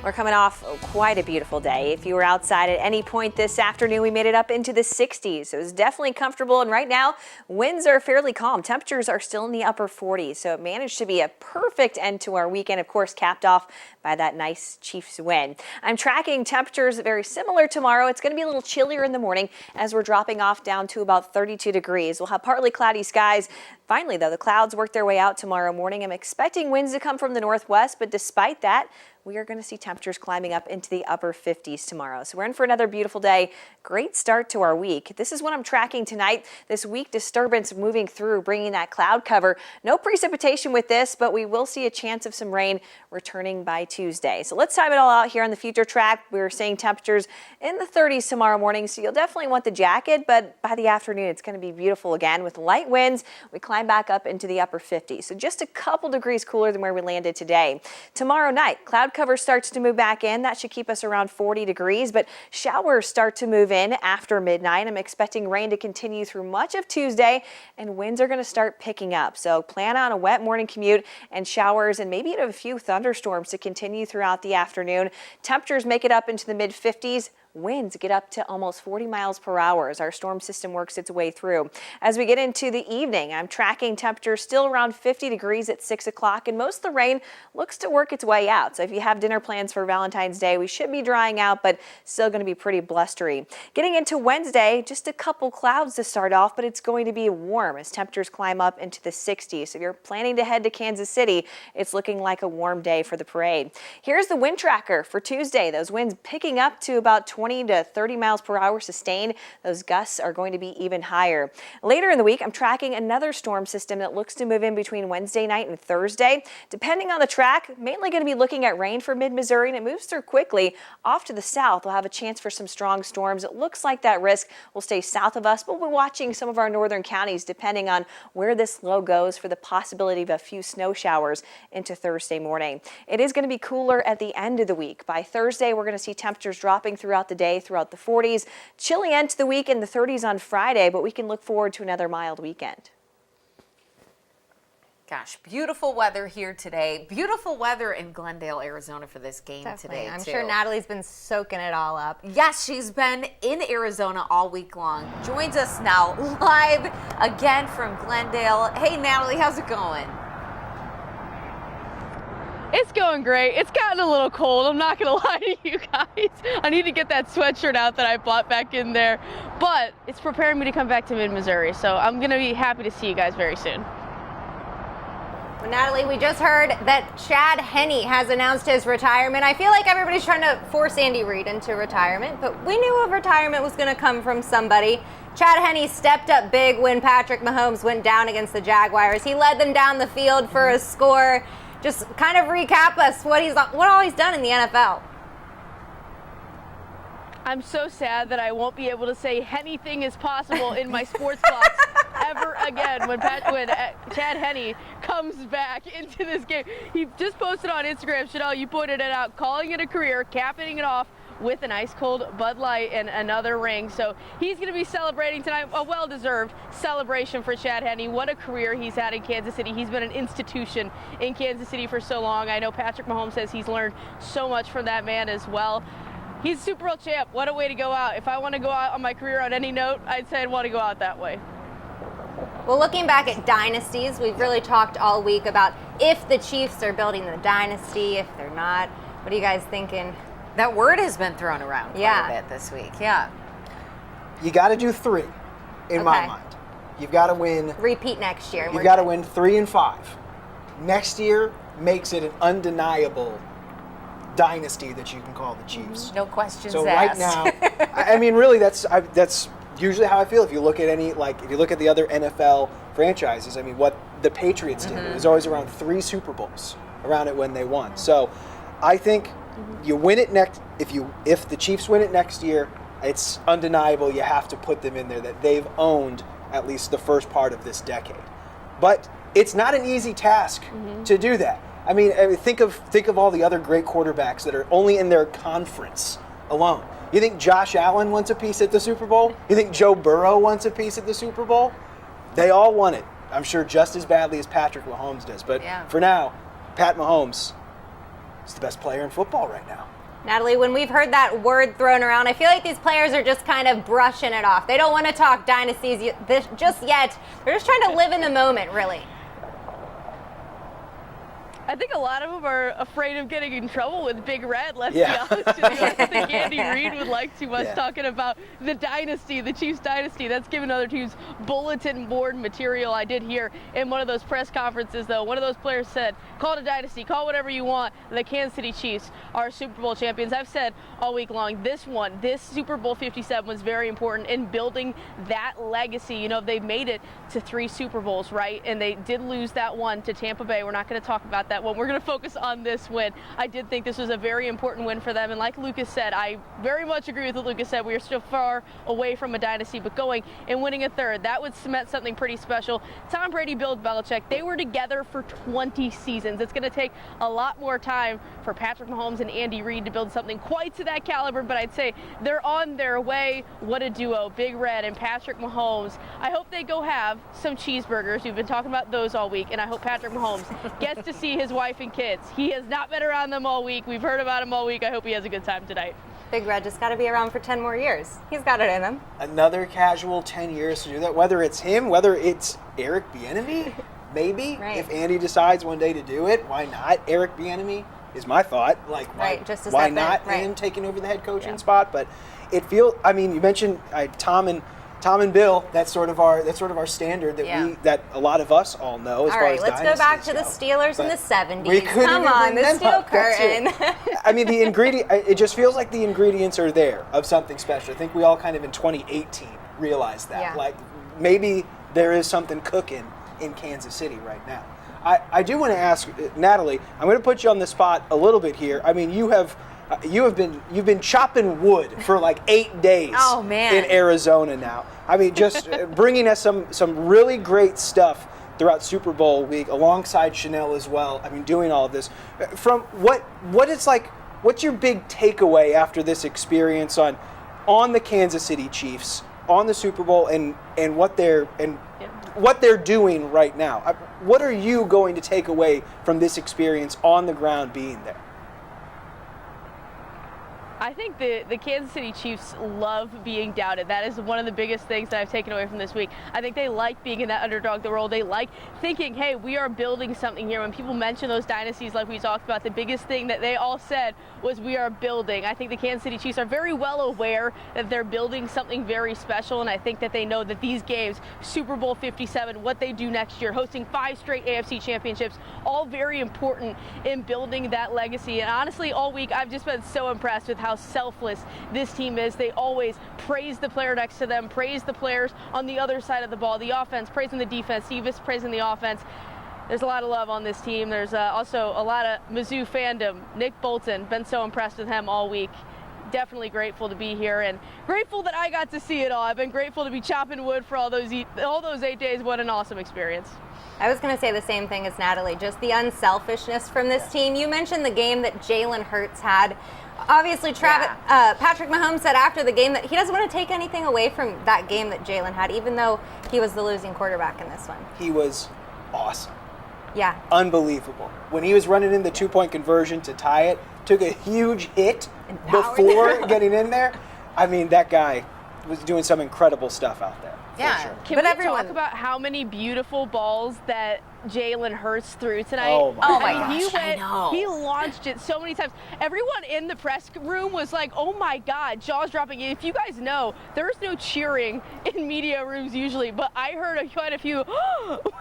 We're coming off quite a beautiful day. If you were outside at any point this afternoon, we made it up into the 60s. It was definitely comfortable, and right now, winds are fairly calm. Temperatures are still in the upper 40s, so it managed to be a perfect end to our weekend, of course, capped off by that nice Chiefs win. I'm tracking temperatures very similar tomorrow. It's going to be a little chillier in the morning as we're dropping off down to about 32 degrees. We'll have partly cloudy skies. Finally, though, the clouds work their way out tomorrow morning. I'm expecting winds to come from the northwest, but despite that, we are going to see temperatures climbing up into the upper 50s tomorrow. So we're in for another beautiful day. Great start to our week. This is what I'm tracking tonight. This weak disturbance moving through, bringing that cloud cover. No precipitation with this, but we will see a chance of some rain returning by Tuesday. So let's time it all out here on the future track. We're seeing temperatures in the 30s tomorrow morning, so you'll definitely want the jacket, but by the afternoon, it's going to be beautiful again with light winds. We climb back up into the upper 50s, so just a couple degrees cooler than where we landed today. Tomorrow night, cloud cover starts to move back in. That should keep us around 40 degrees, but showers start to move in after midnight. I'm expecting rain to continue through much of Tuesday, and winds are going to start picking up. So plan on a wet morning commute and showers and maybe a few thunderstorms to continue throughout the afternoon. Temperatures make it up into the mid 50s. Winds get up to almost 40 miles per hour as our storm system works its way through. As we get into the evening, I'm tracking temperatures still around 50 degrees at 6 o'clock, and most of the rain looks to work its way out. So if you have dinner plans for Valentine's Day, we should be drying out, but still going to be pretty blustery. Getting into Wednesday, just a couple clouds to start off, but it's going to be warm as temperatures climb up into the 60s. So if you're planning to head to Kansas City, it's looking like a warm day for the parade. Here's the wind tracker for Tuesday. Those winds picking up to about 20 to 30 miles per hour sustained. Those gusts are going to be even higher. Later in the week, I'm tracking another storm system that looks to move in between Wednesday night and Thursday. Depending on the track, mainly going to be looking at rain for mid-Missouri, and it moves through quickly. Off to the south, we'll have a chance for some strong storms. It looks like that risk will stay south of us, but we're watching some of our northern counties depending on where this low goes for the possibility of a few snow showers into Thursday morning. It is going to be cooler at the end of the week. By Thursday, we're going to see temperatures dropping throughout the day, throughout the 40s. Chilly end to the week in the 30s on Friday, but we can look forward to another mild weekend. Gosh, beautiful weather here today. Beautiful weather in Glendale, Arizona for this game today, I'm too. sure Natalie's been soaking it all up. Yes, she's been in Arizona all week long. Joins us now live again from Glendale. Hey, Natalie, how's it going? It's going great. It's gotten a little cold. I'm not going to lie to you guys. I need to get that sweatshirt out that I bought back in there. But it's preparing me to come back to mid-Missouri. So I'm going to be happy to see you guys very soon. Well, Natalie, we just heard that Chad Henne has announced his retirement. I feel like everybody's trying to force Andy Reid into retirement, but we knew a retirement was going to come from somebody. Chad Henne stepped up big when Patrick Mahomes went down against the Jaguars. He led them down the field for a score. Just kind of recap us what all he's done in the NFL. I'm so sad that I won't be able to say anything is possible in my sports box ever again when Chad Henne comes back into this game. He just posted on Instagram, Chanel, you pointed it out, calling it a career, capping it off with an ice cold Bud Light and another ring. So he's going to be celebrating tonight, a well-deserved celebration for Chad Henne. What a career he's had in Kansas City. He's been an institution in Kansas City for so long. I know Patrick Mahomes says he's learned so much from that man as well. He's Super Bowl champ. What a way to go out. If I want to go out on my career on any note, I'd say I'd want to go out that way. Well, looking back at dynasties, we've really talked all week about if the Chiefs are building the dynasty, if they're not. What are you guys thinking? That word has been thrown around quite a bit this week. Yeah. You got to do 3, in my mind. You've got to win. Repeat next year. You've got to win 3 and 5. Next year makes it an undeniable dynasty that you can call the Chiefs. No questions asked. So asked. right now, I mean, really, that's usually how I feel. If you look at if you look at the other NFL franchises, I mean, what the Patriots did, it was always around 3 Super Bowls around it when they won. So I think you win it next. If the Chiefs win it next year, it's undeniable. You have to put them in there that they've owned at least the first part of this decade. But it's not an easy task to do that. I mean, think of all the other great quarterbacks that are only in their conference alone. You think Josh Allen wants a piece at the Super Bowl? You think Joe Burrow wants a piece at the Super Bowl? They all want it. I'm sure just as badly as Patrick Mahomes does. But for now, Pat Mahomes, is the best player in football right now. Natalie, when we've heard that word thrown around, I feel like these players are just kind of brushing it off. They don't want to talk dynasties just yet. They're just trying to live in the moment, really. I think a lot of them are afraid of getting in trouble with Big Red, let's be honest with you. I don't think Andy Reid would like too much talking about the dynasty, the Chiefs dynasty. That's given other teams bulletin board material. I did hear in one of those press conferences, though, one of those players said, call it a dynasty, call whatever you want. The Kansas City Chiefs are Super Bowl champions. I've said all week long, this Super Bowl 57 was very important in building that legacy. You know, they've made it to 3 Super Bowls, right? And they did lose that one to Tampa Bay. We're not going to talk about that one. We're going to focus on this win. I did think this was a very important win for them. And like Lucas said, I very much agree with what Lucas said. We are still far away from a dynasty, but going and winning a third, that would cement something pretty special. Tom Brady, Bill Belichick, they were together for 20 seasons. It's going to take a lot more time for Patrick Mahomes and Andy Reid to build something quite to that caliber, but I'd say they're on their way. What a duo, Big Red and Patrick Mahomes. I hope they go have some cheeseburgers. We've been talking about those all week, and I hope Patrick Mahomes gets to see his wife and kids. He has not been around them all week. We've heard about him all week. I hope he has a good time tonight. Big Red just got to be around for 10 more years. He's got it in him. Another casual 10 years to do that, whether it's him, whether it's Eric Bieniemy, maybe. Right. If Andy decides one day to do it, why not Eric Bieniemy is my thought. Like, why not him taking over the head coaching spot? But it feels, I mean, you mentioned Tom and Bill, that's sort of our standard that a lot of us all know. All right, let's go back to the Steelers in the 70s. Come on, the steel curtain. I mean, the ingredient. It just feels like the ingredients are there of something special. I think we all kind of in 2018 realized that. Yeah. Like maybe there is something cooking in Kansas City right now. I do want to ask Natalie. I'm going to put you on the spot a little bit here. I mean, you've been chopping wood for like 8 days in Arizona now. I mean, just bringing us some really great stuff throughout Super Bowl week alongside Chanel as well. I mean, doing all of this. From what it's like, what's your big takeaway after this experience on the Kansas City Chiefs, on the Super Bowl, and what they're doing right now? What are you going to take away from this experience on the ground being there? I think the Kansas City Chiefs love being doubted. That is one of the biggest things that I've taken away from this week. I think they like being in that underdog role. They like thinking, hey, we are building something here. When people mention those dynasties like we talked about, the biggest thing that they all said was we are building. I think the Kansas City Chiefs are very well aware that they're building something very special, and I think that they know that these games, Super Bowl 57, what they do next year, hosting 5 straight AFC championships, all very important in building that legacy. And honestly, all week I've just been so impressed with how selfless this team is. They always praise the player next to them, praise the players on the other side of the ball, the offense, praising the defense, Steve praising the offense. There's a lot of love on this team. There's also a lot of Mizzou fandom. Nick Bolton, been so impressed with him all week. Definitely grateful to be here and grateful that I got to see it all. I've been grateful to be chopping wood for all those 8 days. What an awesome experience. I was going to say the same thing as Natalie, just the unselfishness from this team. You mentioned the game that Jalen Hurts had. Obviously, Patrick Mahomes said after the game that he doesn't want to take anything away from that game that Jalen had, even though he was the losing quarterback in this one. He was awesome. Yeah. Unbelievable. When he was running in the 2-point conversion to tie it, took a huge hit before getting in there. I mean, that guy was doing some incredible stuff out there. Yeah. Sure. Can we talk about how many beautiful balls that Jalen Hurts threw tonight? Oh my gosh, he launched it so many times. Everyone in the press room was like, oh my God, jaws dropping. If you guys know, there's no cheering in media rooms usually, but I heard quite a few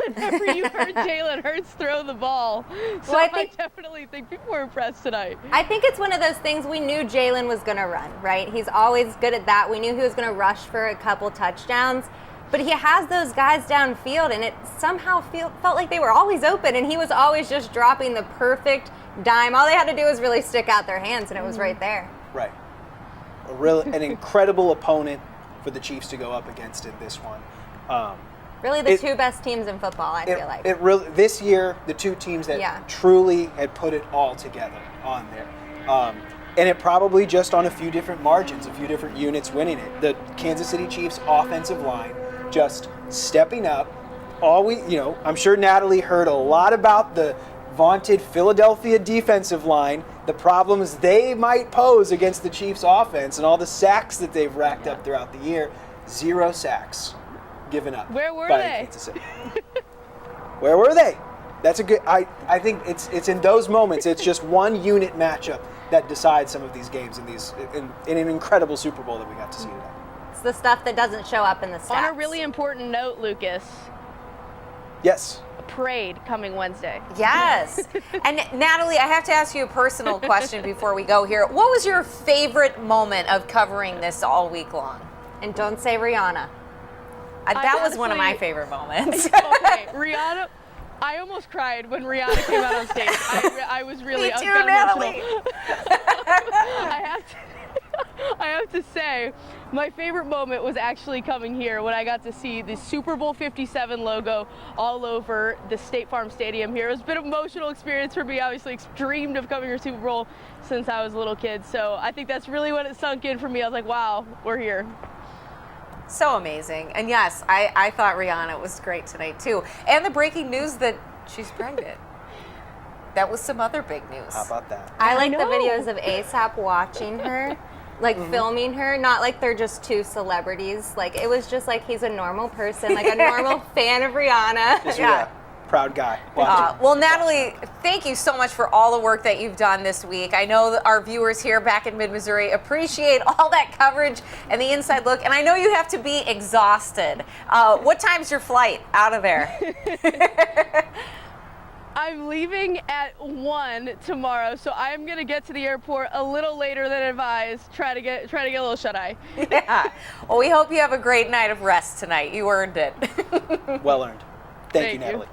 whenever you heard Jalen Hurts throw the ball. So I definitely think people were impressed tonight. I think it's one of those things we knew Jalen was going to run, right? He's always good at that. We knew he was going to rush for a couple touchdowns. But he has those guys downfield, and it somehow felt like they were always open, and he was always just dropping the perfect dime. All they had to do was really stick out their hands, and it was right there. Right. An incredible opponent for the Chiefs to go up against in this one. Really the two best teams in football, I feel like. This year, the two teams that truly had put it all together on there. And it probably just on a few different margins, a few different units winning it. The Kansas City Chiefs offensive line just stepping up. I'm sure Natalie heard a lot about the vaunted Philadelphia defensive line the problems they might pose against the Chiefs offense and all the sacks that they've racked up throughout the year. 0 sacks given up. Where were by they? Kansas City. Where were they? That's a good. I think it's in those moments. It's just one unit matchup that decides some of these games in an incredible Super Bowl that we got to see today. It's the stuff that doesn't show up in the stats. On a really important note, Lucas. Yes. A parade coming Wednesday. Yes. And Natalie, I have to ask you a personal question before we go here. What was your favorite moment of covering this all week long? And don't say Rihanna. That was one of my favorite moments. Okay, Rihanna. I almost cried when Rihanna came out on stage. I was really Me too, got Natalie. emotional. I have to say, my favorite moment was actually coming here when I got to see the Super Bowl 57 logo all over the State Farm Stadium here. It was a bit of an emotional experience for me. Obviously, dreamed of coming to Super Bowl since I was a little kid. So I think that's really when it sunk in for me. I was like, wow, we're here. So amazing. And yes, I thought Rihanna was great tonight too. And the breaking news that she's pregnant. That was some other big news. How about that? I like the videos of ASAP watching her, like filming her, not like they're just two celebrities. Like it was just like he's a normal person, like a normal fan of Rihanna. Just a proud guy. Well, Natalie, thank you so much for all the work that you've done this week. I know that our viewers here back in Mid-Missouri appreciate all that coverage and the inside look, and I know you have to be exhausted. What time's your flight out of there? I'm leaving at 1 tomorrow, so I'm gonna get to the airport a little later than advised. Try to get a little shut-eye. Yeah. Well, we hope you have a great night of rest tonight. You earned it. Well earned. Thank you, Natalie.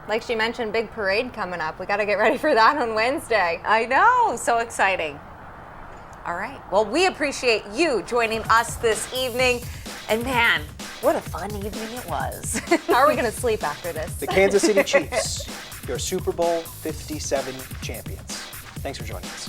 Like she mentioned, big parade coming up. We got to get ready for that on Wednesday. I know, so exciting. All right. Well, we appreciate you joining us this evening. And man, what a fun evening it was. How are we going to sleep after this? The Kansas City Chiefs, your Super Bowl 57 champions. Thanks for joining us.